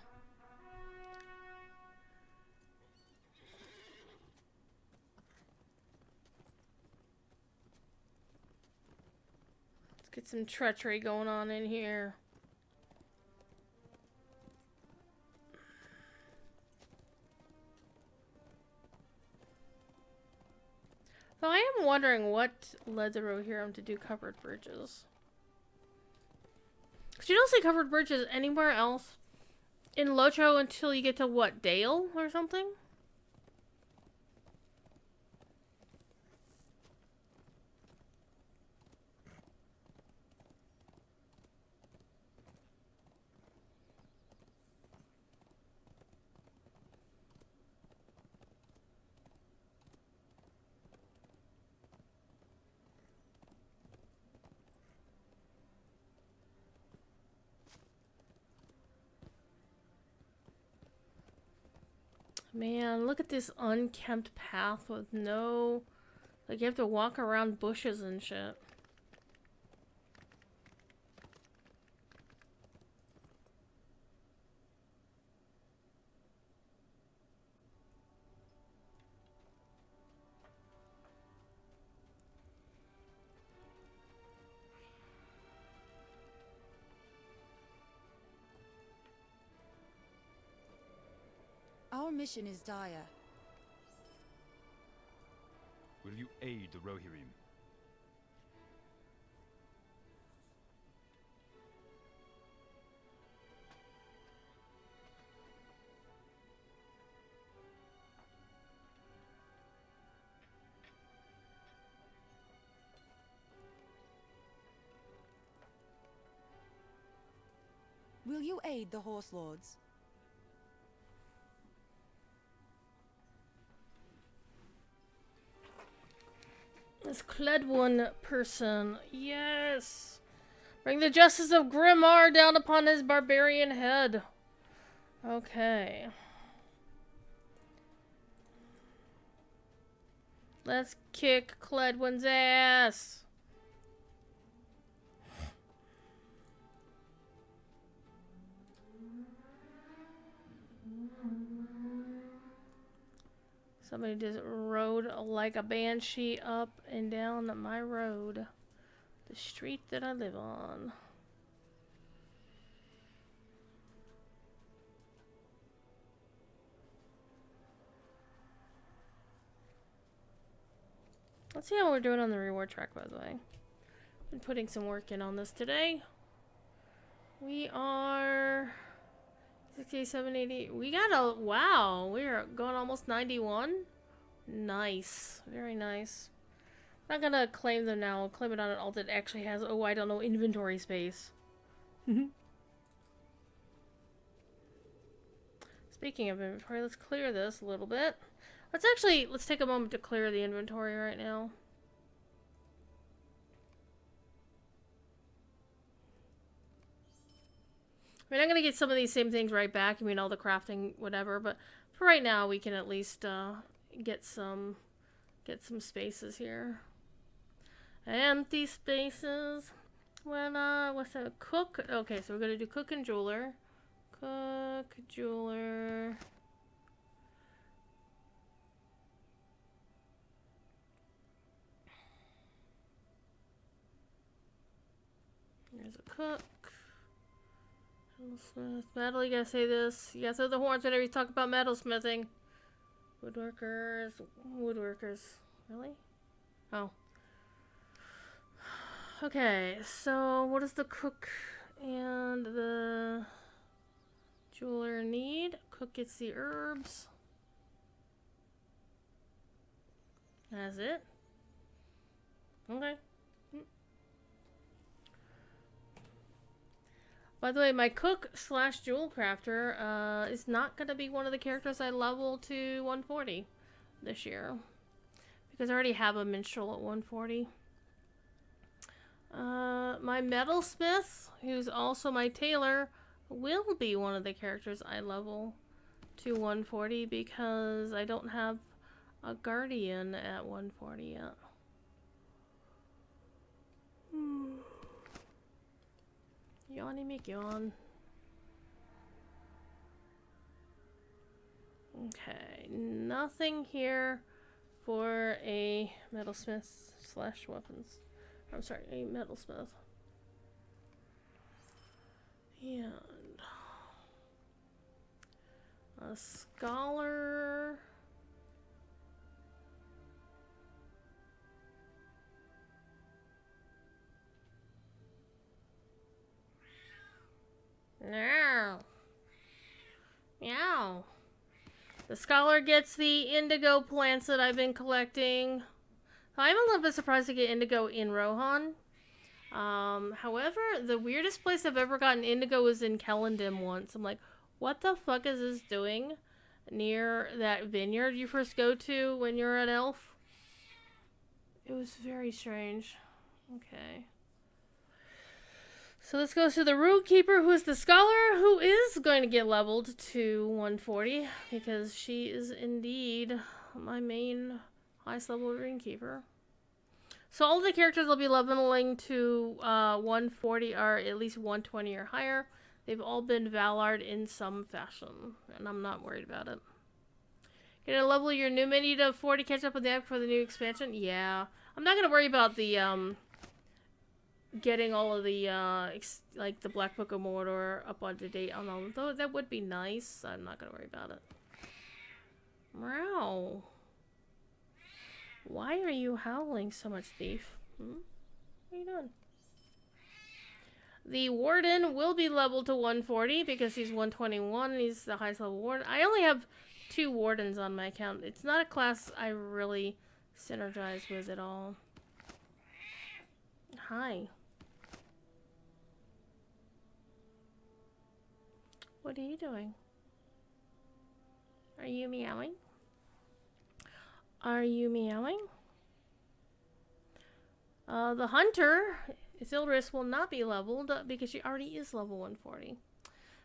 Let's get some treachery going on in here. Though I am wondering what led the Rohirrim to do covered bridges. Because you don't see covered bridges anywhere else in Locho until you get to, what, Dale or something? Man, look at this unkempt path with no... Like, you have to walk around bushes and shit. Our mission is dire. Will you aid the Rohirrim? Will you aid the horse lords? This Cledwyn person. Yes! Bring the justice of Grimmar down upon his barbarian head. Okay. Let's kick Cledwyn's ass. Somebody just rode like a banshee up and down my road. The street that I live on. Let's see how we're doing on the reward track, by the way. Been putting some work in on this today. We are... 67, 80. We got a... Wow. We're going almost 91. Nice. Very nice. I'm not gonna claim them now. I'll claim it on an alt that actually has... Oh, I don't know. Inventory space. Speaking of inventory, let's clear this a little bit. Let's take a moment to clear the inventory right now. I mean, I'm gonna get some of these same things right back. I mean, all the crafting, whatever. But for right now, we can at least get some spaces here. Empty spaces. When what's that? Cook. Okay, so we're gonna do cook and jeweler. Cook, jeweler. There's a cook. Metalsmith. Metal, you gotta say this. You gotta throw the horns whenever you talk about metalsmithing. Woodworkers. Woodworkers. Really? Oh. Okay, so what does the cook and the jeweler need? Cook gets the herbs. That's it. Okay. By the way, my cook / jewel crafter is not going to be one of the characters I level to 140 this year. Because I already have a minstrel at 140. My metalsmith, who's also my tailor, will be one of the characters I level to 140 because I don't have a guardian at 140 yet. Yawny make yawn. Okay, nothing here for a metalsmith / weapons. I'm sorry, a metalsmith. And a scholar. No. Meow. The scholar gets the indigo plants that I've been collecting. I'm a little bit surprised to get indigo in Rohan. However, the weirdest place I've ever gotten indigo was in Kellendim once. I'm like, what the fuck is this doing near that vineyard you first go to when you're an elf? It was very strange. Okay. So this goes to the Root Keeper, who is the scholar, who is going to get leveled to 140, because she is indeed my main highest level Rune Keeper. So all the characters will be leveling to 140 are at least 120 or higher. They've all been Valard in some fashion, and I'm not worried about it. You're gonna level your new menu to 40, catch up with the app for the new expansion? Yeah. I'm not gonna worry about the getting all of the like the Black Book of Mordor up on to date on all, though that would be nice. I'm not gonna worry about it. Meow. Why are you howling so much, thief? What are you doing? The Warden will be leveled to 140 because he's 121 and he's the highest level Warden. I only have 2 Wardens on my account. It's not a class I really synergize with at all. Hi. What are you doing? Are you meowing? Are you meowing? The Hunter, Isildris, will not be leveled because she already is level 140.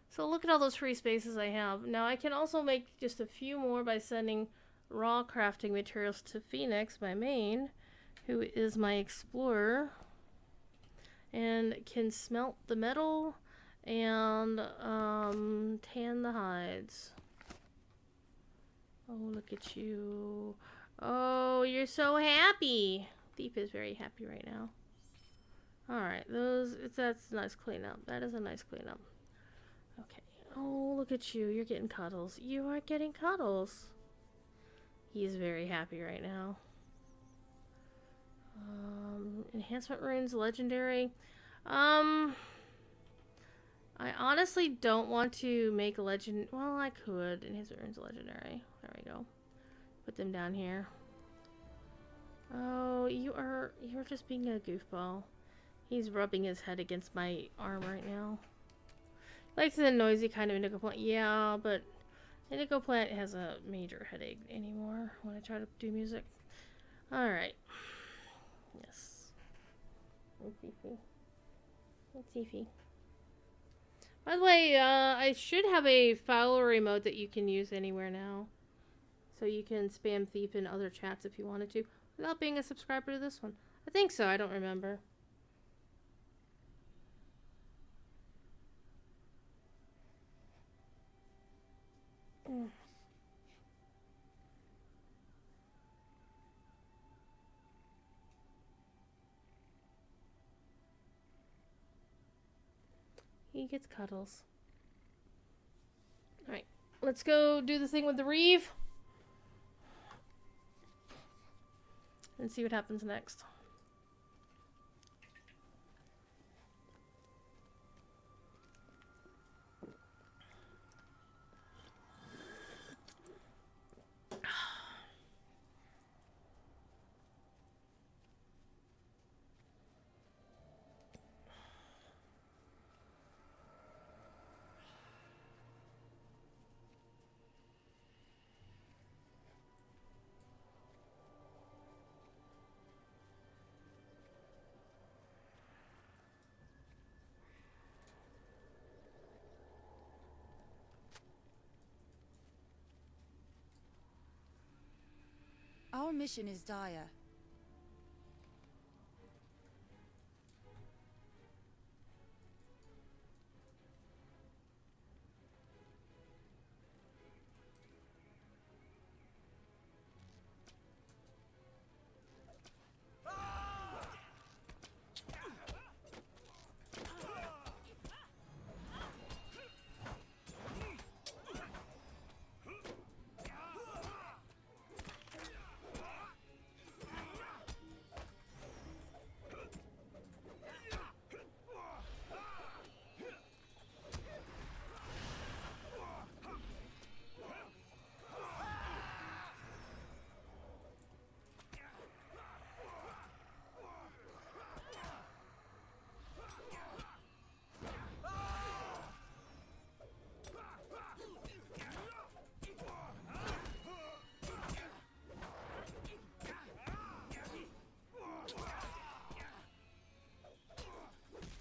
So look at all those free spaces I have. Now I can also make just a few more by sending raw crafting materials to Phoenix, my main, who is my explorer, and can smelt the metal and tan the hides. Oh, look at you. Oh, you're so happy. Thief is very happy right now. Alright, that's a nice cleanup. That is a nice cleanup. Okay. Oh, look at you. You're getting cuddles. You are getting cuddles. He's very happy right now. Enhancement runes, legendary. I honestly don't want to make a legend. Well, I could. Enhancement runes, legendary. There we go. Put them down here. Oh, you're just being a goofball. He's rubbing his head against my arm right now. Likes the noisy kind of indigo plant. Yeah, but indigo plant has a major headache anymore when I try to do music. Alright. Yes. Let's see. By the way, I should have a follower mode that you can use anywhere now. So you can spam Thief in other chats if you wanted to, without being a subscriber to this one. I think so, I don't remember. He gets cuddles. Alright, let's go do the thing with the Reeve. And see what happens next. Our mission is dire.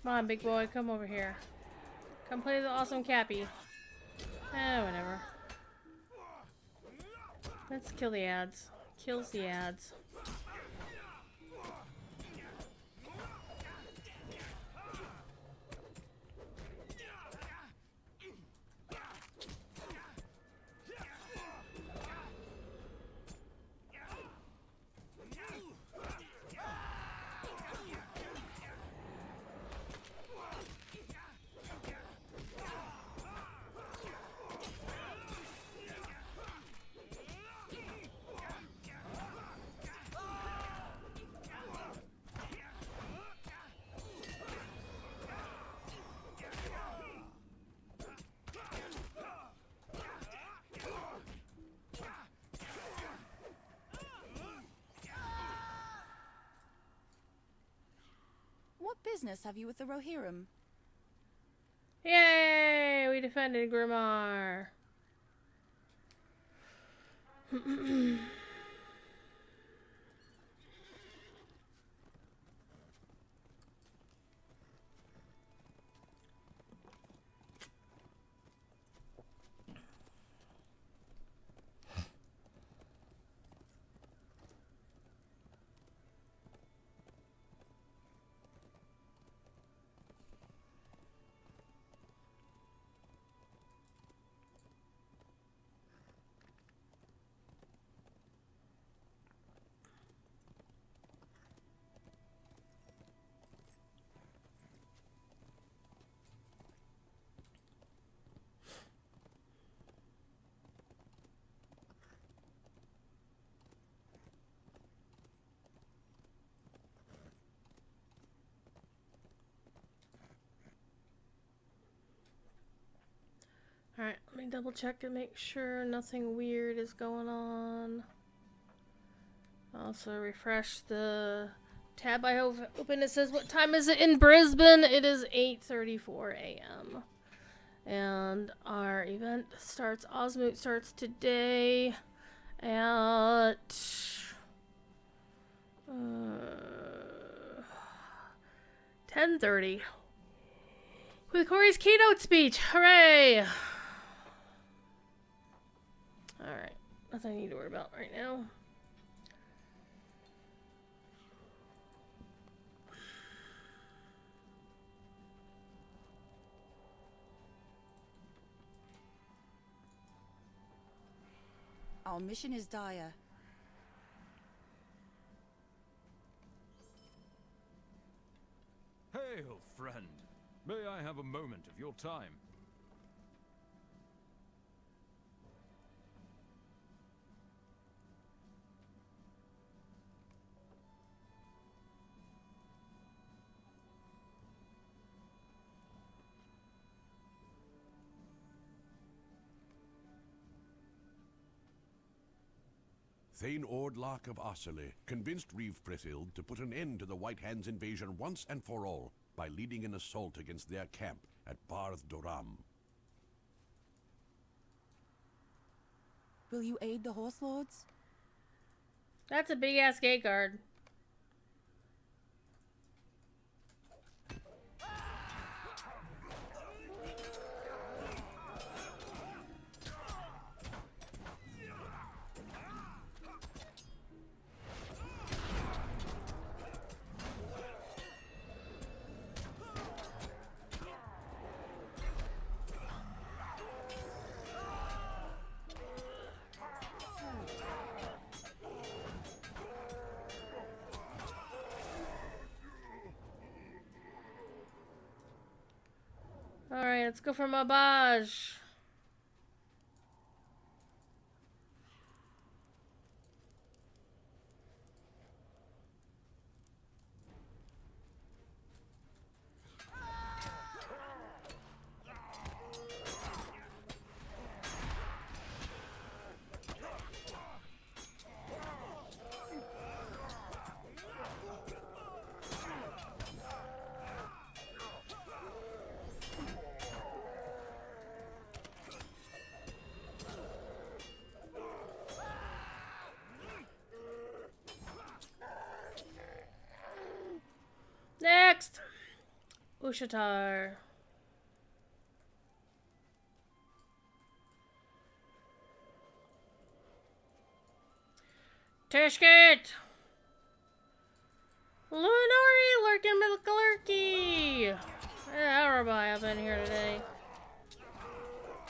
Come on, big boy, come over here. Come play the awesome Cappy. Whatever. Let's kill the ads. Kills the ads. What business have you with the Rohirrim? Yay! We defended Grimmar. Alright, let me double check and make sure nothing weird is going on. Also refresh the tab I open. It says, what time is it in Brisbane? It is 8:34 a.m. And our event starts, Osmoot starts today at 10:30. With Corey's keynote speech. Hooray! Alright. Nothing I need to worry about right now. Our mission is dire. Hail, friend. May I have a moment of your time? Thane Ordlock of Ossely convinced Reeve Prithild to put an end to the White Hand's invasion once and for all by leading an assault against their camp at Barth Doram. Will you aid the Horse Lords? That's a big ass gate guard. Alright, let's go for Mabaj. Next! Ushatar. Tishkit! Lunari Lurkin Milkalurky! Everybody up in here today.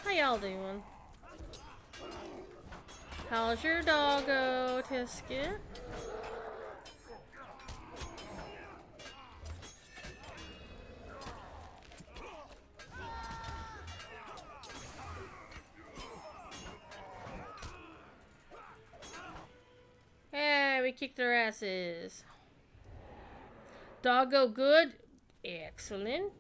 How y'all doing? How's your doggo, Tiskit? Hey, we kicked their asses. Doggo good? Excellent.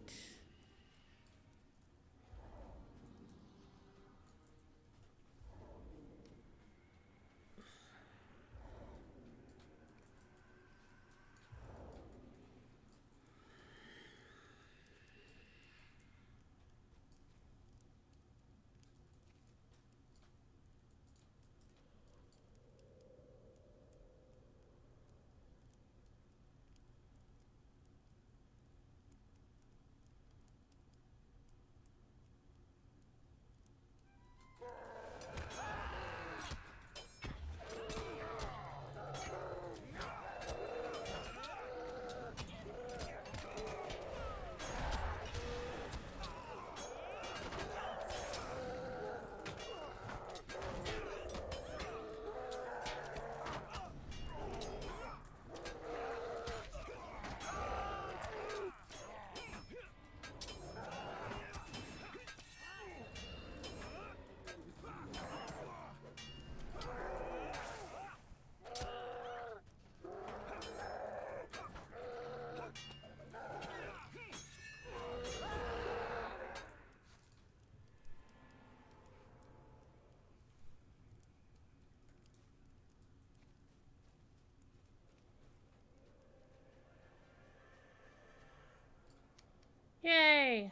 Yay!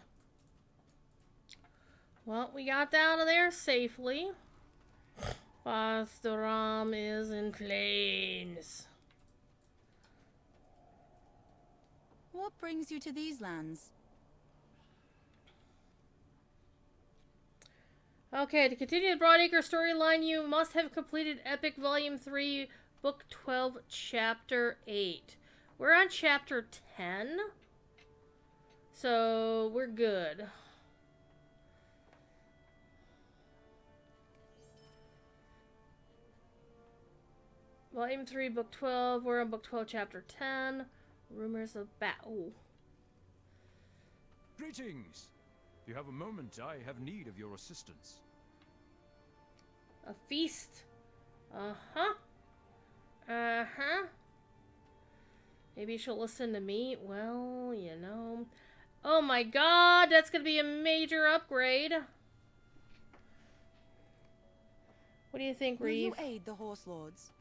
Well, we got out of there safely. Bastoram is in flames. What brings you to these lands? Okay, to continue the Broadacre storyline, you must have completed Epic Volume 3, Book 12, Chapter 8. We're on Chapter 10, so we're good. Volume 3, Book 12, we're on Book 12, Chapter 10. Rumors of Battle. Greetings! If you have a moment, I have need of your assistance. A feast. Uh-huh. Uh-huh. Maybe she'll listen to me. Well, you know. Oh my god, that's gonna be a major upgrade. What do you think, Will Reeve? you aid the Horse Lords?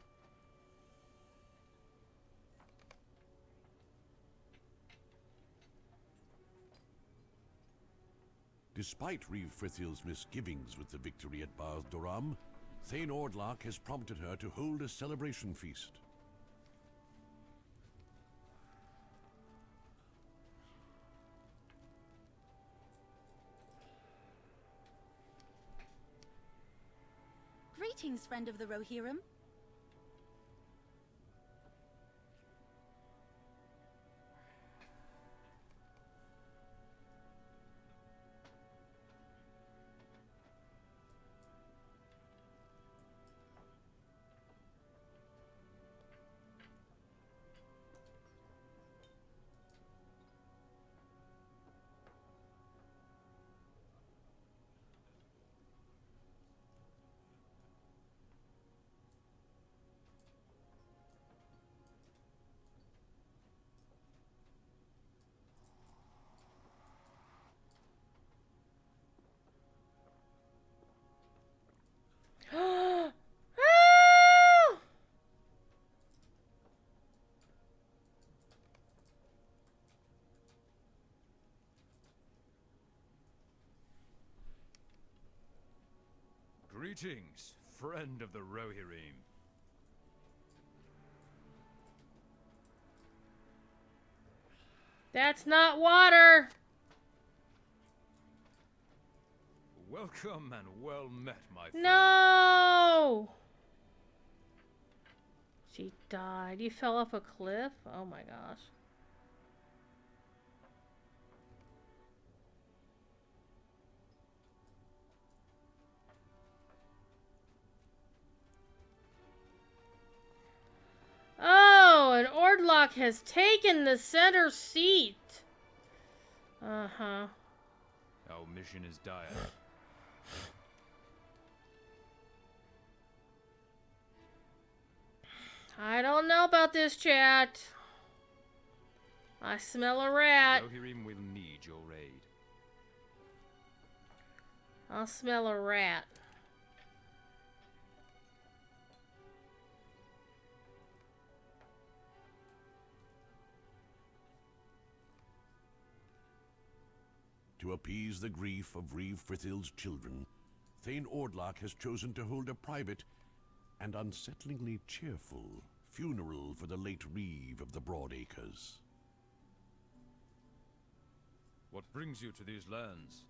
Despite Reeve Frithill's misgivings with the victory at Barth Doram, Thane Ordlock has prompted her to hold a celebration feast. Greetings, friend of the Rohirrim. Ah! Greetings, friend of the Rohirrim. That's not water! Welcome and well met, my friend. No! She died. You fell off a cliff? Oh my gosh. Oh, and Ordlock has taken the center seat. Uh-huh. Our mission is dire. I don't know about this, chat. I smell a rat. Rohirrim will need your aid. I'll smell a rat. To appease the grief of Reeve Frithill's children, Thane Ordlock has chosen to hold a private and unsettlingly cheerful funeral for the late Reeve of the Broadacres. What brings you to these lands?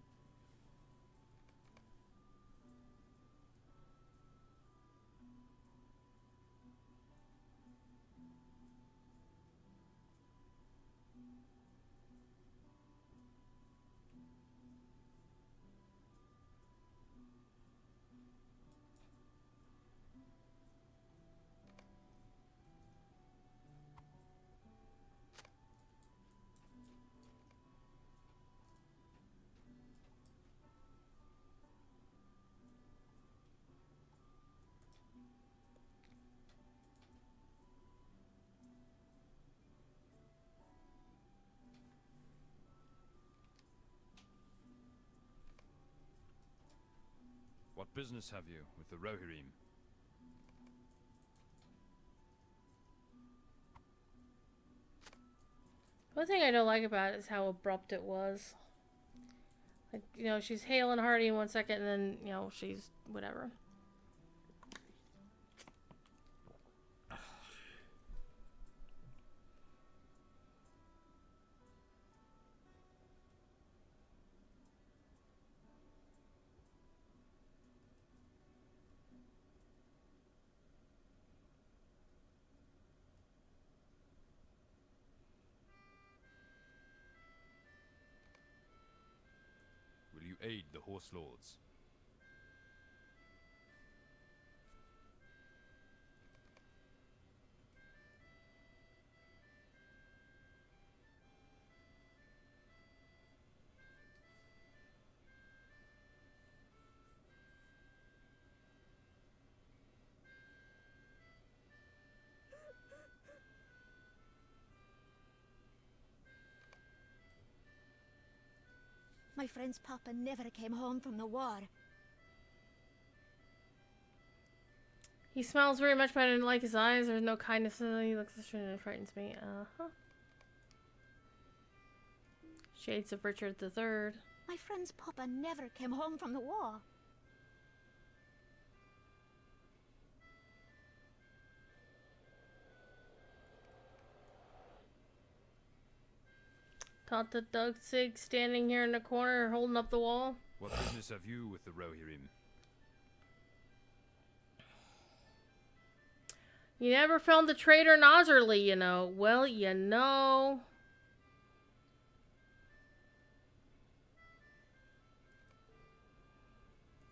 What business have you with the Rohirrim? One thing I don't like about it is how abrupt it was. Like, you know, she's hale and hearty in 1 second, and then, you know, she's whatever. aid the Horse Lords. My friend's papa never came home from the war. He smiles very much, but I didn't like his eyes. There's no kindness. He looks strange and frightens me. Shades of Richard III. My friend's papa never came home from the war. Thought the Dugsig standing here in the corner holding up the wall. What business have you with the Rohirrim? You never found the traitor Nosserly, you know. Well, you know.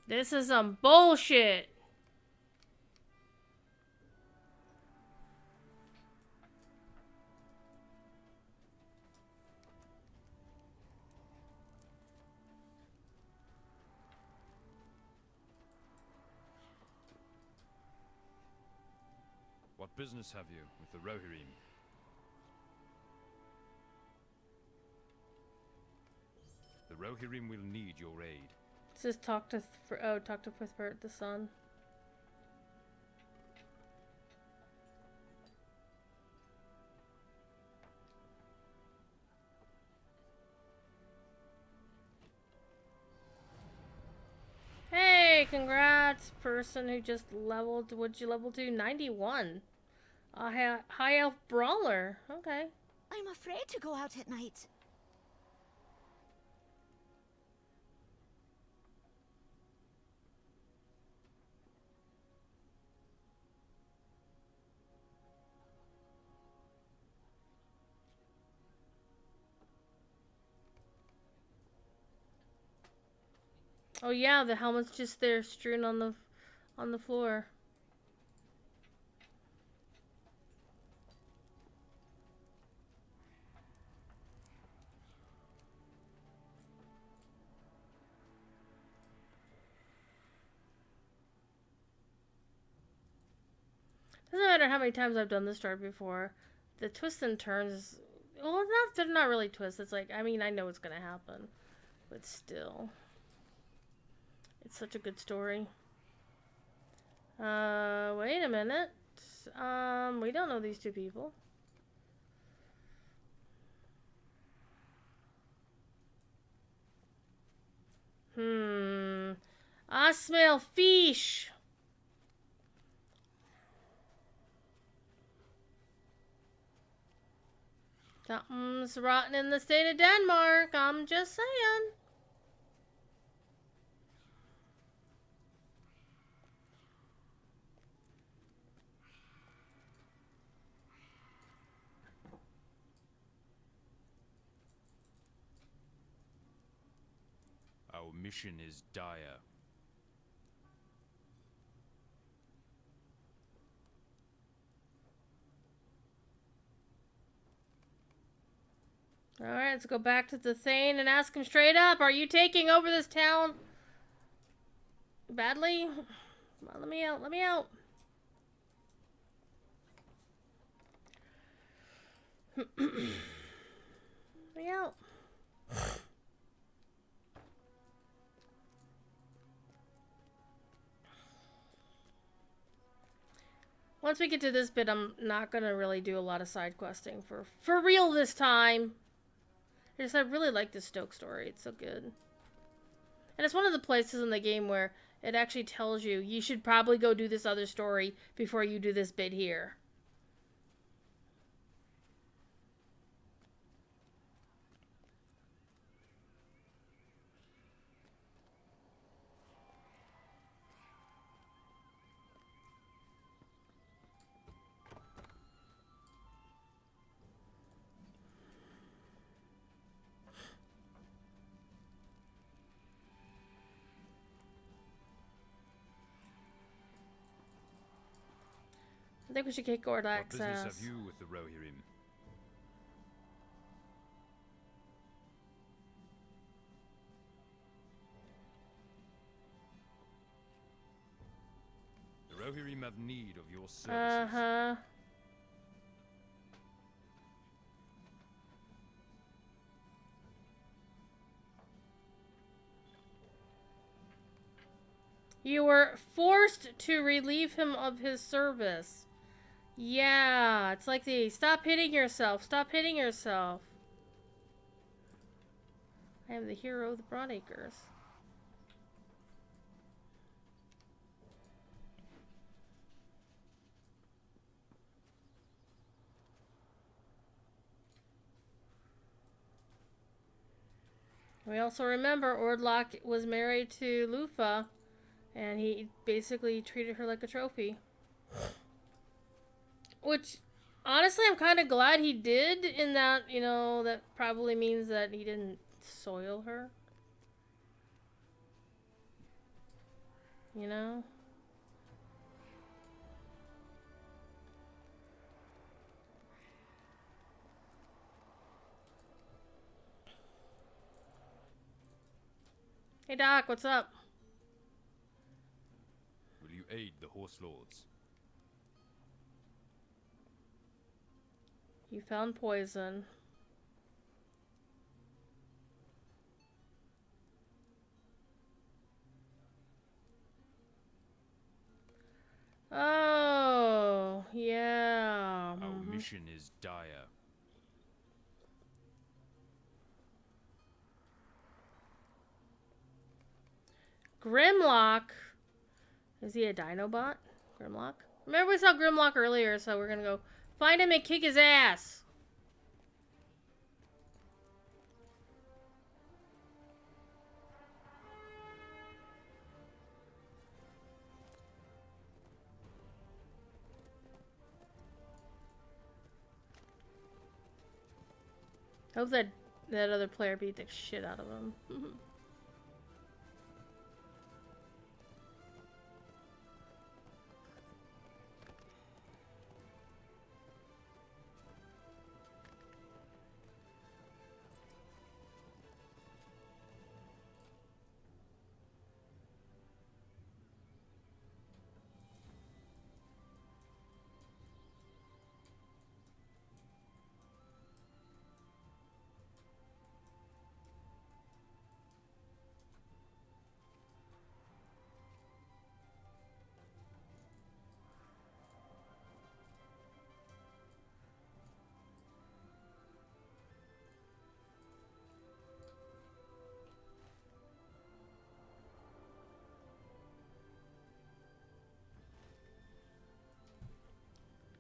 This is some bullshit. What business have you with the Rohirrim? The Rohirrim will need your aid. It says talk to Frithbert, the son. Hey, congrats, person who just leveled. What'd you level to? 91. High elf brawler. Okay. I'm afraid to go out at night. Oh yeah, the helmet's just there strewn on the floor. Doesn't matter how many times I've done this story before. The twists and turns, well, they're not really twists. It's like, I mean, I know what's gonna happen, but still. It's such a good story. Wait a minute. We don't know these two people. I smell fish. Something's rotten in the state of Denmark. I'm just saying. Our mission is dire. Alright, let's go back to the Thane and ask him straight up. Are you taking over this town badly? Come on, let me out. Let me out. Let me out. Once we get to this bit, I'm not gonna really do a lot of side questing for real this time. I really like this Stoke story. It's so good. And it's one of the places in the game where it actually tells you you should probably go do this other story before you do this bit here. think we should kick What Gordak's business ass. have you with the Rohirrim? The Rohirrim have need of your services. Uh-huh. You were forced to relieve him of his service. Yeah, it's like the stop hitting yourself, stop hitting yourself. I am the hero of the Broadacres. We also remember Ordlock was married to Lufa, and he basically treated her like a trophy. Which, honestly, I'm kind of glad he did, in that, you know, that probably means that he didn't soil her. You know? Hey Doc, what's up? Will you aid the Horse Lords? You found poison. Oh, yeah. Our mission is dire. Grimlock? Is he a Dinobot? Grimlock? Remember we saw Grimlock earlier, so we're gonna go find him and kick his ass. Hope that other player beat the shit out of him.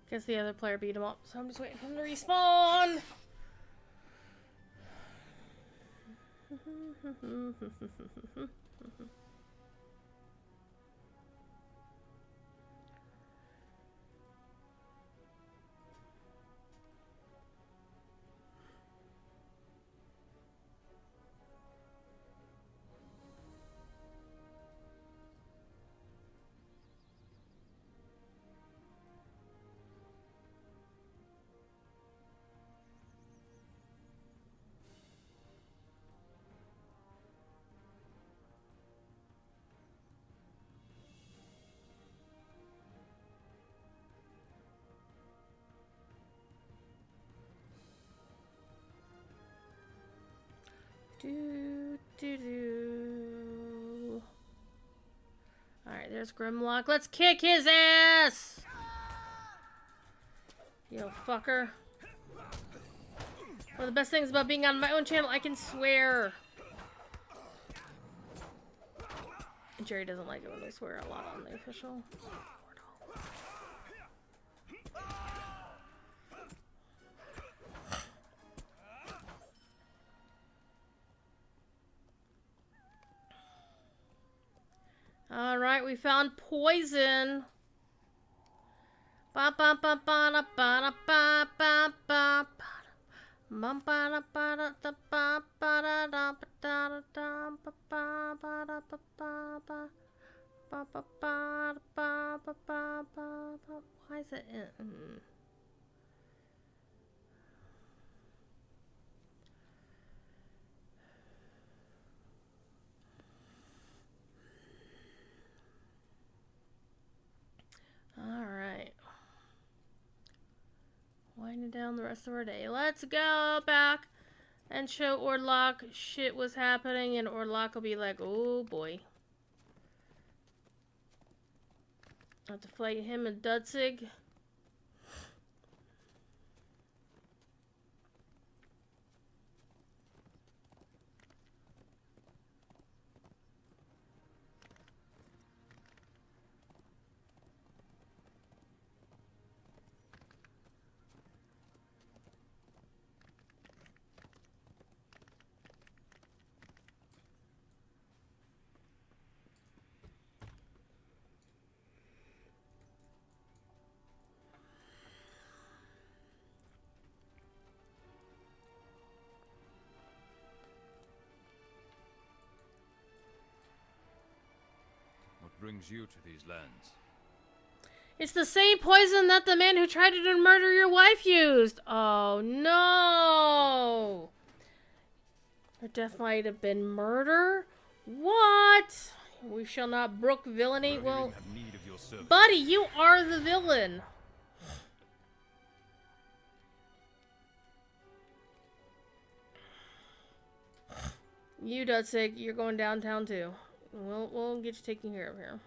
Guess the other player beat him up, so I'm just waiting for him to respawn. Do. Alright, there's Grimlock. Let's kick his ass! You fucker. One of the best things about being on my own channel, I can swear. Jerry doesn't like it when they swear a lot on the official. Alright, we found poison. Ba ba ba ba da ba da ba ba ba ba ba da ba da da ba ba da da ba da da da ba ba ba da ba ba ba Ba, ba, ba, ba, ba, ba, ba, ba. Why is it in? Alright. Winding down the rest of our day. Let's go back and show Orlok shit was happening, and Orlok will be like, oh boy. I have to fight him and Dudsig. What brings you to these lands? It's the same poison that the man who tried to murder your wife used. Oh no! Her death might have been murder? What? We shall not brook villainy. Well, have need of your service. buddy, you are the villain. You, Dudsig, you're going downtown too. We'll get you taken care of here.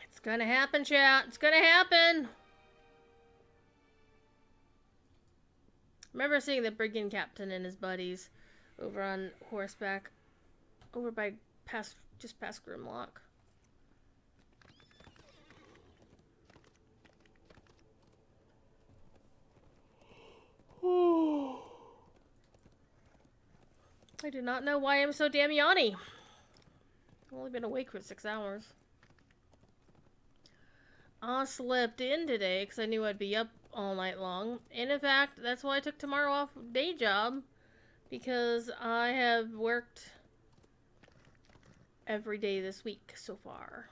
It's gonna happen, chat. It's gonna happen. Remember seeing the brigand captain and his buddies over on horseback, over by just past Grimlock. I do not know why I'm so damn yawny. I've only been awake for 6 hours. I slept in today because I knew I'd be up all night long. And in fact, that's why I took tomorrow off day job. Because I have worked every day this week so far.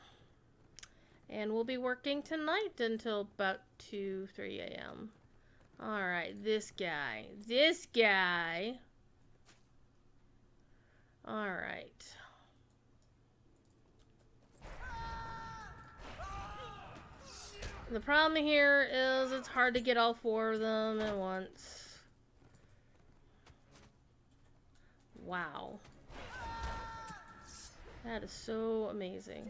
And we'll be working tonight until about 2, 3 a.m. Alright, this guy. This guy. Alright. The problem here is it's hard to get all 4 of them at once. Wow. That is so amazing.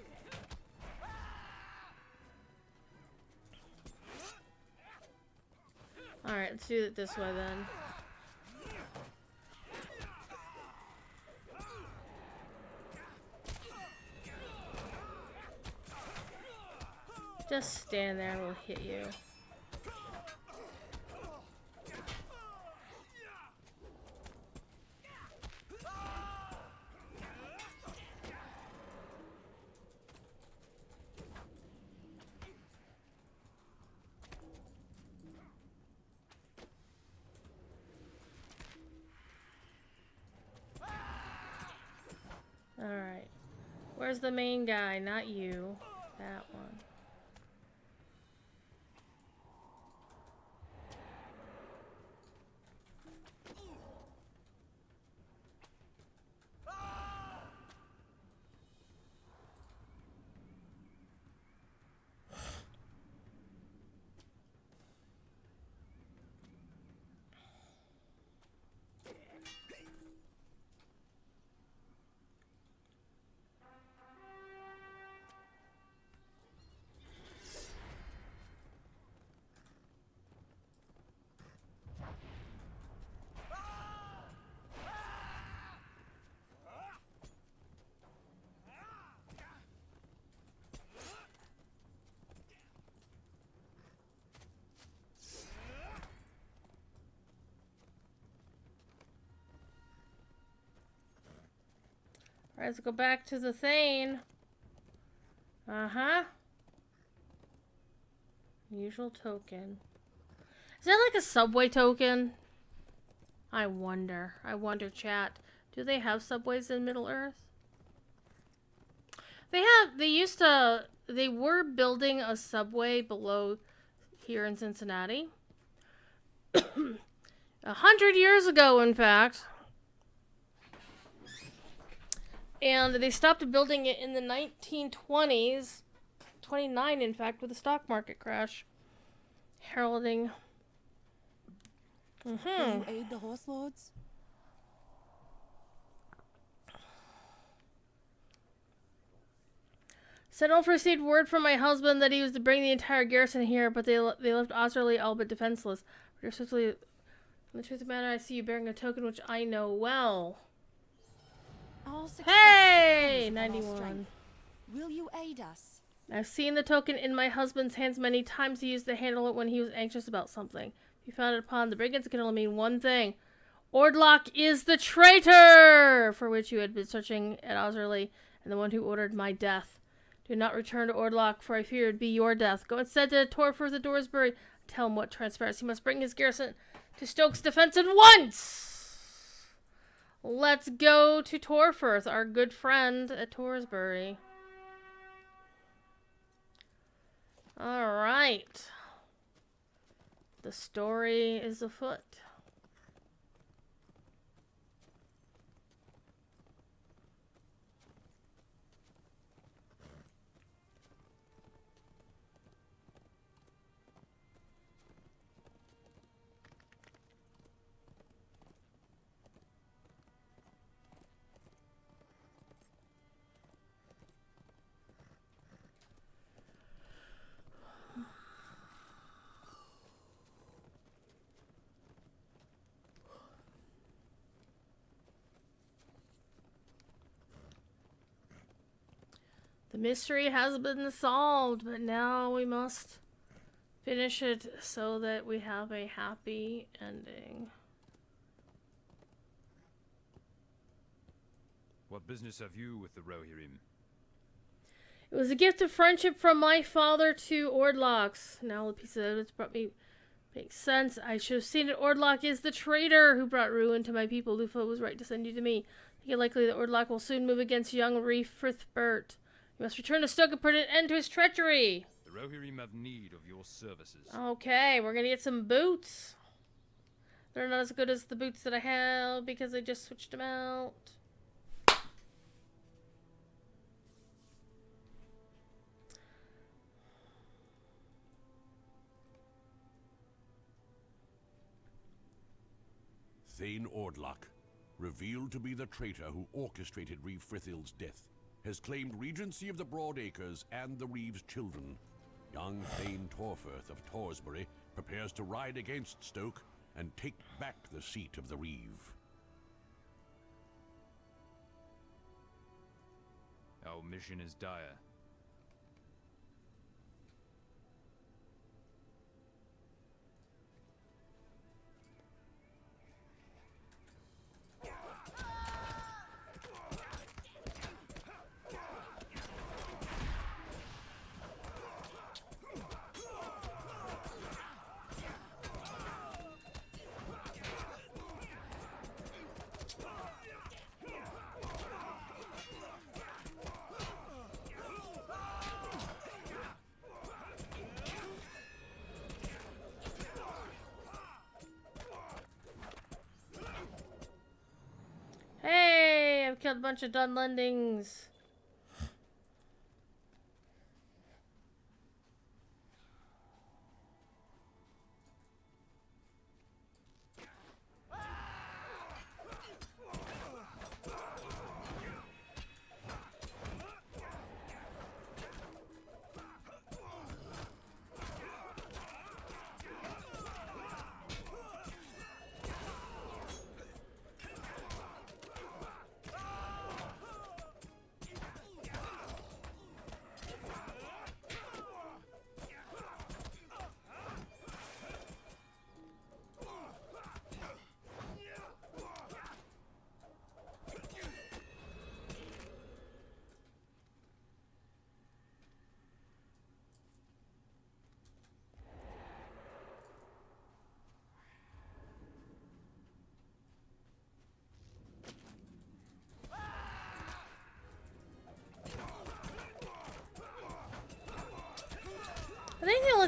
Alright, let's do it this way then. Just stand there and we'll hit you. Alright. Where's the main guy? Not you. That one. Alright, let's go back to the Thane. Uh-huh. Usual token. Is that like a subway token? I wonder. I wonder, chat. Do they have subways in Middle-earth? They were building a subway below here in Cincinnati. 100 years ago, in fact. And they stopped building it in the 1920s. 29, in fact, with the stock market crash. Heralding. Will you aid the Horse Lords? Sentinel received word from my husband that he was to bring the entire garrison here, but they left Osterley all but defenseless. The truth of the matter, I see you bearing a token which I know well. Hey! 91. Will you aid us? I've seen the token in my husband's hands many times. He used to handle it when he was anxious about something. He found it upon the brigands. It can only mean one thing. Ordlock is the traitor for which you had been searching at Osterley, and the one who ordered my death. Do not return to Ordlock, for I fear it would be your death. Go instead to Torforth at Dorsbury. Tell him what transpires. He must bring his garrison to Stoke's defense at once! Let's go to Torforth, our good friend at Torsbury. Alright. The story is afoot. The mystery has been solved, but now we must finish it so that we have a happy ending. What business have you with the Rohirrim? It was a gift of friendship from my father to Ordlocks. Now the piece of evidence brought me makes sense. I should have seen it. Ordlock is the traitor who brought ruin to my people. Lufa was right to send you to me. I think it likely that Ordlock will soon move against young Reef Frithbert. You must return to Stoke and put an end to his treachery. The Rohirrim have need of your services. Okay, we're gonna get some boots. They're not as good as the boots that I have because I just switched them out. Thane Ordlock, revealed to be the traitor who orchestrated Reeve Frithild's death, has claimed regency of the Broad Acres and the Reeve's children. Young Thane Torforth of Torsbury prepares to ride against Stoke and take back the seat of the Reeve. Our mission is dire. Hey, I've killed a bunch of Dunlendings.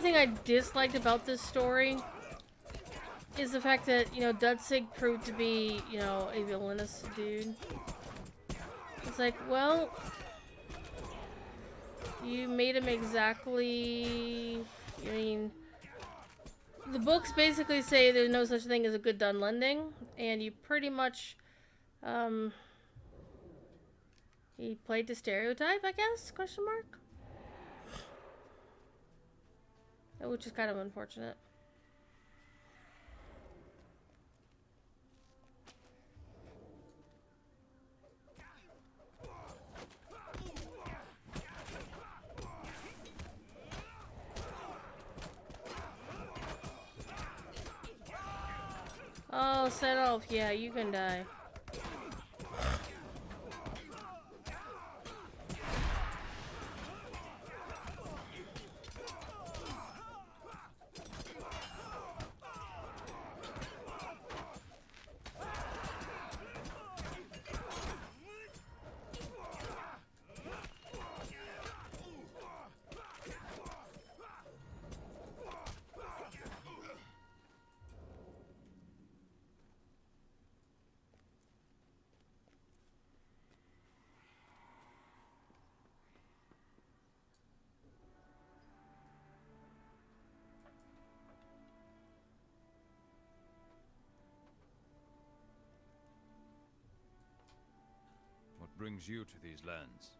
thing I disliked about this story is the fact that, you know, Dudsig proved to be, you know, a villainous dude. It's like, well, you made him exactly... I mean, the books basically say there's no such thing as a good Dunlending, and you pretty much, he played to stereotype, I guess, question mark? Which is kind of unfortunate. Oh, set off. Yeah, you can die. What brings you to these lands?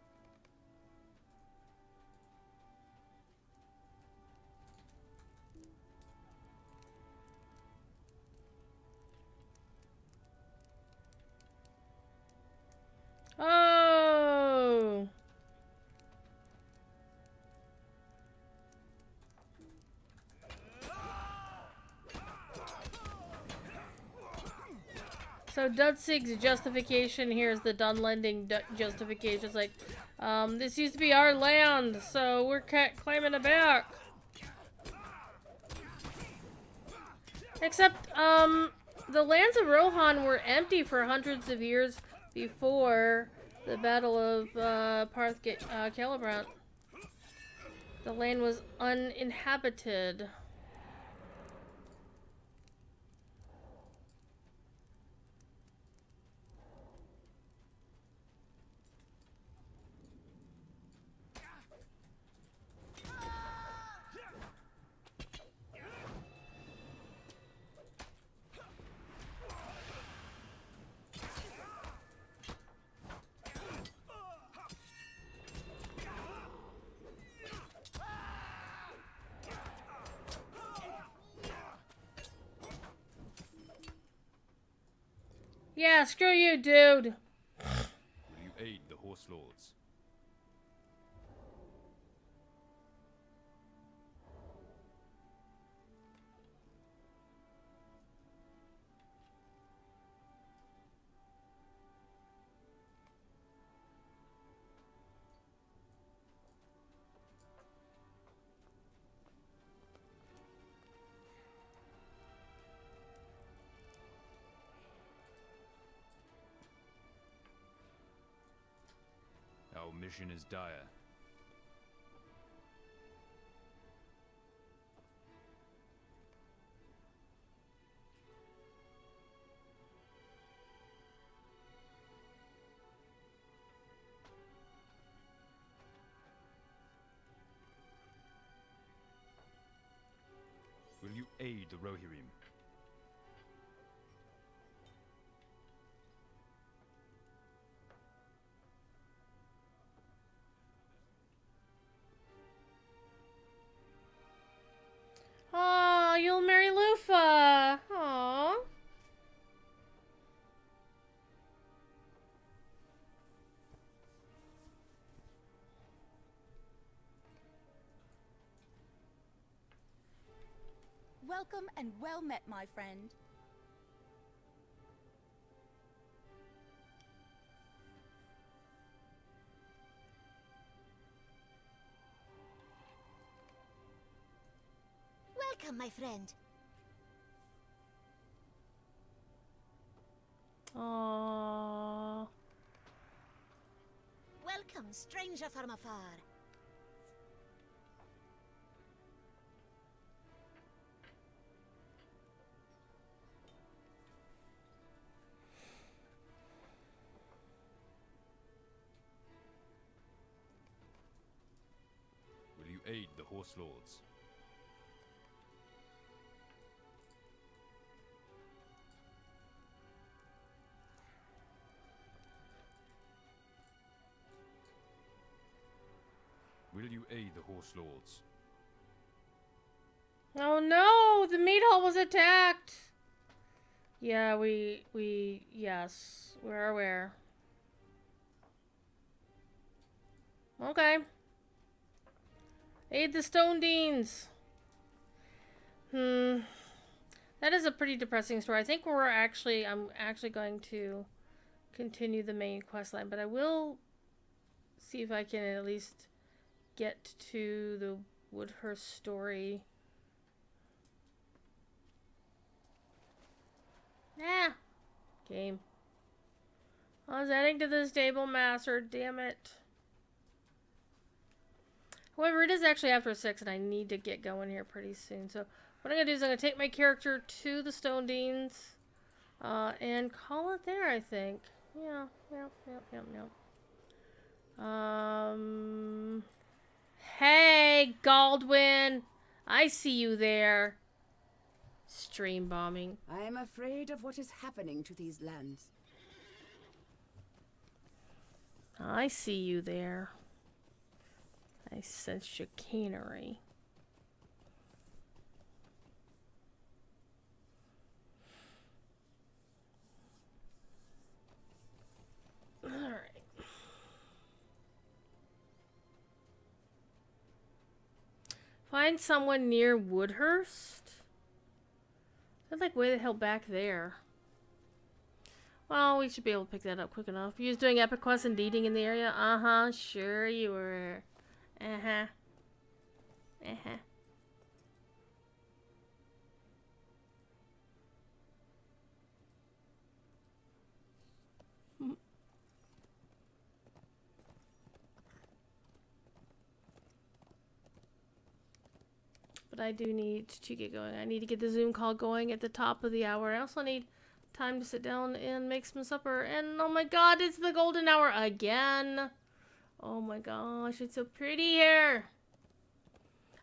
Oh! So Dudsig's justification here is the Dunlending justification. It's like, this used to be our land, so we're claiming it back. Except, the lands of Rohan were empty for hundreds of years before the Battle of Celebrant. The land was uninhabited. Yeah, screw you, dude. Will you aid the Horse Lords? Our mission is dire. Will you aid the Rohirrim? Aw, you'll marry Lufa. Aw. Welcome and well met, my friend. Welcome, my friend. Aww. Welcome, stranger from afar. Horse Lords. Will you aid the Horse Lords? Oh no, the meat hall was attacked. Yeah, yes, we're aware. Okay. Aid the Stone Deans. That is a pretty depressing story. I think I'm actually going to continue the main quest line, but I will see if I can at least get to the Woodhurst story. Game. I was heading to the stable master, damn it. However, it is actually after 6 and I need to get going here pretty soon. So what I'm going to do is I'm going to take my character to the Stone Deans and call it there, I think. Yeah. Hey, Galdwin. I see you there. Stream bombing. I am afraid of what is happening to these lands. I see you there. I sense chicanery. Alright. Find someone near Woodhurst? They're like way the hell back there. Well, we should be able to pick that up quick enough. You was doing epic quests and deeding in the area? Uh-huh, sure you were. Uh-huh. Uh-huh. But I do need to get going. I need to get the Zoom call going at the top of the hour. I also need time to sit down and make some supper. And oh my god, it's the golden hour again. Oh my gosh, it's so pretty here.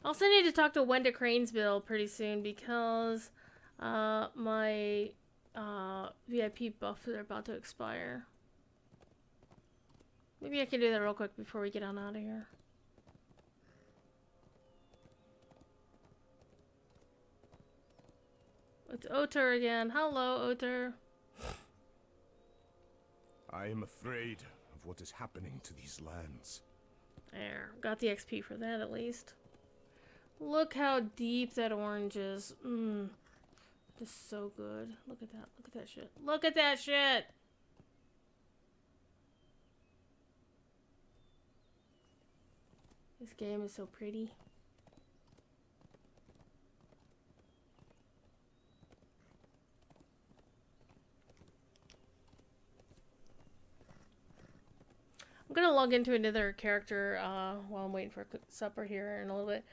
I also need to talk to Wenda Cranesville pretty soon because my VIP buffs are about to expire. Maybe I can do that real quick before we get on out of here. It's Oter again. Hello, Oter. I am afraid of what is happening to these lands. There. Got the XP for that at least. Look how deep that orange is. Just so good. Look at that. Look at that shit. Look at that shit! This game is so pretty. I'm gonna log into another character while I'm waiting for supper here in a little bit.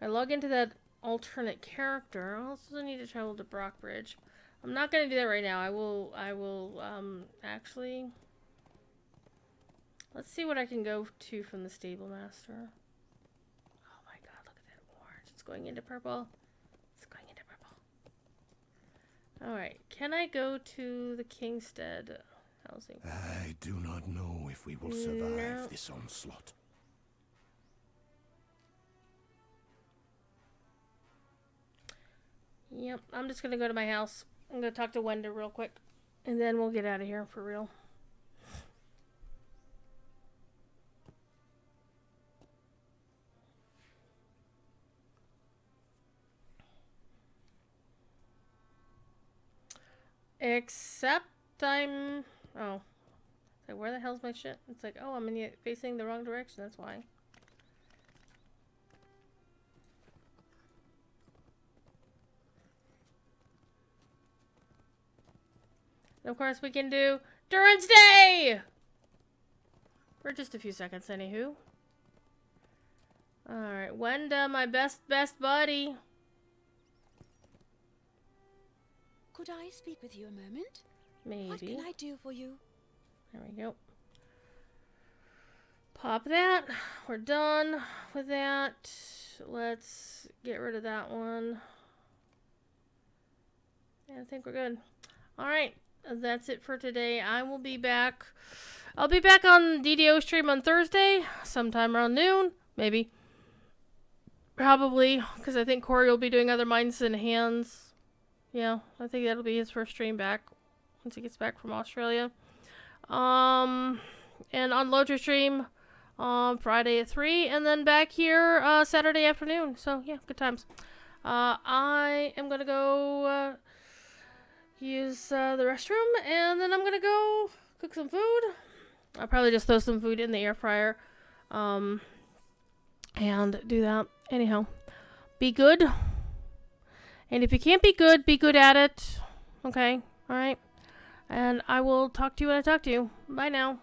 I log into that alternate character. I also need to travel to Brockbridge. I'm not gonna do that right now. I will actually, let's see what I can go to from the stable master. Oh my god, look at that orange. It's going into purple. It's going into purple. Alright, can I go to the Kingstead housing? I do not know if we will survive this onslaught. Yep, I'm just gonna go to my house. I'm gonna talk to Wenda real quick. And then we'll get out of here for real. Except I'm... Oh. It's like, where the hell's my shit? It's like, oh, I'm facing the wrong direction. That's why. And of course, we can do Durance Day! For just a few seconds, anywho. Alright, Wenda, my best buddy. Could I speak with you a moment? Maybe. What can I do for you? There we go. Pop that. We're done with that. Let's get rid of that one. Yeah, I think we're good. Alright, that's it for today. I will be back. I'll be back on DDO stream on Thursday, sometime around noon, maybe. Probably, because I think Corey will be doing other Minds in Hands. Yeah, I think that'll be his first stream back once he gets back from Australia. And on Loader stream Friday at 3, and then back here Saturday afternoon. So, yeah, good times. I am going to go use the restroom, and then I'm going to go cook some food. I'll probably just throw some food in the air fryer and do that. Anyhow, be good. And if you can't be good at it. Okay? Alright? And I will talk to you when I talk to you. Bye now.